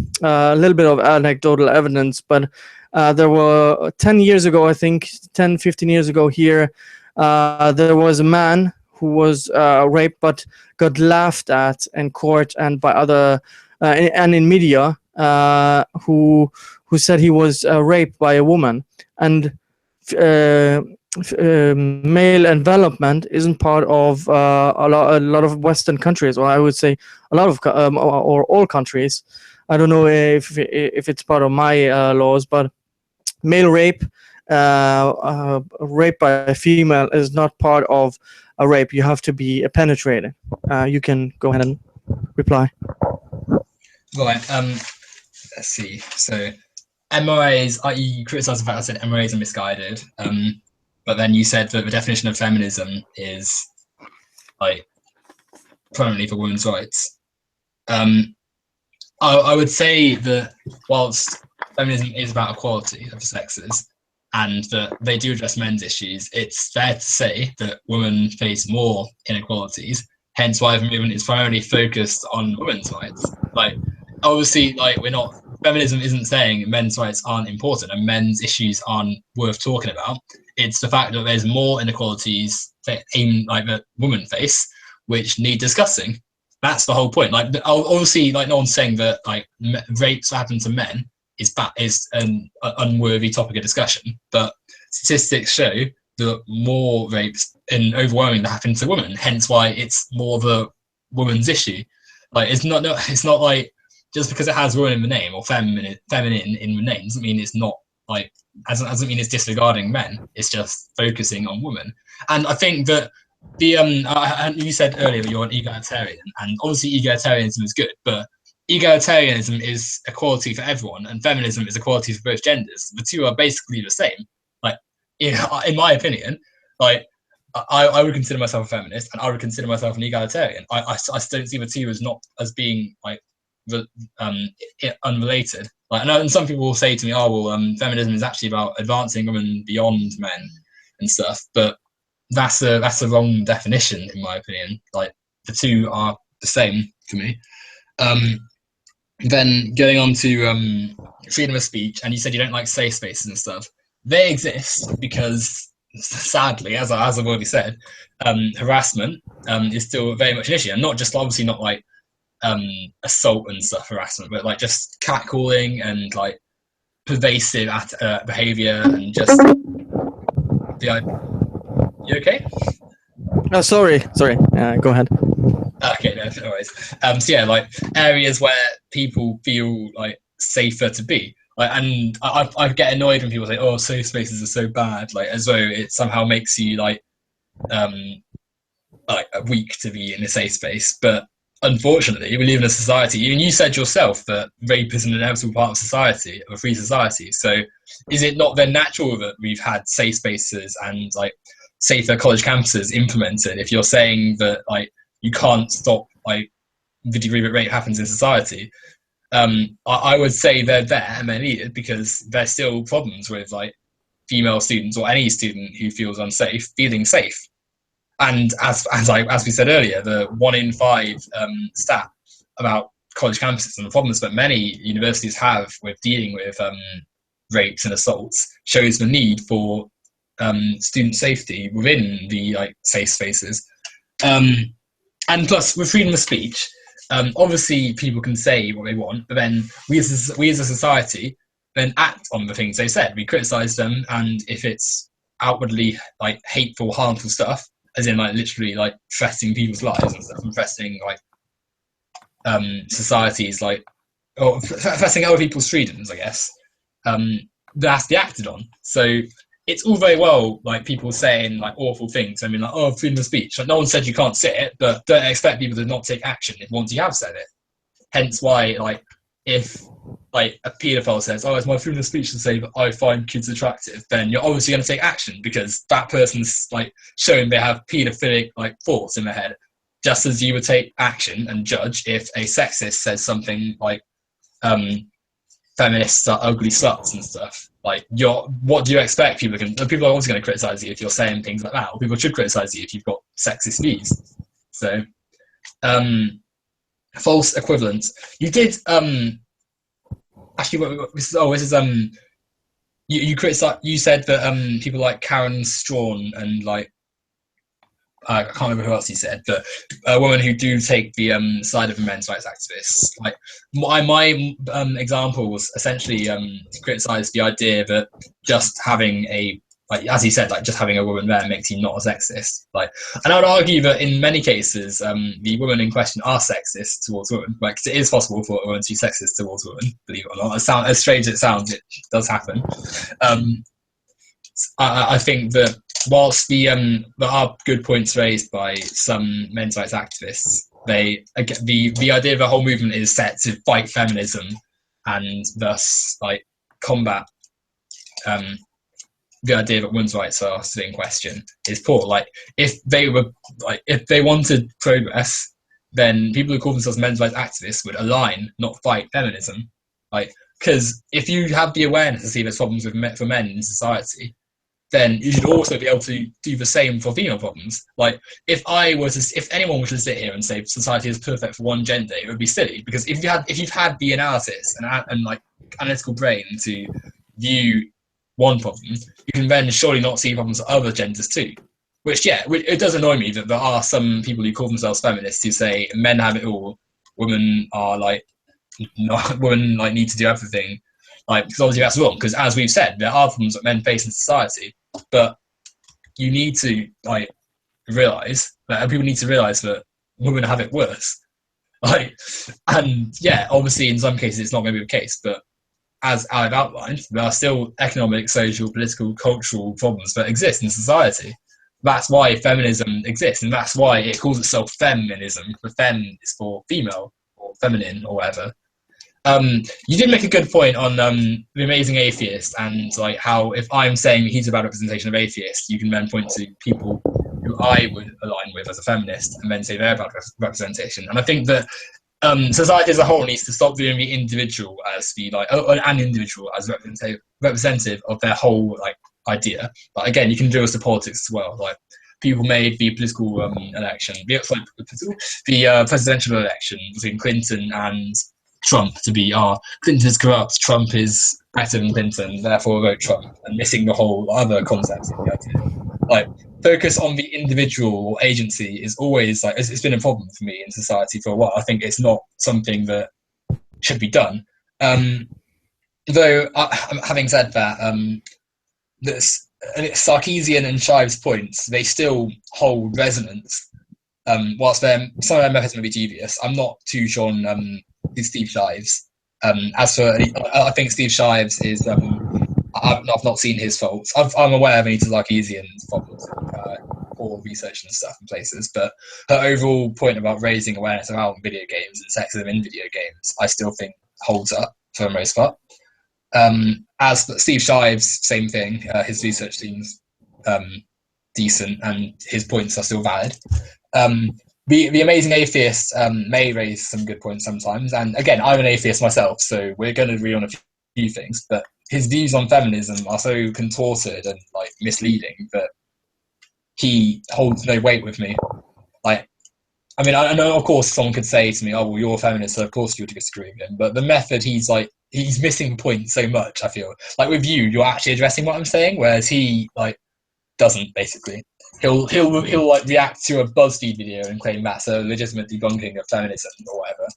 little bit of anecdotal evidence, but there were 10 years ago, I think 10, 15 years ago here, there was a man who was raped but got laughed at in court and by other and in media, who said he was raped by a woman. And male envelopment isn't part of a lot of Western countries, or I would say a lot of or all countries. I don't know if it's part of my laws, but male rape, rape by a female, is not part of a rape. You have to be penetrated. You can go ahead and reply. Right. Let's see. So MRAs, you criticised the fact I said MRAs are misguided. But then you said that the definition of feminism is like primarily for women's rights. I would say that whilst feminism is about equality of the sexes and that they do address men's issues, it's fair to say that women face more inequalities, hence why the movement is primarily focused on women's rights. Like, obviously, like, feminism isn't saying men's rights aren't important and men's issues aren't worth talking about. It's the fact that there's more inequalities that women face, which need discussing. That's the whole point. Like, obviously, like, no one's saying that like rapes that happen to men is an unworthy topic of discussion, but statistics show that more rapes overwhelmingly happen to women. Hence, why it's more of a woman's issue. Like, it's not like just because it has woman in the name or feminine in the name doesn't mean it's not like doesn't mean it's disregarding men. It's just focusing on women. And I think that you said earlier that you're an egalitarian, and obviously egalitarianism is good, but egalitarianism is equality for everyone, and feminism is equality for both genders. The two are basically the same. Like, in my opinion, like I would consider myself a feminist, and I would consider myself an egalitarian. I don't see the two as being like unrelated. Like, and some people will say to me, "Oh, well, feminism is actually about advancing women beyond men and stuff," but that's a wrong definition, in my opinion. Like, the two are the same to me. Then going on to freedom of speech, and you said you don't like safe spaces and stuff. They exist because, sadly, as I've already said, harassment is still very much an issue, and not just obviously not like assault and stuff harassment, but like just catcalling and like pervasive behavior and just you okay? Oh, sorry. Go ahead. Okay, no worries. So yeah, like areas where people feel like safer to be. Like, and I get annoyed when people say, "Oh, safe spaces are so bad," like as though it somehow makes you like weak to be in a safe space. But unfortunately, we live in a society, and you said yourself that rape is an inevitable part of society, of a free society. So is it not then natural that we've had safe spaces and like safer college campuses implemented if you're saying that like you can't stop like the degree that rape happens in society? I would say they're there and they're needed because there's still problems with like female students or any student who feels unsafe feeling safe. And as we said earlier, the 1 in 5 stat about college campuses and the problems that many universities have with dealing with rapes and assaults shows the need for student safety within the like safe spaces. And plus, with freedom of speech, obviously people can say what they want, but then we as a society then act on the things they said. We criticize them, and if it's outwardly like hateful, harmful stuff, as in like literally like threatening people's lives and stuff, and threatening like societies, like or threatening other people's freedoms, I guess, that has to be acted on. So it's all very well like people saying like awful things. I mean, like, oh, freedom of speech. Like, no one said you can't say it, but don't expect people to not take action if once you have said it. Hence why, like, if like a paedophile says, "Oh, it's my freedom of speech to say that I find kids attractive," then you're obviously going to take action because that person's like showing they have paedophilic like thoughts in their head. Just as you would take action and judge if a sexist says something like feminists are ugly sluts and stuff. Like, what do you expect? People are always going to criticize you if you're saying things like that, or people should criticize you if you've got sexist views. So, false equivalence. You did actually. This is you criticized. You said that people like Karen Strawn and like I can't remember who else he said, but women who do take the side of men's rights activists. Like my example was essentially to criticise the idea that just having like as he said, like just having a woman there makes you not a sexist. Like, and I would argue that in many cases, the women in question are sexist towards women. Like, it is possible for women to be sexist towards women, believe it or not. As strange as it sounds, it does happen. I think that whilst there are good points raised by some men's rights activists, the idea of the whole movement is set to fight feminism and thus like combat the idea that women's rights are still in question is poor. Like, if they wanted progress, then people who call themselves men's rights activists would align, not fight feminism. Like, because if you have the awareness to see there's problems for men in society, then you should also be able to do the same for female problems. Like, if anyone were to sit here and say society is perfect for one gender, it would be silly, because if you've had the analysis and like analytical brain to view one problem, you can then surely not see problems for other genders too. Which it does annoy me that there are some people who call themselves feminists who say men have it all, women are like women like need to do everything. Like, because obviously that's wrong, because as we've said, there are problems that men face in society, but you need to like realize that people need to realize that women have it worse. Like, and yeah, obviously in some cases it's not going to be the case, but as I've outlined, there are still economic, social, political, cultural problems that exist in society. That's why feminism exists, and that's why it calls itself feminism. The fem is for female or feminine or whatever. You did make a good point on the amazing atheist, and like how if I'm saying he's a bad representation of atheists, you can then point to people who I would align with as a feminist and then say they're a bad representation. And I think that society as a whole needs to stop viewing the individual as an individual as representative of their whole like idea. But again, you can do this to politics as well. Like people made the political election, the presidential election between Clinton and Trump to be, Clinton is corrupt, Trump is better than Clinton, therefore vote Trump, and missing the whole other concept of the idea. Like, focus on the individual agency is always like, it's been a problem for me in society for a while. I think it's not something that should be done. Though, having said that, Sarkeesian and Shive's points, they still hold resonance. Whilst some of their methods may be dubious, I'm not too sure on Steve Shive's. As for, I think Steve Shive's is, I've not seen his faults. I'm aware of any Sarkeesian problems, poor research and stuff in places, but her overall point about raising awareness around video games and sexism in video games, I still think holds up for the most part. As Steve Shive's, same thing. His research seems decent, and his points are still valid. The Amazing Atheist may raise some good points sometimes, and again, I'm an atheist myself, so we're going to agree on a few things. But his views on feminism are so contorted and like misleading that he holds no weight with me. Like, I mean, I know, of course, someone could say to me, "Oh, well, you're a feminist, so of course you would disagree with him." But the method, he's missing the point so much. I feel like with you, you're actually addressing what I'm saying, whereas he like doesn't. Basically, he'll like react to a BuzzFeed video and claim that's a legitimate debunking of feminism or whatever.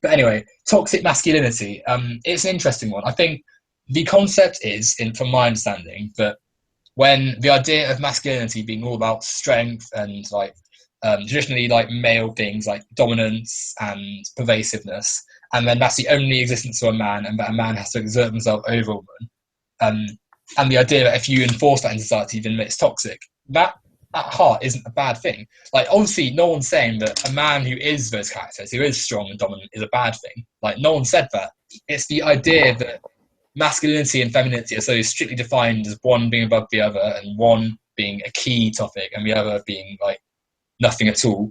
But anyway, toxic masculinity. It's an interesting one. I think the concept is, from my understanding, that when the idea of masculinity being all about strength and like traditionally like male things like dominance and pervasiveness, and then that's the only existence of a man, and that a man has to exert himself over a woman, and the idea that if you enforce that in society, then it's toxic. That at heart isn't a bad thing. Like, obviously, no one's saying that a man who is those characters, who is strong and dominant, is a bad thing. Like, no one said that. It's the idea that masculinity and femininity are so strictly defined as one being above the other, and one being a key topic, and the other being like nothing at all.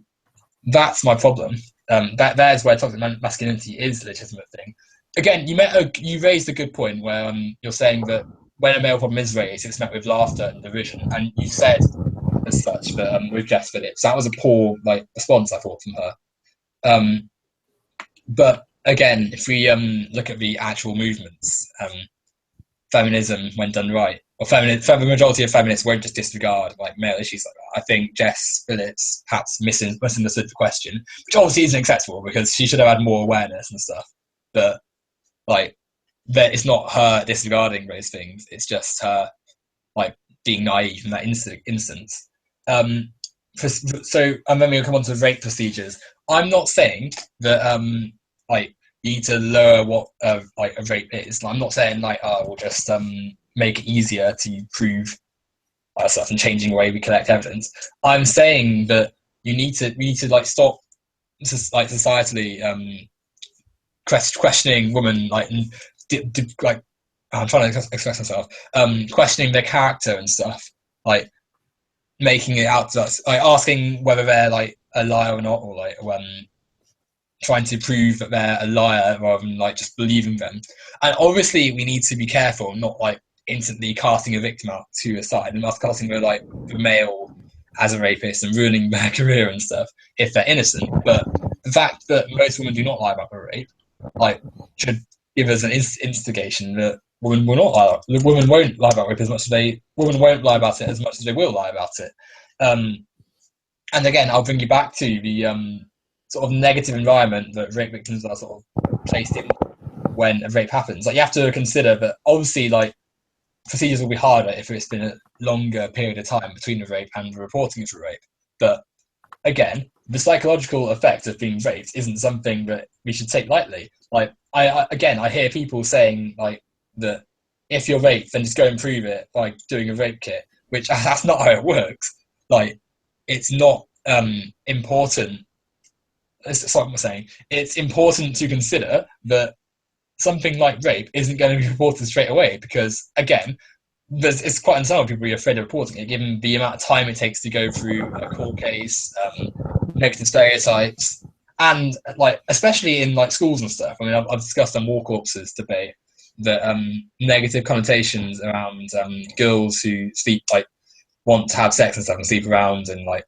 That's my problem. There's where toxic masculinity is a legitimate thing. Again, you raised a good point where you're saying that when a male problem is raised, it's met with laughter and derision, and you said as such, but with Jess Phillips, that was a poor like response, I thought, from her. But again, if we look at the actual movements, feminism, when done right, or the majority of feminists won't just disregard like male issues like that. I think Jess Phillips perhaps misunderstood the question, which obviously isn't acceptable because she should have had more awareness and stuff. But like, it's not her disregarding those things; it's just her like being naive in that instance. So, and then we'll come on to rape procedures. I'm not saying that like you need to lower what like a rape is. I'm not saying like, we'll just make it easier to prove stuff and changing the way we collect evidence. I'm saying that we need to like stop like societally questioning women like I'm trying to express myself, questioning their character and stuff, like making it out to us, like asking whether they're like a liar or not, or like trying to prove that they're a liar rather than like just believing them. And obviously we need to be careful, not like instantly casting a victim out to a side and us casting the male as a rapist and ruining their career and stuff if they're innocent. But the fact that most women do not lie about their rape, like, should give us an instigation that women will not lie. Women won't lie about rape as much as women won't lie about it as much as they will lie about it. And again, I'll bring you back to the sort of negative environment that rape victims are sort of placed in when a rape happens. Like, you have to consider that obviously, like, procedures will be harder if it's been a longer period of time between the rape and the reporting of the rape. But again, the psychological effect of being raped isn't something that we should take lightly. Like, I hear people saying like that if you're raped, then just go and prove it by doing a rape kit, which that's not how it works. Like, it's not important. That's what I'm saying. It's important to consider that something like rape isn't going to be reported straight away because, again, it's quite understandable people are afraid of reporting it, given the amount of time it takes to go through a court case, negative stereotypes, and like especially in like schools and stuff. I mean, I've discussed on War Corpses debate that negative connotations around girls who sleep, like want to have sex and stuff and sleep around, and like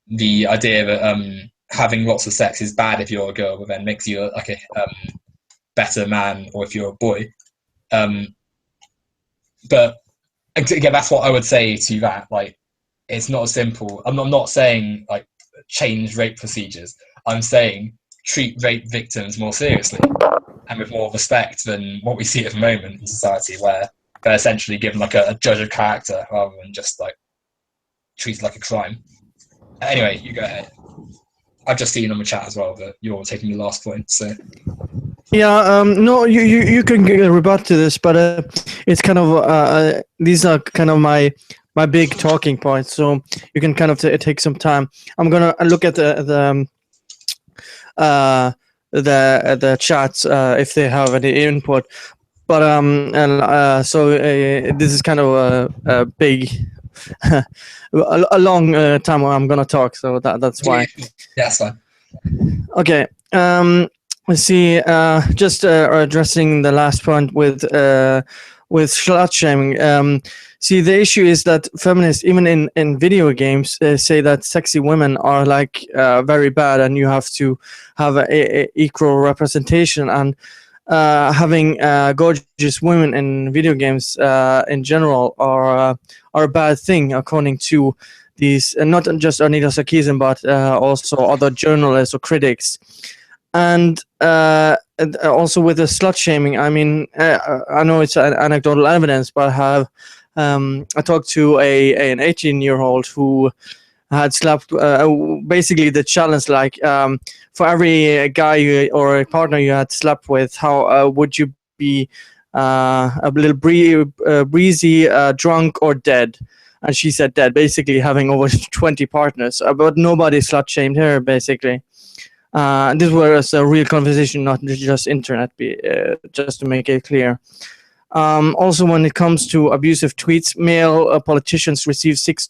the idea that having lots of sex is bad if you're a girl, but then makes you like a better man, or if you're a boy. But again, that's what I would say to that. Like, it's not simple. I'm not saying like change rape procedures. I'm saying treat rape victims more seriously and with more respect than what we see at the moment in society, where they're essentially given like a judge of character rather than just like treated like a crime. Anyway, you go ahead. I've just seen on the chat as well that you're taking the last point. So Yeah, no, you can rebut to this, but it's kind of these are kind of my big talking points. So you can kind of take some time. I'm gonna look at the chats if they have any input. But so this is kind of a big, a long time where I'm gonna talk. So that's why. Yeah, that's fine. Okay. Let's see. Just addressing the last point with slut shaming. See, the issue is that feminists, even in video games, say that sexy women are like very bad, and you have to have a equal representation. And having gorgeous women in video games in general are a bad thing, according to these, not just Anita Sarkeesian, but also other journalists or critics. And also with the slut shaming, I mean, I know it's an anecdotal evidence, but I talked to an 18-year-old who had slapped, basically the challenge, like for every guy or a partner you had slept with, how would you be a little breezy, drunk, or dead? And she said dead, basically having over 20 partners, but nobody slut shamed her, basically. This was a real conversation, not just internet, just to make it clear. Also, when it comes to abusive tweets, male politicians receive 6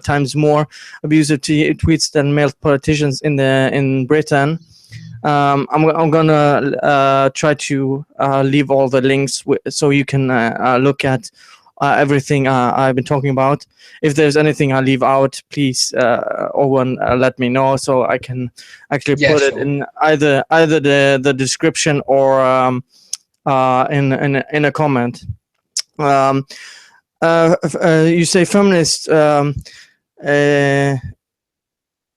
times more abusive tweets than male politicians in Britain. I'm gonna try to leave all the links so you can look at everything I've been talking about. If there's anything I leave out, please, Owen, let me know so I can actually put it in either the description or in a comment. You say feminist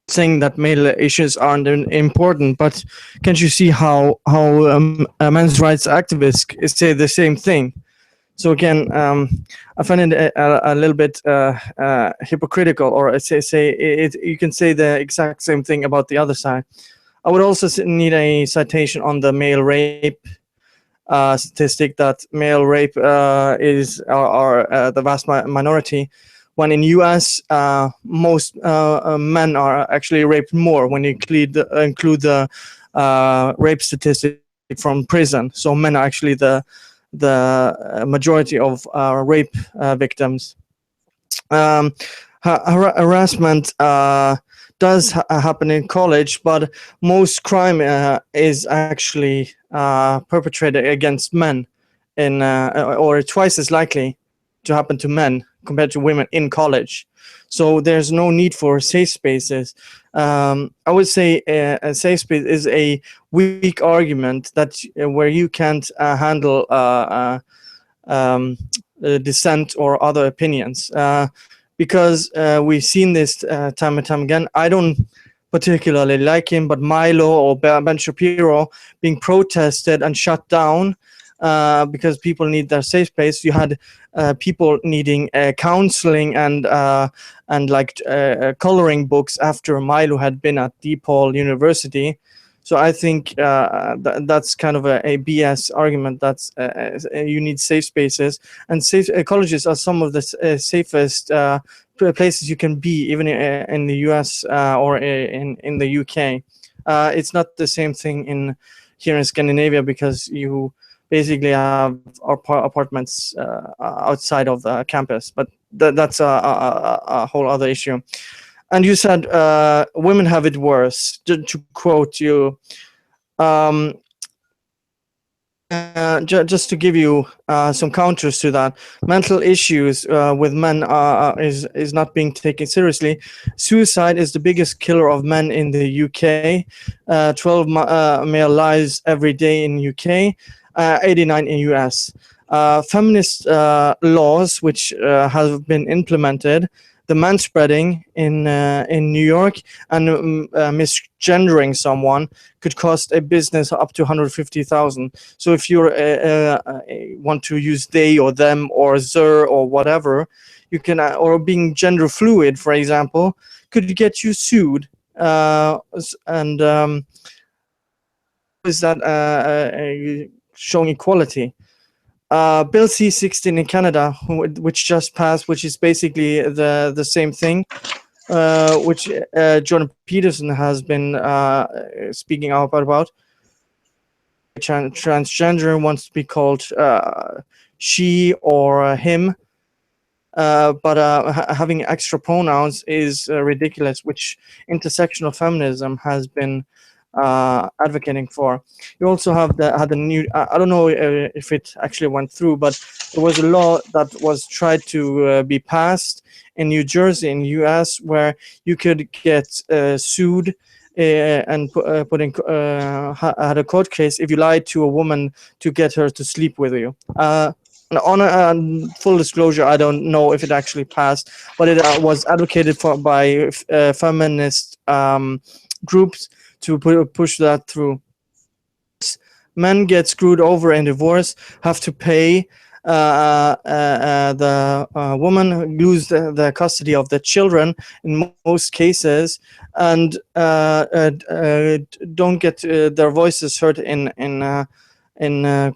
saying that male issues aren't important, but can't you see how men's rights activists say the same thing? So again, I find it a little bit hypocritical, or you can say the exact same thing about the other side. I would also need a citation on the male rape statistic, that male rape is the vast minority, when in US most men are actually raped more when you include the rape statistic from prison. So men are actually the majority of rape victims. Harassment does happen in college, but most crime is actually perpetrated against men, or twice as likely to happen to men compared to women in college. So there's no need for safe spaces. I would say a safe space is a weak argument that where you can't handle dissent or other opinions, because we've seen this time and time again. I don't particularly like him, but Milo or Ben Shapiro being protested and shut down because people need their safe space. You had people needing counseling and like coloring books after Milo had been at DePaul University. So I think that's kind of a BS argument. That's you need safe spaces, and safe colleges are some of the safest places you can be, even in the US or in the UK. It's not the same thing here in Scandinavia, because you basically have apartments outside of the campus, but that's a whole other issue. And you said women have it worse. To quote you, um, just to give you some counters to that, mental issues with men is not being taken seriously. Suicide is the biggest killer of men in the UK. 12 male lives every day in UK, 89 in US. Feminist laws which have been implemented, the manspreading in New York, and misgendering someone could cost a business up to 150,000. So if you want to use they or them or zer or whatever, you can, or being gender fluid, for example, could get you sued. And is that showing equality? Bill C-16 in Canada, which just passed, which is basically the same thing, which Jordan Peterson has been speaking out about. Transgender wants to be called she or him, but having extra pronouns is ridiculous, which intersectional feminism has been advocating for. You also have had a new, I don't know if it actually went through, but there was a law that was tried to be passed in New Jersey in the US, where you could get sued and had a court case if you lied to a woman to get her to sleep with you. On full disclosure, I don't know if it actually passed, but it was advocated for by feminist groups to push that through. Men get screwed over in divorce, have to pay the woman, lose the custody of the children in most cases, and don't get their voices heard in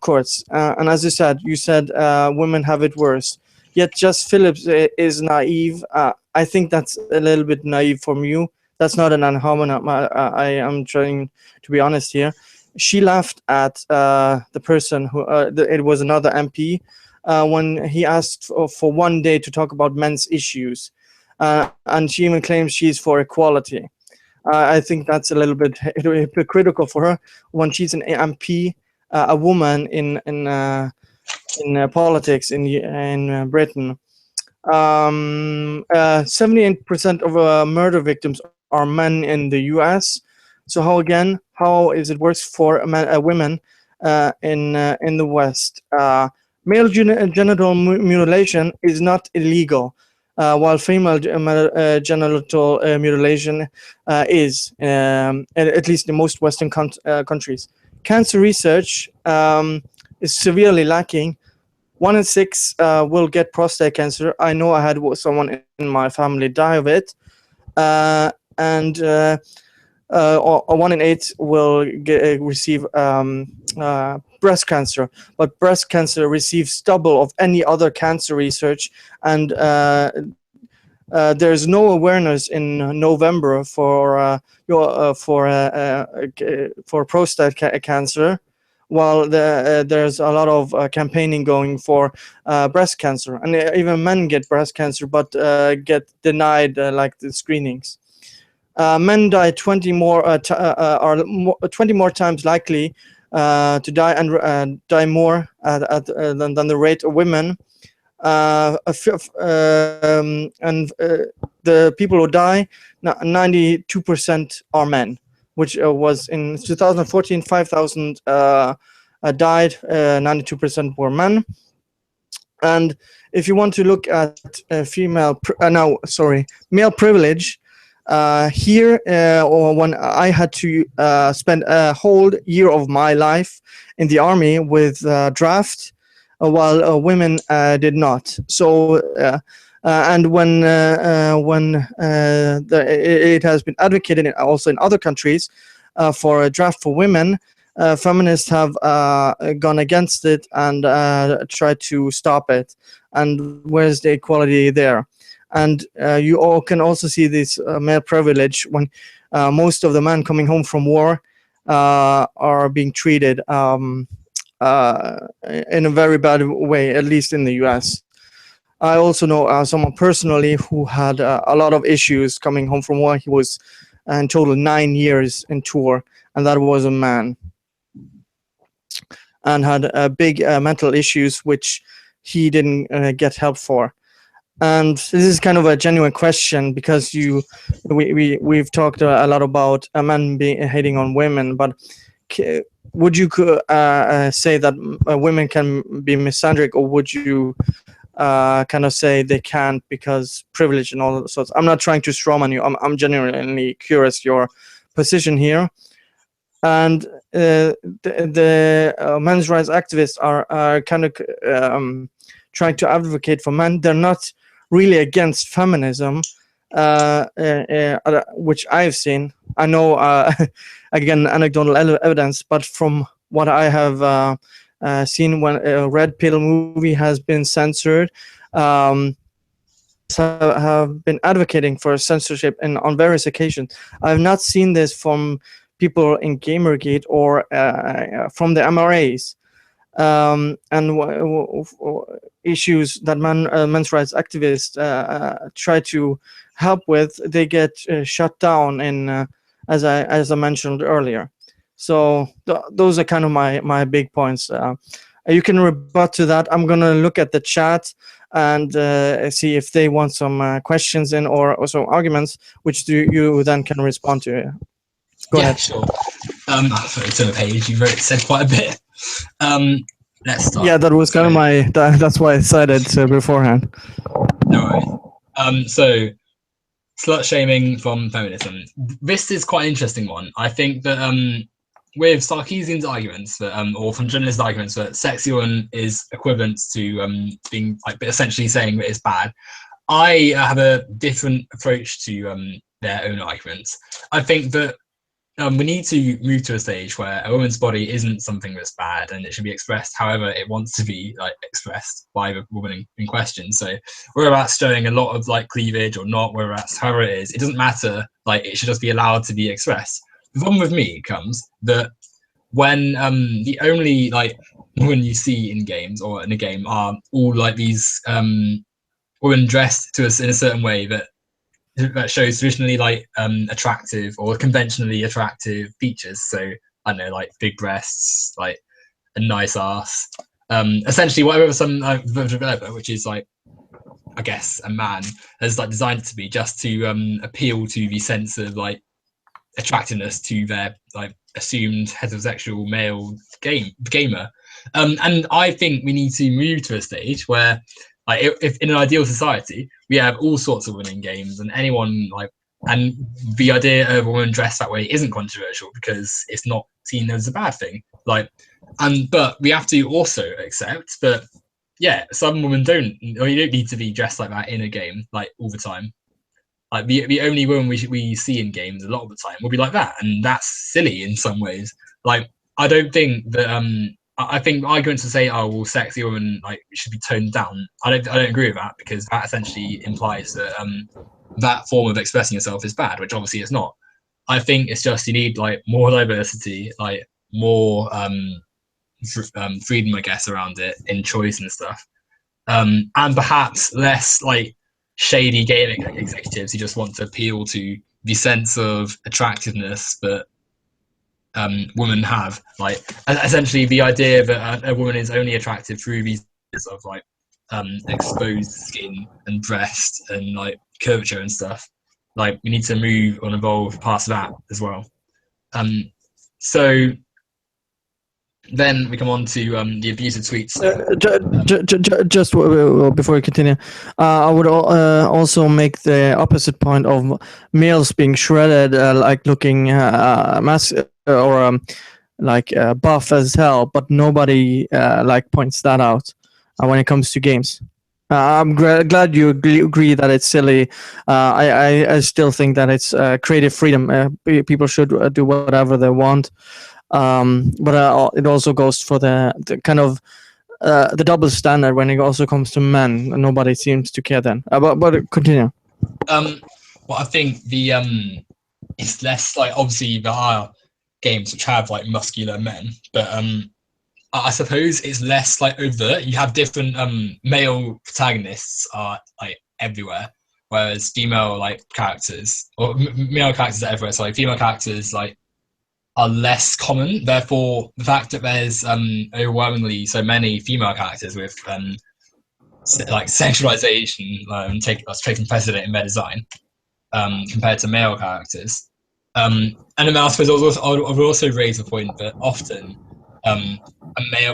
courts. And as you said women have it worse. Yet Jess Phillips is naive. I think that's a little bit naive from you. That's not an unharmon. I am trying to be honest here. She laughed at the person who it was another MP when he asked for one day to talk about men's issues, and she even claims she's for equality. I think that's a little bit hypocritical for her when she's an MP, a woman in politics in Britain. 78% of murder victims are men in the US. So how is it worse for women in the West? Male genital mutilation is not illegal, while female genital mutilation is, at least in most Western countries. Cancer research is severely lacking. 1 in 6 will get prostate cancer. I know I had someone in my family die of it, and or 1 in 8 will receive breast cancer. But breast cancer receives double of any other cancer research, and there's no awareness in November for prostate cancer, while there's a lot of campaigning going for breast cancer, and even men get breast cancer but get denied like the screenings. Men die 20 more times likely to die and die more than the rate of women. And the people who die, 92% are men, which was in 2014, 5,000 died, 92% were men. And if you want to look at male privilege, here, or when I had to spend a whole year of my life in the army with draft, while women did not. So, and when it has been advocated also in other countries for a draft for women, feminists have gone against it and tried to stop it. And where's the equality there? And you all can also see this male privilege when most of the men coming home from war are being treated in a very bad way, at least in the US. I also know someone personally who had a lot of issues coming home from war. He was in total 9 years in tour, and that was a man, and had big mental issues which he didn't get help for. And this is kind of a genuine question, because we've talked a lot about men being hating on women, but would you say that women can be misandric, or would you kind of say they can't because privilege and all sorts? I'm not trying to strawman you. I'm genuinely curious your position here. And the men's rights activists are kind of trying to advocate for men. They're not really against feminism, which I've seen. I know, again, anecdotal evidence, but from what I have seen, when a Red Pill movie has been censored, have been advocating for censorship on various occasions. I've not seen this from people in Gamergate or from the MRAs. Issues that men's rights activists try to help with, they get shut down in, as I mentioned earlier. So those are kind of my big points. You can rebut to that. I'm gonna look at the chat and see if they want some questions in, or some arguments, which you then can respond to. Go ahead. Sure. Sorry, to the page. You said quite a bit. Let's start. Yeah, that was kind of that's why I cited beforehand. No worries. So, slut shaming from feminism. This is quite an interesting one. I think that with Sarkeesian's arguments that, or from journalist arguments, that sexy woman is equivalent to being like essentially saying that it's bad. I have a different approach to their own arguments. I think that we need to move to a stage where a woman's body isn't something that's bad, and it should be expressed however it wants to be expressed by the woman in question. So whether that's showing a lot of cleavage or not, whether that's however it is, it doesn't matter. It should just be allowed to be expressed. The problem with me comes that when the only women you see in games or in a game are all these women dressed to us in a certain way that shows traditionally attractive or conventionally attractive features. So I don't know, big breasts, a nice ass, essentially whatever some developer, which is I guess a man, has designed it to be, just to appeal to the sense of attractiveness to their assumed heterosexual male gamer. And I think we need to move to a stage where if in an ideal society we have all sorts of women in games, and anyone and the idea of a woman dressed that way isn't controversial because it's not seen as a bad thing. But we have to also accept that some women don't, or you don't need to be dressed like that in a game all the time. The only woman we see in games a lot of the time will be like that, and that's silly in some ways. I don't think that I think arguments to say, oh well, sexy women should be toned down. I don't agree with that, because that essentially implies that that form of expressing yourself is bad, which obviously it's not. I think it's just you need more diversity, more freedom, I guess, around it in choice and stuff, and perhaps less shady gaming executives who just want to appeal to the sense of attractiveness that women have. Essentially the idea that a woman is only attractive through these of exposed skin and breast and curvature and stuff. We need to move and evolve past that as well. So then we come on to the abusive tweets. Just before we continue, I would also make the opposite point of males being shredded, looking or buff as hell, but nobody points that out when it comes to games. I'm glad you agree that it's silly. I still think that it's creative freedom. People should do whatever they want. But it also goes for the kind of the double standard when it also comes to men. Nobody seems to care then. But continue. Well, I think the it's less obviously there are games which have muscular men, but I suppose it's less like overt. You have different male protagonists are like everywhere, whereas female like characters or male characters are everywhere. So like female characters like are less common. Therefore, the fact that there's overwhelmingly so many female characters with like sexualization taking precedent in their design compared to male characters. And then I suppose I would also raise the point that often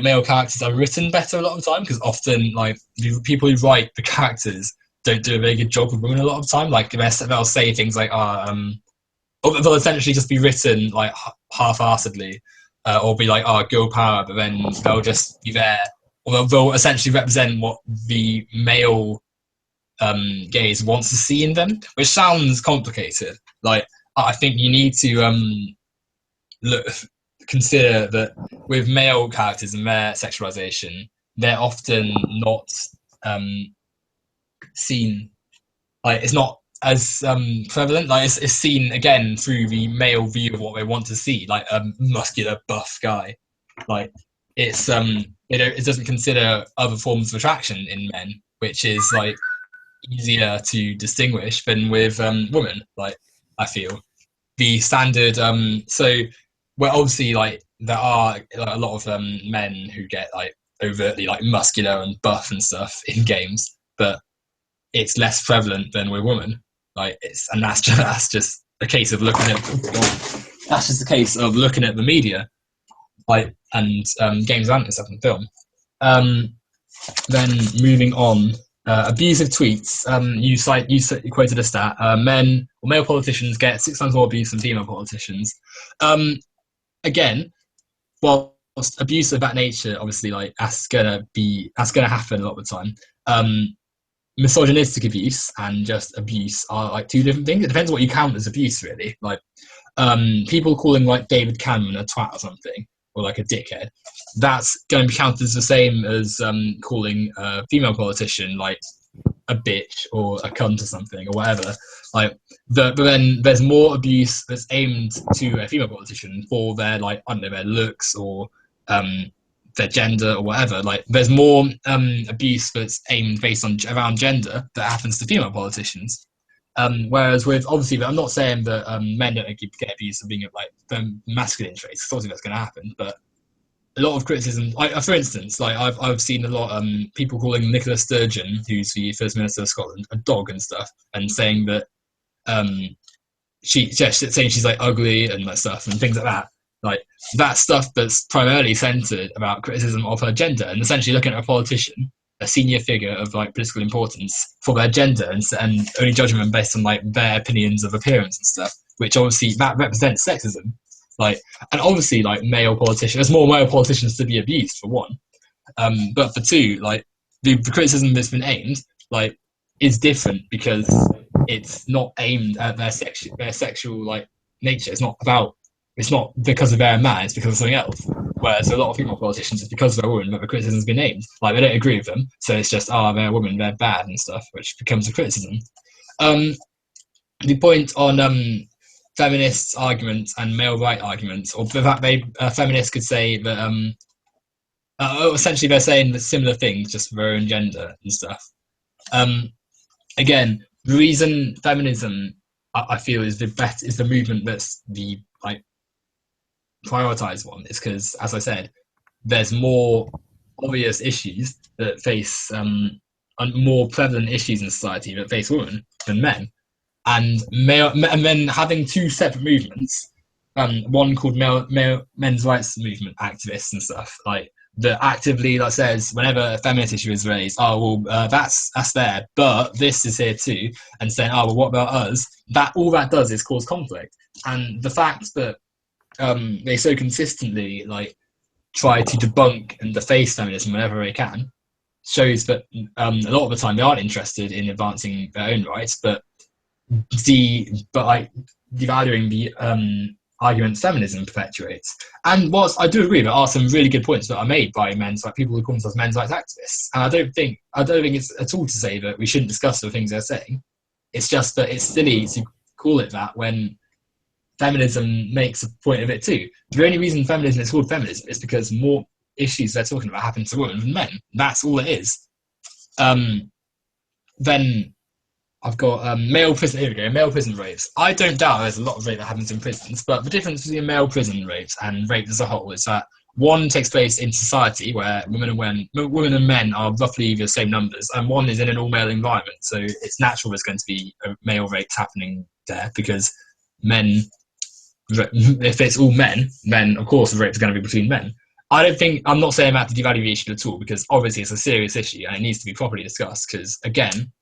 male characters are written better a lot of the time, because often like the people who write the characters don't do a very good job with women a lot of the time. Like they'll say things like or they'll essentially just be written like half-assedly, or be like girl power, but then they'll just be there, or they'll essentially represent what the male gaze wants to see in them, which sounds complicated. Like I think you need to consider that with male characters and their sexualization, they're often not seen, like it's not as prevalent. Like it's seen again through the male view of what they want to see, like a muscular buff guy. Like it's it doesn't consider other forms of attraction in men, which is like easier to distinguish than with women. Like I feel the standard so well, obviously like there are like, a lot of men who get like overtly like muscular and buff and stuff in games, but it's less prevalent than with women. Like that's just a case of looking at that's just a case of looking at the media, like and games and stuff and film. Then moving on, abusive tweets. You quoted a stat. Male politicians get 6 times more abuse than female politicians. Again, whilst abuse of that nature, obviously, like that's gonna happen a lot of the time. Misogynistic abuse and just abuse are like two different things. It depends what you count as abuse, really. Like people calling like David Cameron a twat or something, or like a dickhead, that's going to be counted as the same as calling a female politician like a bitch or a cunt or something or whatever. Like, but then there's more abuse that's aimed to a female politician for their like I don't know, their looks or their gender or whatever. Like there's more abuse that's aimed based on around gender that happens to female politicians. Whereas with obviously, I'm not saying that men don't get abused for being like masculine traits. Obviously, that's going to happen, but a lot of criticism. For instance, like I've seen a lot people calling Nicola Sturgeon, who's the First Minister of Scotland, a dog and stuff, and saying that saying she's like ugly and that stuff and things like that. Like that stuff that's primarily centered about criticism of her gender and essentially looking at a politician, a senior figure of like political importance, for their gender and only judging them based on like their opinions of appearance and stuff, which obviously that represents sexism. Like, and obviously like male politicians, there's more male politicians to be abused for one, but for two, like the criticism that's been aimed like is different because it's not aimed at their sexual like nature. It's not because of they're a man, it's because of something else. Whereas a lot of female politicians, it's because they're a woman that the criticism's been aimed. Like they don't agree with them, so it's just they're a woman, they're bad and stuff, which becomes a criticism. The point on feminist arguments and male right arguments, or the fact feminists could say that essentially they're saying the similar things just for their own gender and stuff. Again, the reason feminism I feel is the movement that's the like prioritized one is because, as I said, there's more obvious issues that face more prevalent issues in society that face women than men, and then having two separate movements, one called men's rights movement activists and stuff like that actively that says whenever a feminist issue is raised, that's there, but this is here too, and saying well, what about us? That all that does is cause conflict, and the fact that they so consistently like try to debunk and deface feminism whenever they can shows that a lot of the time they aren't interested in advancing their own rights, but devaluing the arguments feminism perpetuates. And whilst I do agree there are some really good points that are made by people who call themselves men's rights activists, and I don't think it's at all to say that we shouldn't discuss the things they're saying. It's just that it's silly to call it that when feminism makes a point of it too. The only reason feminism is called feminism is because more issues they're talking about happen to women and men. That's all it is. Then I've got male prison. Here we go. Male prison rapes. I don't doubt there's a lot of rape that happens in prisons, but the difference between male prison rapes and rape as a whole is that one takes place in society where women and men are roughly the same numbers, and one is in an all-male environment. So it's natural there's going to be male rapes happening there because men. If it's all men, then of course the rapes are going to be between men. I'm not saying that to devalue the issue at all, because obviously it's a serious issue and it needs to be properly discussed, because again,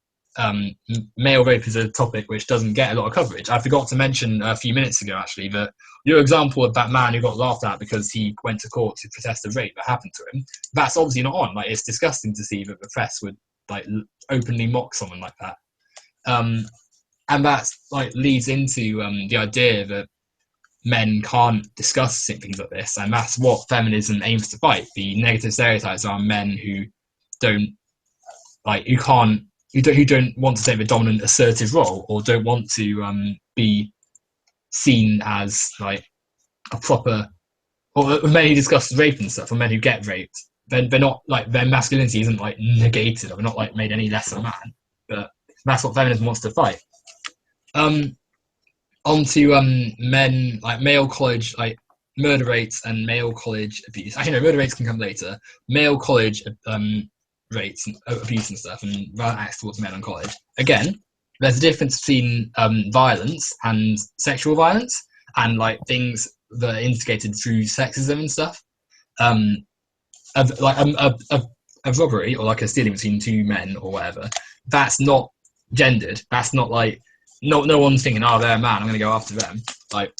male rape is a topic which doesn't get a lot of coverage. I forgot to mention a few minutes ago, actually, that your example of that man who got laughed at because he went to court to protest a rape that happened to him, that's obviously not on. Like, it's disgusting to see that the press would like openly mock someone like that. And that like leads into the idea that men can't discuss things like this, and that's what feminism aims to fight: the negative stereotypes around men who don't want to take the dominant assertive role, or don't want to be seen as like a proper, or men who discuss rape and stuff, or men who get raped. They're not like, their masculinity isn't like negated, or not like made any less a man. But that's what feminism wants to fight. Onto men, like male college, like murder rates and male college abuse. Actually, no, murder rates can come later. Male college rates and abuse and stuff, and violent acts towards men on college. Again, there's a difference between violence and sexual violence, and like things that are instigated through sexism and stuff. Like a robbery or like a stealing between two men or whatever. That's not gendered. That's not like no one's thinking, oh, they're a man, I'm going to go after them. Like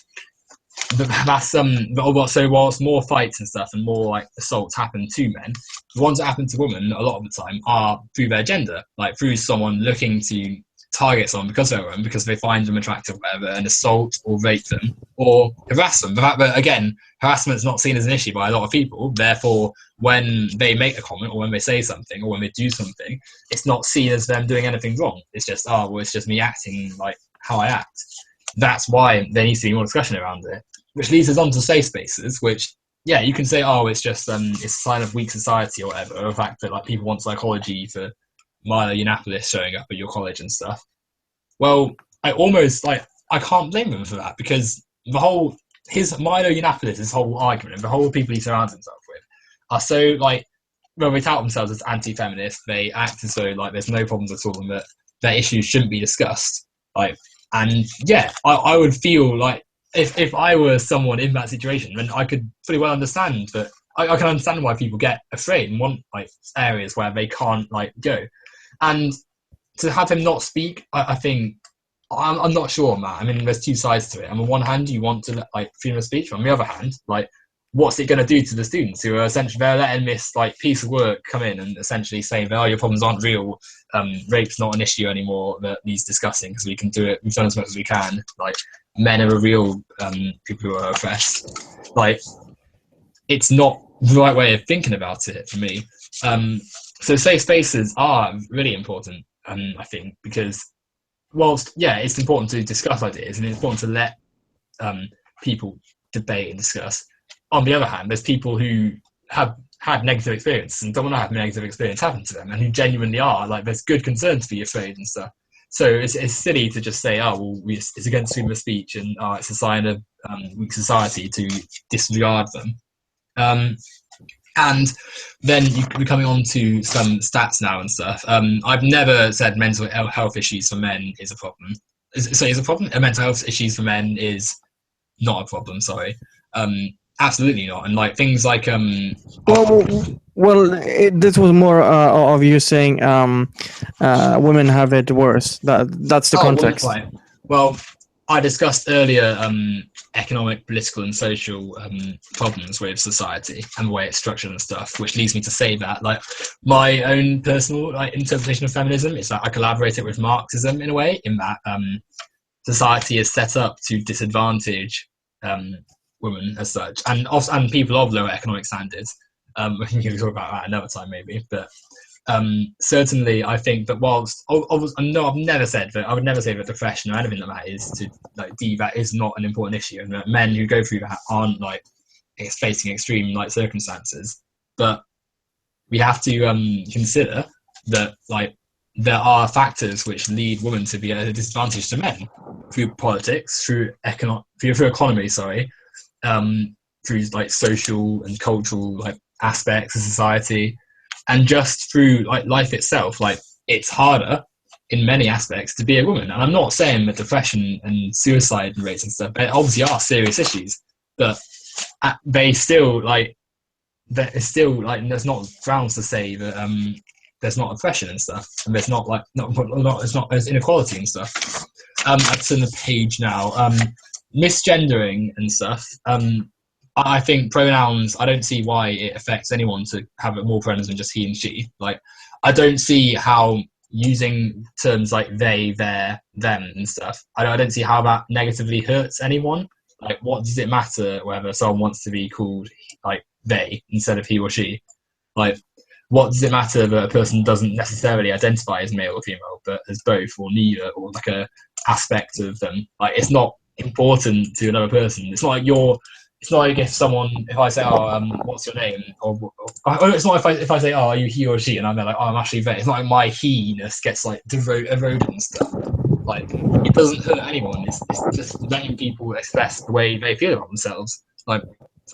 that's so whilst more fights and stuff and more like assaults happen to men, the ones that happen to women a lot of the time are through their gender, like through someone looking to target someone because they're a woman, because they find them attractive, whatever, and assault or rape them or harass them. The fact that, again, harassment is not seen as an issue by a lot of people, therefore when they make a comment or when they say something or when they do something, it's not seen as them doing anything wrong. It's just, oh, well, it's just me acting like how I act. That's why there needs to be more discussion around it, which leads us on to safe spaces, which, yeah, you can say, oh, it's just it's a sign of weak society or whatever, or the fact that like people want psychology for Milo Yiannopoulos showing up at your college and stuff. Well, I can't blame them for that, because Milo Yiannopoulos, his whole argument, and the whole people he surrounds himself with are so like, well, they tout themselves as anti-feminist. They act as though like there's no problems at all and that their issues shouldn't be discussed. Like, and yeah, I would feel like if I were someone in that situation, then I could pretty well understand that. I can understand why people get afraid and want like areas where they can't like go. And to have him not speak, I think, I'm not sure on that. I mean, there's two sides to it. On the one hand, you want to like freedom of speech. On the other hand, like, what's it going to do to the students who are essentially, they're letting this like piece of work come in and essentially saying, oh, your problems aren't real. Rape's not an issue anymore that needs discussing because we can do it. We've done as much as we can. Like, men are real people who are oppressed. Like, it's not the right way of thinking about it for me. So safe spaces are really important, I think, because whilst, yeah, it's important to discuss ideas and it's important to let people debate and discuss, on the other hand, there's people who have had negative experiences and don't want to have negative experience happen to them, and who genuinely are, like, there's good concern to be afraid and stuff. So it's silly to just say, oh, well, it's against freedom of speech and it's a sign of weak society to disregard them. And then we're coming on to some stats now and stuff. I've never said mental health issues for men is a problem. Is a problem? Mental health issues for men is not a problem, sorry. Absolutely not. And like things like this was more of you saying women have it worse. That's the context. Well, I discussed earlier economic, political, and social problems with society and the way it's structured and stuff, which leads me to say that, like, my own personal interpretation of feminism is that I collaborate it with Marxism in a way, in that society is set up to disadvantage women as such, and people of lower economic standards. We can talk about that another time maybe, but certainly I think that whilst I've never said that, I would never say that depression or anything like that is to like that is not an important issue, and that men who go through that aren't like facing extreme like circumstances. but we have to consider that like there are factors which lead women to be at a disadvantage to men through politics, through economy, through like social and cultural like aspects of society, and just through like life itself. Like it's harder in many aspects to be a woman. And I'm not saying that depression and suicide rates and stuff, but obviously are serious issues, but they still like there's still like there's not grounds to say that there's not oppression and stuff, and there's not like there's inequality and stuff. I'll turn the page now. Misgendering and stuff. I think pronouns, I don't see why it affects anyone to have more pronouns than just he and she. Like, I don't see how using terms like they, their, them and stuff, I don't see how that negatively hurts anyone. Like, what does it matter whether someone wants to be called, like, they instead of he or she? Like, what does it matter that a person doesn't necessarily identify as male or female, but as both or neither, or like a aspect of them? Like, it's not important to another person. It's not like it's not like if I say, what's your name? Or it's not if I say, are you he or she? And I'm like, I'm actually they. It's not like my he-ness gets like eroded and stuff. Like, it doesn't hurt anyone. It's just letting people express the way they feel about themselves. Like,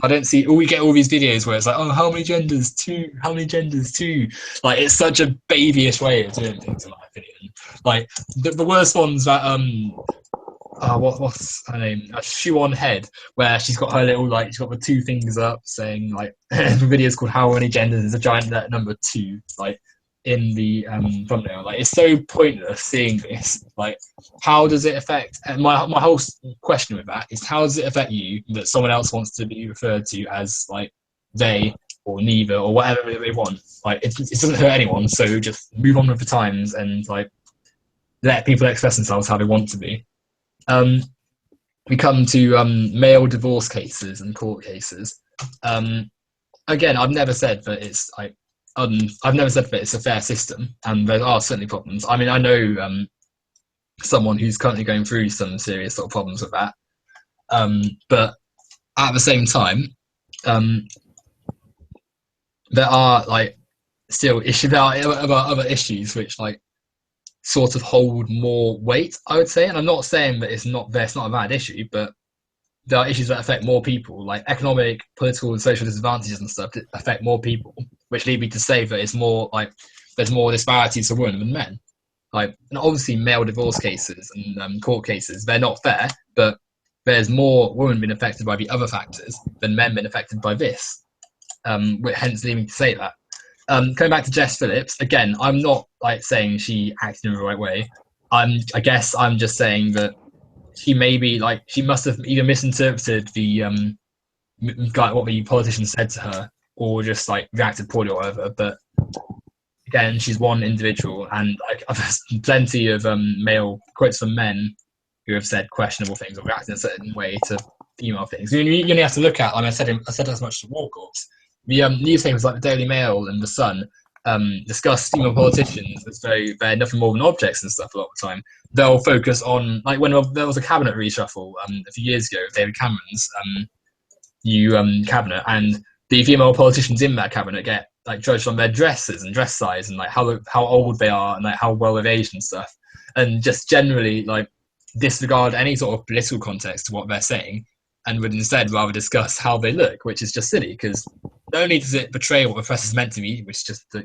I don't see, we get all these videos where it's like, oh, how many genders? Two. How many genders? Two. Like, it's such a babyish way of doing things, in my opinion. Like, the worst ones that, what's her name? Shoe on Head, where she's got her little, like, she's got the two fingers up saying, like, the video's called How Many Genders is a Giant Number 2, like, in the thumbnail. Like, it's so pointless seeing this. Like, how does it affect, and my whole question with that is, how does it affect you that someone else wants to be referred to as, like, they or neither or whatever they want? Like, it doesn't hurt anyone, so just move on with the times and, like, let people express themselves how they want to be. We come to male divorce cases and court cases. Again, I've never said that it's like I've never said that it's a fair system, and there are certainly problems. I mean, I know someone who's currently going through some serious sort of problems with that. But at the same time, there are like still issues. There are other issues which like sort of hold more weight, I would say. And I'm not saying that it's not a bad issue, but there are issues that affect more people, like economic, political, and social disadvantages and stuff that affect more people, which lead me to say that it's more like there's more disparities for women than men. Like, and obviously, male divorce cases and court cases, they're not fair, but there's more women being affected by the other factors than men being affected by this. Hence, leading me to say that. Coming back to Jess Phillips, again, I'm not like saying she acted in the right way. I guess I'm just saying that she maybe like she must have either misinterpreted the like what the politician said to her, or just like reacted poorly or whatever. But again, she's one individual, and like I've had plenty of male quotes from men who have said questionable things or reacted in a certain way to female things. You only have to look at. I said as much to Walcott's. The newspapers like the Daily Mail and the Sun discuss female politicians as though they're nothing more than objects and stuff a lot of the time. They'll focus on, like when there was a cabinet reshuffle a few years ago, David Cameron's cabinet, and the female politicians in that cabinet get like judged on their dresses and dress size and like how old they are and like how well they've aged and stuff, and just generally like disregard any sort of political context to what they're saying, and would instead rather discuss how they look, which is just silly because not only does it portray what the press is meant to be, which is just not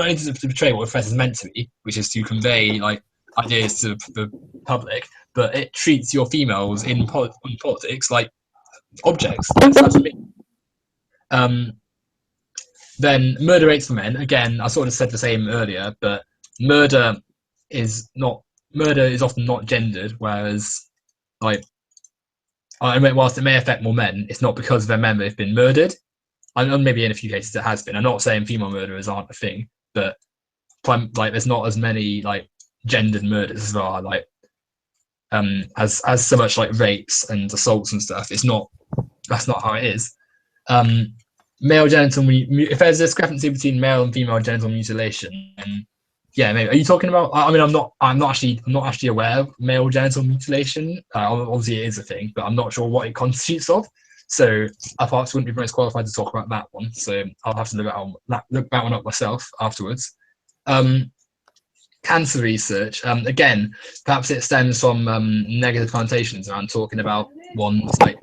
only does it portray what the press is meant to be, which is to convey like ideas to the public, but it treats your females in politics like objects. Then murder rates for men. Again, I sort of said the same earlier, but murder is often not gendered, whereas like whilst it may affect more men, it's not because they're men they've been murdered. And maybe in a few cases it has been. I'm not saying female murderers aren't a thing, but like there's not as many like gendered murders as there are like as so much like rapes and assaults and stuff. That's not how it is. Male genital if there's a discrepancy between male and female genital mutilation, then yeah, maybe. Are you talking about? I mean, I'm not actually aware of male genital mutilation. Obviously, it is a thing, but I'm not sure what it constitutes of. So I perhaps wouldn't be most qualified to talk about that one. So I'll have to look that one up myself afterwards. Cancer research, again, perhaps it stems from negative connotations around talking about one's, like,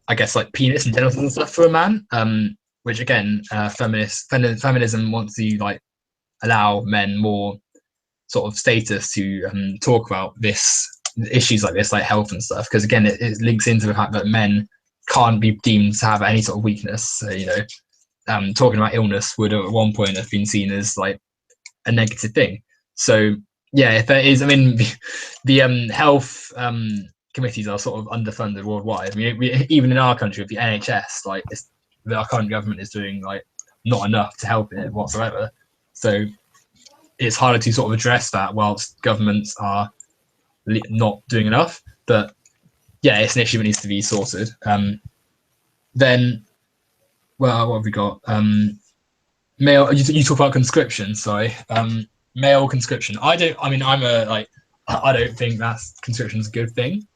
I guess, like penis and genitals and stuff for a man, which again, feminism wants to like allow men more sort of status to talk about issues like this, like health and stuff, because again, it links into the fact that men can't be deemed to have any sort of weakness. So, talking about illness would at one point have been seen as like a negative thing. So yeah, if there is, I mean, the health committees are sort of underfunded worldwide. I mean, even in our country with the NHS, like our current government is doing like not enough to help it whatsoever. So it's harder to sort of address that whilst governments are not doing enough. But yeah, it's an issue that needs to be sorted. Then, well, what have we got? Male. You talk about conscription. Sorry. Male conscription. I don't think conscription's a good thing.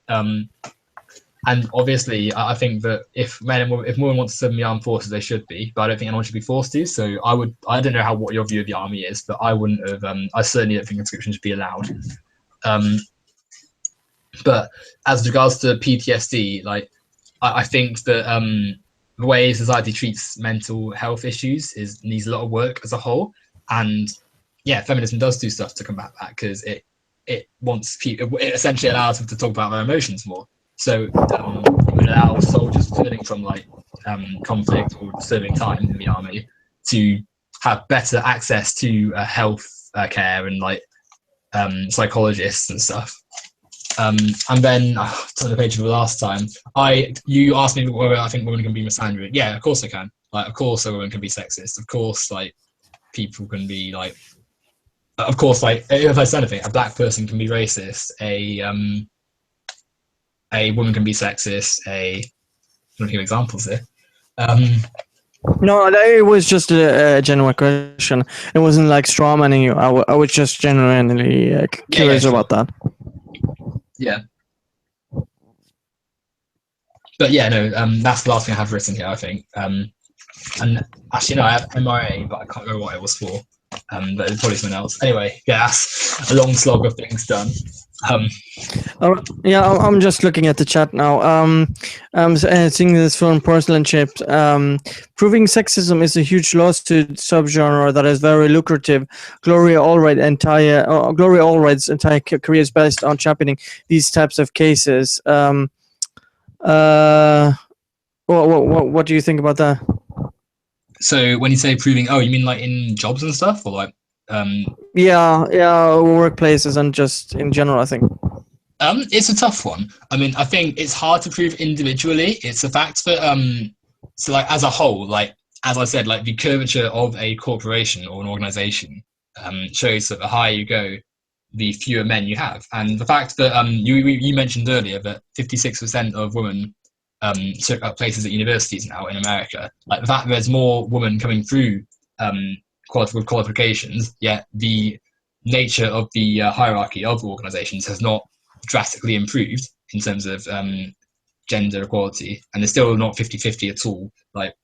And obviously, I think that if women want to serve in the armed forces, they should be. But I don't think anyone should be forced to. So I don't know what your view of the army is, but I wouldn't have. I certainly don't think conscription should be allowed. But as regards to PTSD, like I think that the way society treats mental health issues needs a lot of work as a whole. And yeah, feminism does do stuff to combat that, because it wants people. It essentially allows them to talk about their emotions more. So it would allow soldiers returning from like conflict or serving time in the army to have better access to health care and like psychologists and stuff. And then on the page of the last time, you asked me whether I think women can be misandric. Yeah, of course I can. Like, of course a woman can be sexist. Of course, like people can be like. Of course, like if I said anything, a black person can be racist. A woman can be sexist. I don't hear examples here. No, it was just a genuine question. It wasn't like strawmanning you. I was just genuinely curious about that. Yeah. But yeah, no, that's the last thing I have written here, I think. And actually, no, I have MRA, but I can't remember what it was for. But it's probably something else. Anyway, yeah, that's a long slog of things done. Yeah, I'm just looking at the chat now. I'm seeing this from Porcelain-Shaped. Proving sexism is a huge lawsuit subgenre that is very lucrative. Gloria Allred's entire career is based on championing these types of cases. What do you think about that? So when you say proving, you mean like in jobs and stuff, or like? Yeah, workplaces and just in general, I think. It's a tough one. I mean, I think it's hard to prove individually. It's the fact that so like as a whole, like as I said, like the curvature of a corporation or an organization shows that the higher you go, the fewer men you have. And the fact that you mentioned earlier that 56% of women took up places at universities now in America, like the fact that there's more women coming through with qualifications, yet the nature of the hierarchy of organizations has not drastically improved in terms of gender equality, and it's still not 50-50 at all, like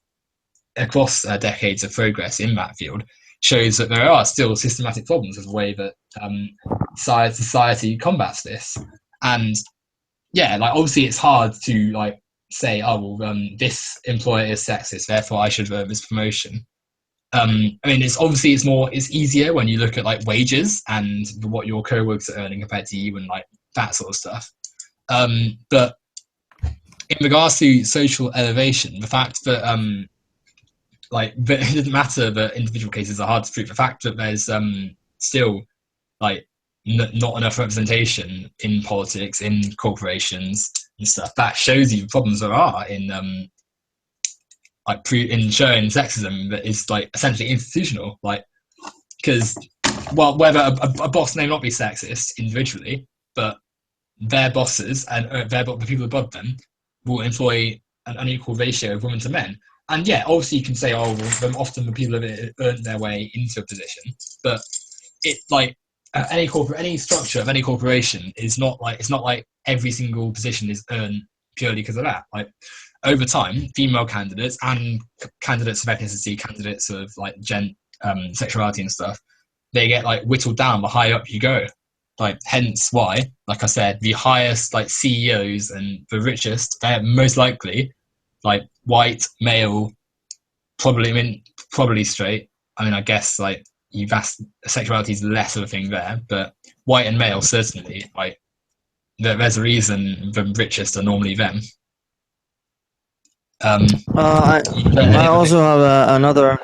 across decades of progress in that field, shows that there are still systematic problems with the way that society combats this. And yeah, like obviously it's hard to like say, this employer is sexist, therefore I should earn this promotion. I mean, it's easier when you look at like wages and what your co-workers are earning compared to you and like that sort of stuff. But in regards to social elevation, the fact that it doesn't matter that individual cases are hard to prove. The fact that there's still like not enough representation in politics, in corporations and stuff, that shows you the problems there are in in showing sexism that is like essentially institutional. Like, because whether a boss may not be sexist individually, but their bosses and the people above them will employ an unequal ratio of women to men. And yeah, obviously you can say, often the people have earned their way into a position, but it like any structure of any corporation is not like, it's not like every single position is earned purely because of that. Like over time, female candidates and candidates of ethnicity, candidates of like sexuality and stuff, they get like whittled down the higher up you go. Like hence why, like I said, the highest like CEOs and the richest, they're most likely like white, male, probably straight. I mean, I guess like you've asked, sexuality is less of a thing there, but white and male certainly. Like there's a reason the richest are normally them. I also have another.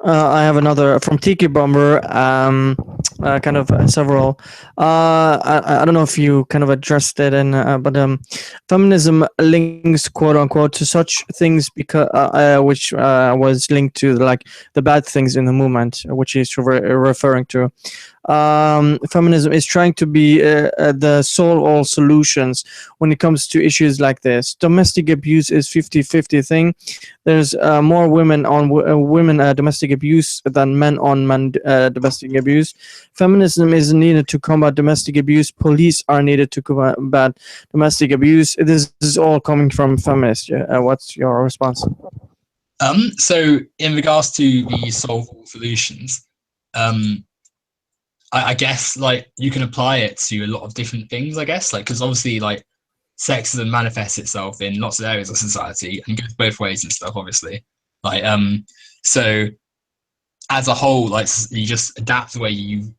I have another from Tiki Bomber, kind of several. I don't know if you kind of addressed it, but feminism links quote unquote to such things because which was linked to like the bad things in the movement, which is referring to. Feminism is trying to be the solve all solutions when it comes to issues like this. Domestic abuse is 50-50 thing. There's more women on women domestic abuse than men on men domestic abuse. Feminism is needed to combat domestic abuse. Police are needed to combat domestic abuse. This is all coming from feminists. What's your response? So in regards to the solve all solutions, I guess like you can apply it to a lot of different things, I guess, like because obviously like sexism manifests itself in lots of areas of society and goes both ways and stuff, obviously. Like so as a whole, like you just adapt the way you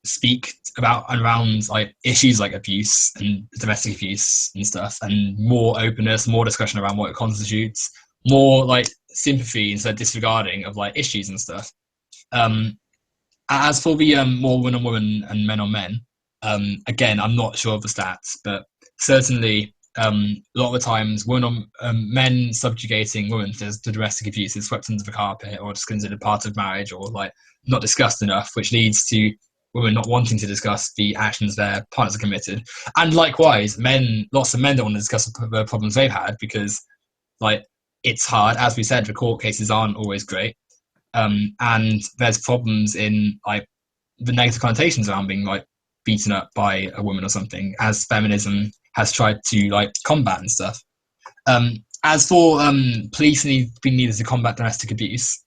speak about and around like issues like abuse and domestic abuse and stuff, and more openness, more discussion around what it constitutes, more like sympathy instead of disregarding of like issues and stuff. As for the more women on women and men on men, again, I'm not sure of the stats, but certainly a lot of the times men subjugating women to domestic abuse is swept under the carpet or just considered part of marriage or like not discussed enough, which leads to women not wanting to discuss the actions their partners are committed. And likewise, lots of men don't want to discuss the problems they've had because like it's hard. As we said, the court cases aren't always great. And there's problems in like the negative connotations around being like beaten up by a woman or something, as feminism has tried to like combat and stuff. As for police being needed to combat domestic abuse,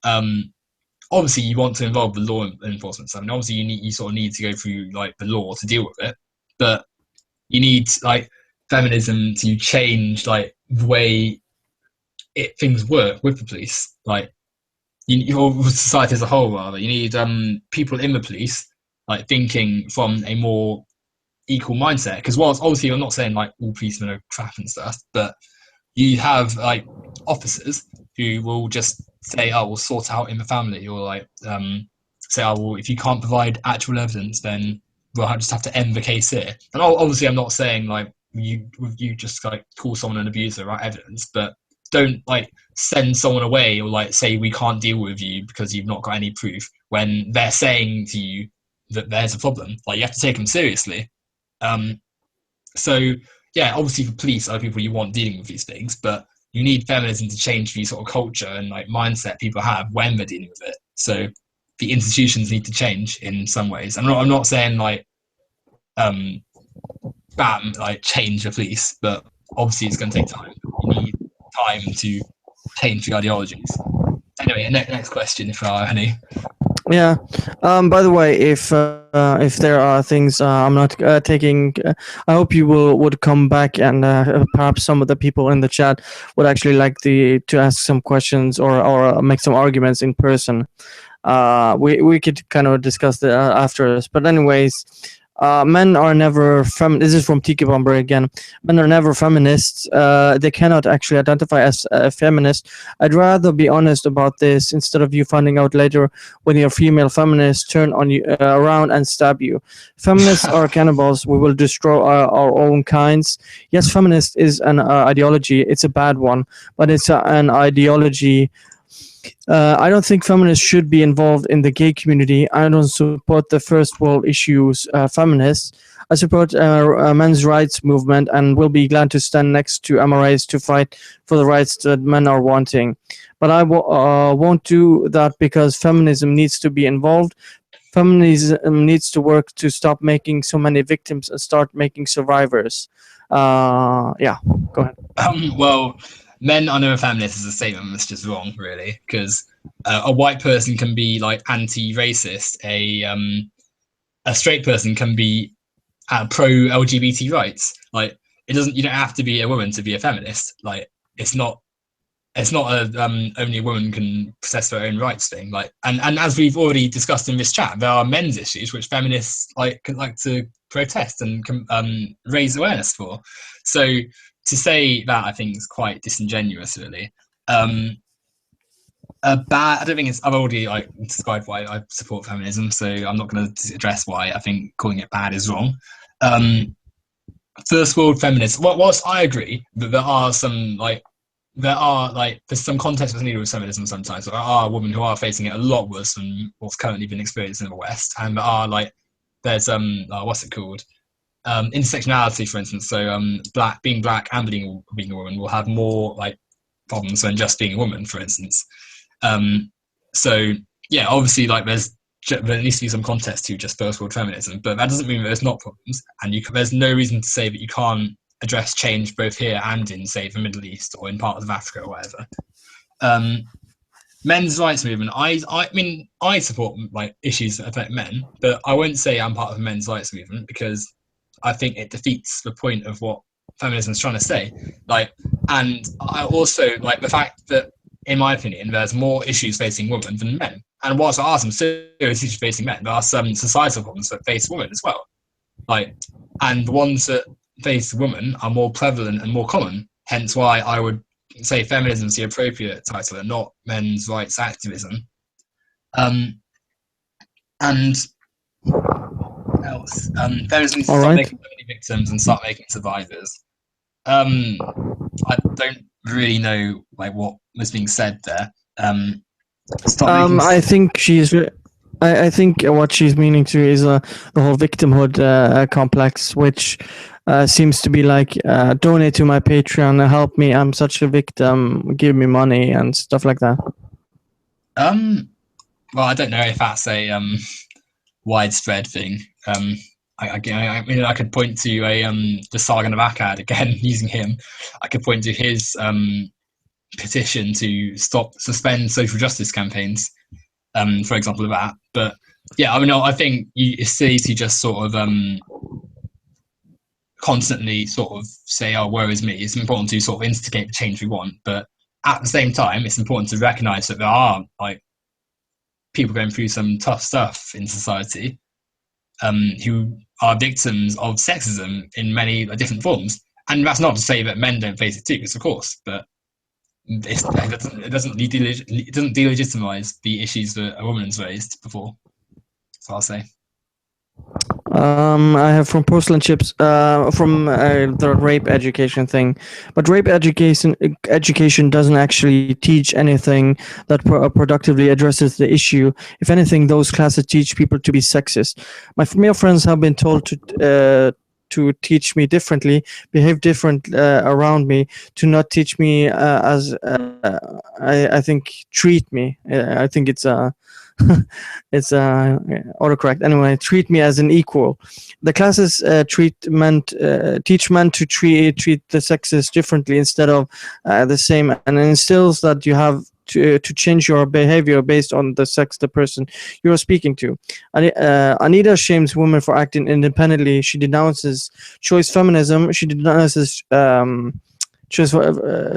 obviously you want to involve the law enforcement. So I mean, obviously you sort of need to go through like the law to deal with it, but you need like feminism to change like the way things work with the police, like. Your society as a whole, rather. You need people in the police like thinking from a more equal mindset. Because whilst obviously I'm not saying like all policemen are crap and stuff, but you have like officers who will just say, "Oh, we'll sort out in the family," or like say, "Oh, well, if you can't provide actual evidence, then we'll just have to end the case here." And obviously, I'm not saying like you just like call someone an abuser, right? Evidence, but don't like send someone away or like say we can't deal with you because you've not got any proof when they're saying to you that there's a problem. Like you have to take them seriously. So yeah, obviously the police are people you want dealing with these things, but you need feminism to change the sort of culture and like mindset people have when they're dealing with it. So the institutions need to change in some ways. I'm not saying like like change the police, but obviously it's going to take time. You need time to change the ideologies. Anyway, next question, if there are any. Yeah. By the way, if there are things I'm not taking, I hope you would come back and perhaps some of the people in the chat would actually like to ask some questions or make some arguments in person. We could kind of discuss that after this. But anyways. Men are never this is from Tiki Bomber again. Men are never feminists. They cannot actually identify as a feminist. I'd rather be honest about this instead of you finding out later when your female feminists turn on you around and stab you. Feminists are cannibals. We will destroy our own kinds. Yes, feminist is an ideology. It's a bad one, but it's an ideology. I don't think feminists should be involved in the gay community. I don't support the first world issues feminists. I support men's rights movement and will be glad to stand next to MRAs to fight for the rights that men are wanting. But I won't do that because feminism needs to be involved. feminism needs to work to stop making so many victims and start making survivors. Yeah, go ahead. Well, men are never feminists is a statement that's just wrong, really, because a white person can be like anti-racist. A straight person can be pro LGBT rights. Like it doesn't. You don't have to be a woman to be a feminist. Like it's not a only a woman can possess their own rights thing. Like and as we've already discussed in this chat, there are men's issues which feminists like to protest and raise awareness for. So to say that, I think, is quite disingenuous, really. I don't think it's. I've already like described why I support feminism, so I'm not going to address why I think calling it bad is wrong. First world feminists. Whilst I agree that there's some context that's needed with feminism sometimes. There are women who are facing it a lot worse than what's currently been experienced in the West, and there are there's what's it called? Intersectionality, for instance. So being black and being a woman will have more like problems than just being a woman, for instance. So yeah, obviously there needs to be some context to just first world feminism, but that doesn't mean that there's not problems, and there's no reason to say that you can't address change both here and in, say, the Middle East or in parts of Africa or whatever. Men's rights movement. I mean, I support like issues that affect men, but I won't say I'm part of the men's rights movement because I think it defeats the point of what feminism is trying to say. And I also like the fact that, in my opinion, there's more issues facing women than men. And whilst there are some serious issues facing men, there are some societal problems that face women as well. And the ones that face women are more prevalent and more common. Hence why I would say feminism is the appropriate title and not men's rights activism. And what else? Feminism needs to stop making victims and start making survivors. I don't really know what was being said there. I think I think what she's meaning to is the whole victimhood complex, which seems to be like donate to my Patreon, help me, I'm such a victim, give me money and stuff like that. Well, I don't know if that's a widespread thing. I mean, I could point to the Sargon of Akkad again, using him. I could point to his petition to suspend social justice campaigns, for example, of that. But yeah, I mean, I think it's silly to just sort of constantly sort of say, "Oh, woe is me." It's important to sort of instigate the change we want, but at the same time, it's important to recognise that there are people going through some tough stuff in society, who are victims of sexism in many different forms. And that's not to say that men don't face it too, because of course, but it doesn't delegitimize the issues that a woman's raised before. So I'll say. I have from porcelain chips, from the rape education thing, but rape education doesn't actually teach anything that productively addresses the issue. If anything, those classes teach people to be sexist. My female friends have been told to teach me differently, behave different around me, to not teach me as I think treat me. I think it's it's autocorrect. Anyway, treat me as an equal. The classes teach men to treat the sexes differently instead of the same, and instills that you have to change your behavior based on the sex the person you're speaking to. Anita shames women for acting independently. She denounces choice feminism. She denounces choice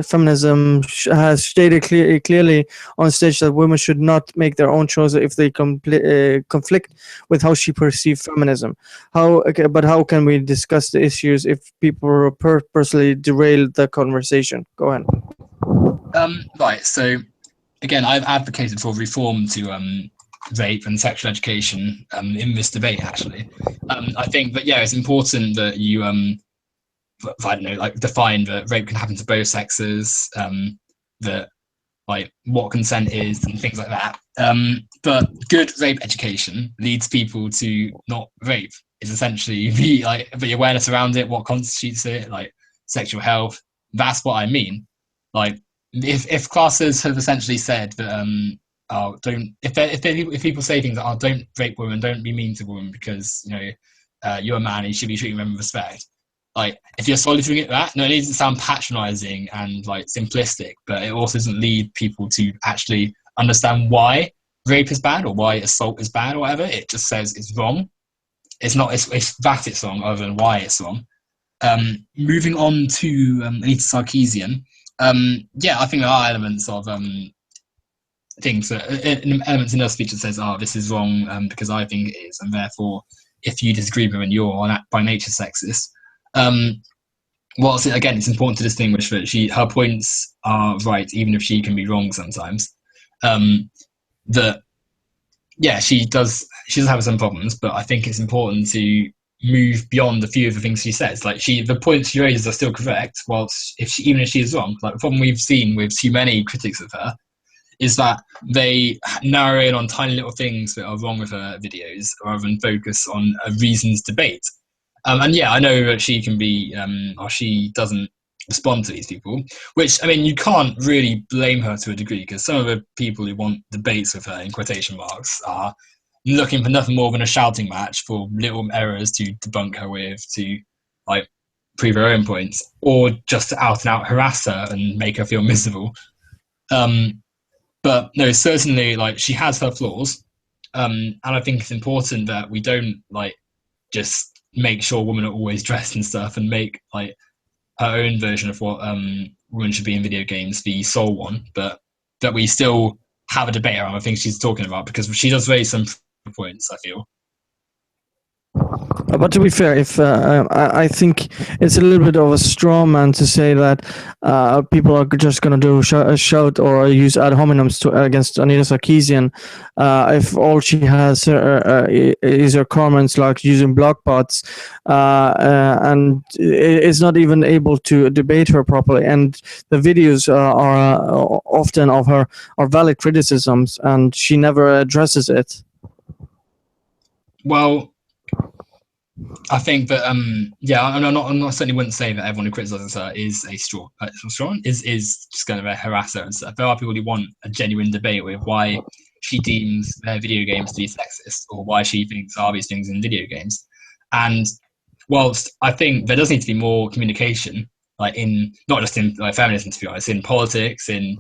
feminism, has stated clearly on stage that women should not make their own choices if they conflict with how she perceives feminism. But how can we discuss the issues if people purposely derail the conversation? Go ahead. Right. So again, I've advocated for reform to rape and sexual education in this debate. Actually, I think that it's important that you I don't know, define that rape can happen to both sexes, that what consent is and things like that. But good rape education leads people to not rape. It's essentially the awareness around it, what constitutes it, sexual health. That's what I mean. If classes have essentially said that don't if people say things like, don't rape women, don't be mean to women because you're a man and you should be treating women with respect. Like, if you're solely doing it that, no, it doesn't sound patronizing and like simplistic, but it also doesn't lead people to actually understand why rape is bad or why assault is bad or whatever. It just says it's wrong. It's not. It's that it's wrong, other than why it's wrong. Moving on to Anita Sarkeesian. I think there are elements of things elements in her speech that says, this is wrong because I think it is, and therefore if you disagree with me, you're by nature sexist. Again, it's important to distinguish that her points are right even if she can be wrong sometimes. She does have some problems, but I think it's important to move beyond a few of the things she says. Like, the points she raises are still correct, even if she is wrong. Like, the problem we've seen with too many critics of her is that they narrow in on tiny little things that are wrong with her videos rather than focus on a reasons debate. I know that she can be, or she doesn't respond to these people, which, I mean, you can't really blame her to a degree, because some of the people who want debates with her, in quotation marks, are looking for nothing more than a shouting match for little errors to debunk her with, to like prove her own points, or just to out and out harass her and make her feel miserable. But no, certainly, like, she has her flaws, and I think it's important that we don't like just make sure women are always dressed and stuff and make like her own version of what women should be in video games the sole one, but that we still have a debate around the things she's talking about, because she does raise some points, I feel. But to be fair, if I think it's a little bit of a straw man to say that people are just going to do shout or use ad hominems against Anita Sarkeesian if all she has is her comments like using block bots and is not even able to debate her properly. And the videos are often of her are valid criticisms, and she never addresses it. Well, I think that I'm not certainly wouldn't say that everyone who criticizes her is a straw is just going to harass her and stuff. There are people who want a genuine debate with why she deems their video games to be sexist, or why she thinks are these things in video games. And whilst I think there does need to be more communication, like in not just in like feminism, to be honest, in politics, in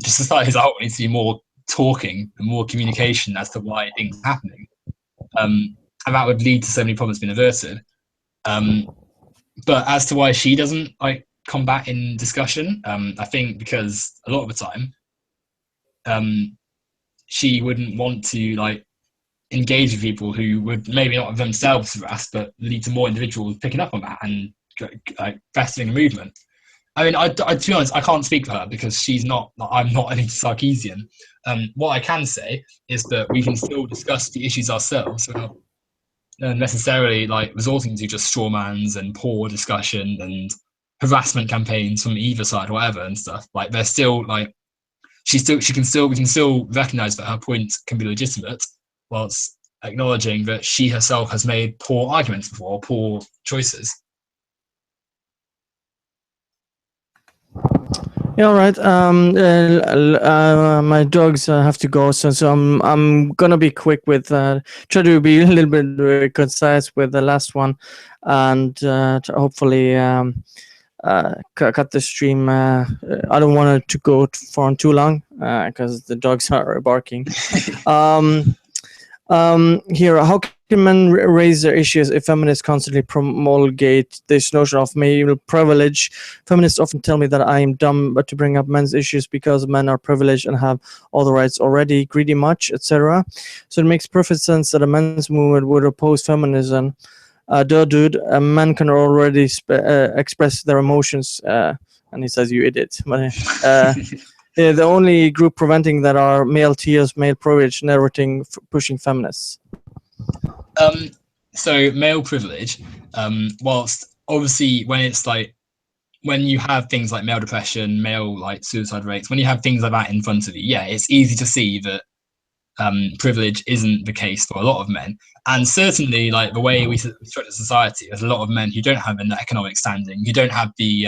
just society as a whole, needs to be more talking and more communication as to why things are happening. And that would lead to so many problems being averted. But as to why she doesn't like combat in discussion, I think because a lot of the time, she wouldn't want to like engage with people who would maybe not themselves harass, but lead to more individuals picking up on that and like festering a movement. I mean, to be honest, I can't speak for her because I'm not Anita Sarkeesian. What I can say is that we can still discuss the issues ourselves without necessarily like resorting to just strawmans and poor discussion and harassment campaigns from either side or whatever and stuff. Like, there's still like we can still recognize that her point can be legitimate, whilst acknowledging that she herself has made poor arguments before, poor choices. Yeah, all right. My dogs have to go, so I'm gonna be quick with try to be a little bit concise with the last one, and to hopefully cut the stream. I don't want it to go for too long because the dogs are barking. Here, how can men raise their issues if feminists constantly promulgate this notion of male privilege? Feminists often tell me that I am dumb to bring up men's issues because men are privileged and have all the rights already, greedy much, etc. So it makes perfect sense that a men's movement would oppose feminism. Dude, men can already express their emotions. And he says, you idiot. But, yeah, the only group preventing that are male tears, male privilege, narrating, pushing feminists. So male privilege, whilst obviously when you have things like male depression, male like suicide rates, when you have things like that in front of you, yeah, it's easy to see that privilege isn't the case for a lot of men. And certainly, like the way we structure society, there's a lot of men who don't have an economic standing, who don't have the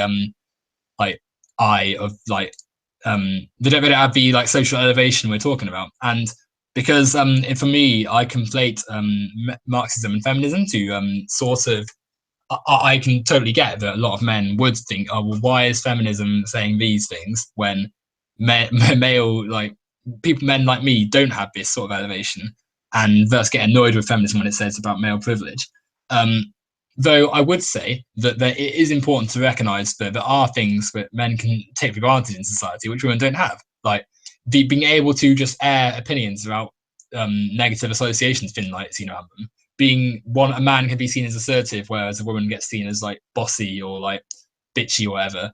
like eye of like they don't really have the like social elevation we're talking about. And because for me, I conflate Marxism and feminism to sort of. I can totally get that a lot of men would think, oh, well, why is feminism saying these things when male like people, men like me, don't have this sort of elevation, and thus get annoyed with feminism when it says about male privilege. Though I would say that it is important to recognise that there are things that men can take for granted in society which women don't have, like being able to just air opinions about negative associations, been like seen around them. Being a man can be seen as assertive, whereas a woman gets seen as like bossy or like bitchy or whatever.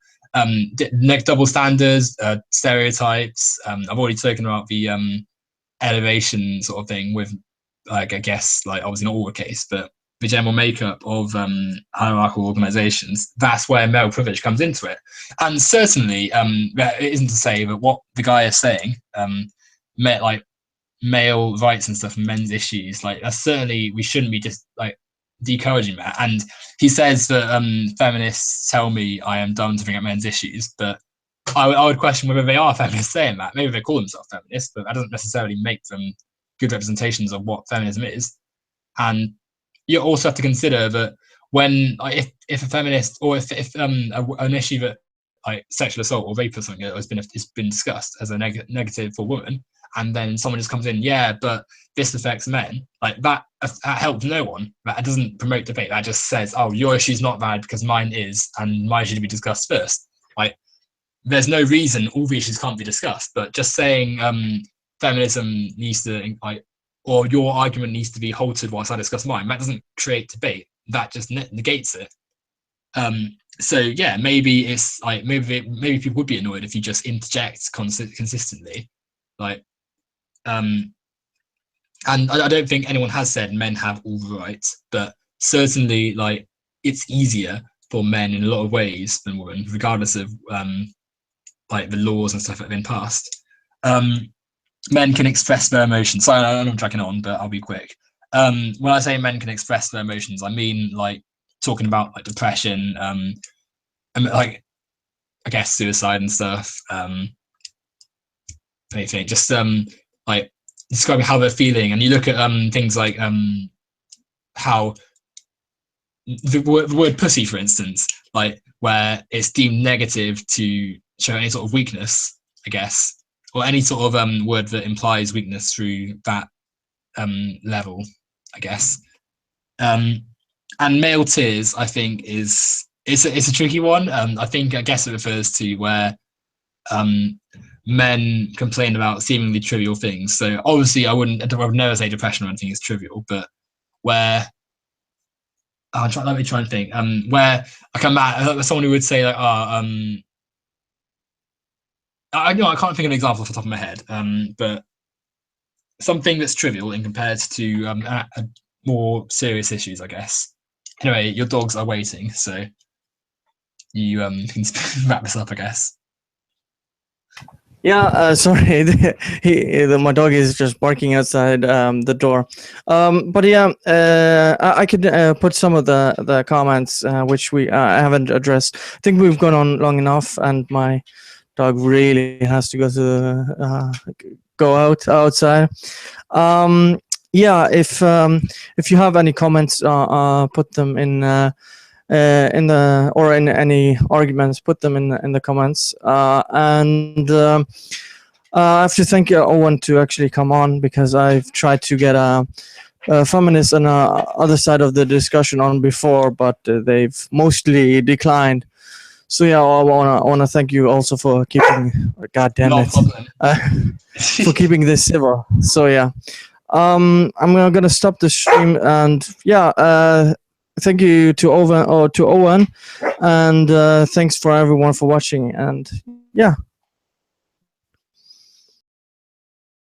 Double standards, stereotypes. I've already spoken about the elevation sort of thing with, like, I guess, like obviously not all the case, but the general makeup of hierarchical organizations. That's where male privilege comes into it. And certainly, that isn't to say that what the guy is saying, like male rights and stuff and men's issues, like certainly we shouldn't be just like discouraging that. And he says that feminists tell me I am dumb to bring up men's issues, but I would question whether they are feminists saying that. Maybe they call themselves feminists, but that doesn't necessarily make them good representations of what feminism is. And you also have to consider that when if a feminist, or if an issue that like sexual assault or rape or something has been discussed as a negative for women, and then someone just comes in, yeah, but this affects men, like that helps no one. That doesn't promote debate. That just says, oh, your issue's not valid because mine is, and mine should be discussed first. Like, there's no reason all the issues can't be discussed, but just saying feminism needs to, like, or your argument needs to be halted whilst I discuss mine, that doesn't create debate. That just negates it. So yeah, maybe it's like maybe people would be annoyed if you just interject consistently, like. And I don't think anyone has said men have all the rights, but certainly, like, it's easier for men in a lot of ways than women, regardless of like the laws and stuff that have been passed. Men can express their emotions. Sorry, I'm tracking on, but I'll be quick. When I say men can express their emotions, I mean like talking about like depression, and like I guess suicide and stuff. Anything, just like describing how they're feeling, and you look at things like how the word pussy, for instance, like where it's deemed negative to show any sort of weakness, I guess, or any sort of word that implies weakness through that level, I guess. And male tears, I think, it's a tricky one. I guess it refers to where men complain about seemingly trivial things. So obviously I would never say depression or anything is trivial, but where let me try and think. Where like a man, someone who would say like, I can't think of an example off the top of my head. But something that's trivial in compared to more serious issues, I guess. Anyway, your dogs are waiting, so you can wrap this up, I guess. Yeah, sorry, my dog is just barking outside the door. But yeah, I could put some of the comments which I haven't addressed. I think we've gone on long enough, and my dog really has to go outside. Yeah, if you have any comments, put them in any arguments, put them in the comments. And I have to thank Owen to actually come on, because I've tried to get a feminist on the other side of the discussion on before, but they've mostly declined. So yeah, I wanna thank you also for keeping. God damn it, for keeping this civil. So yeah, I'm gonna stop the stream, and yeah. Thank you to Owen, and thanks for everyone for watching, and yeah.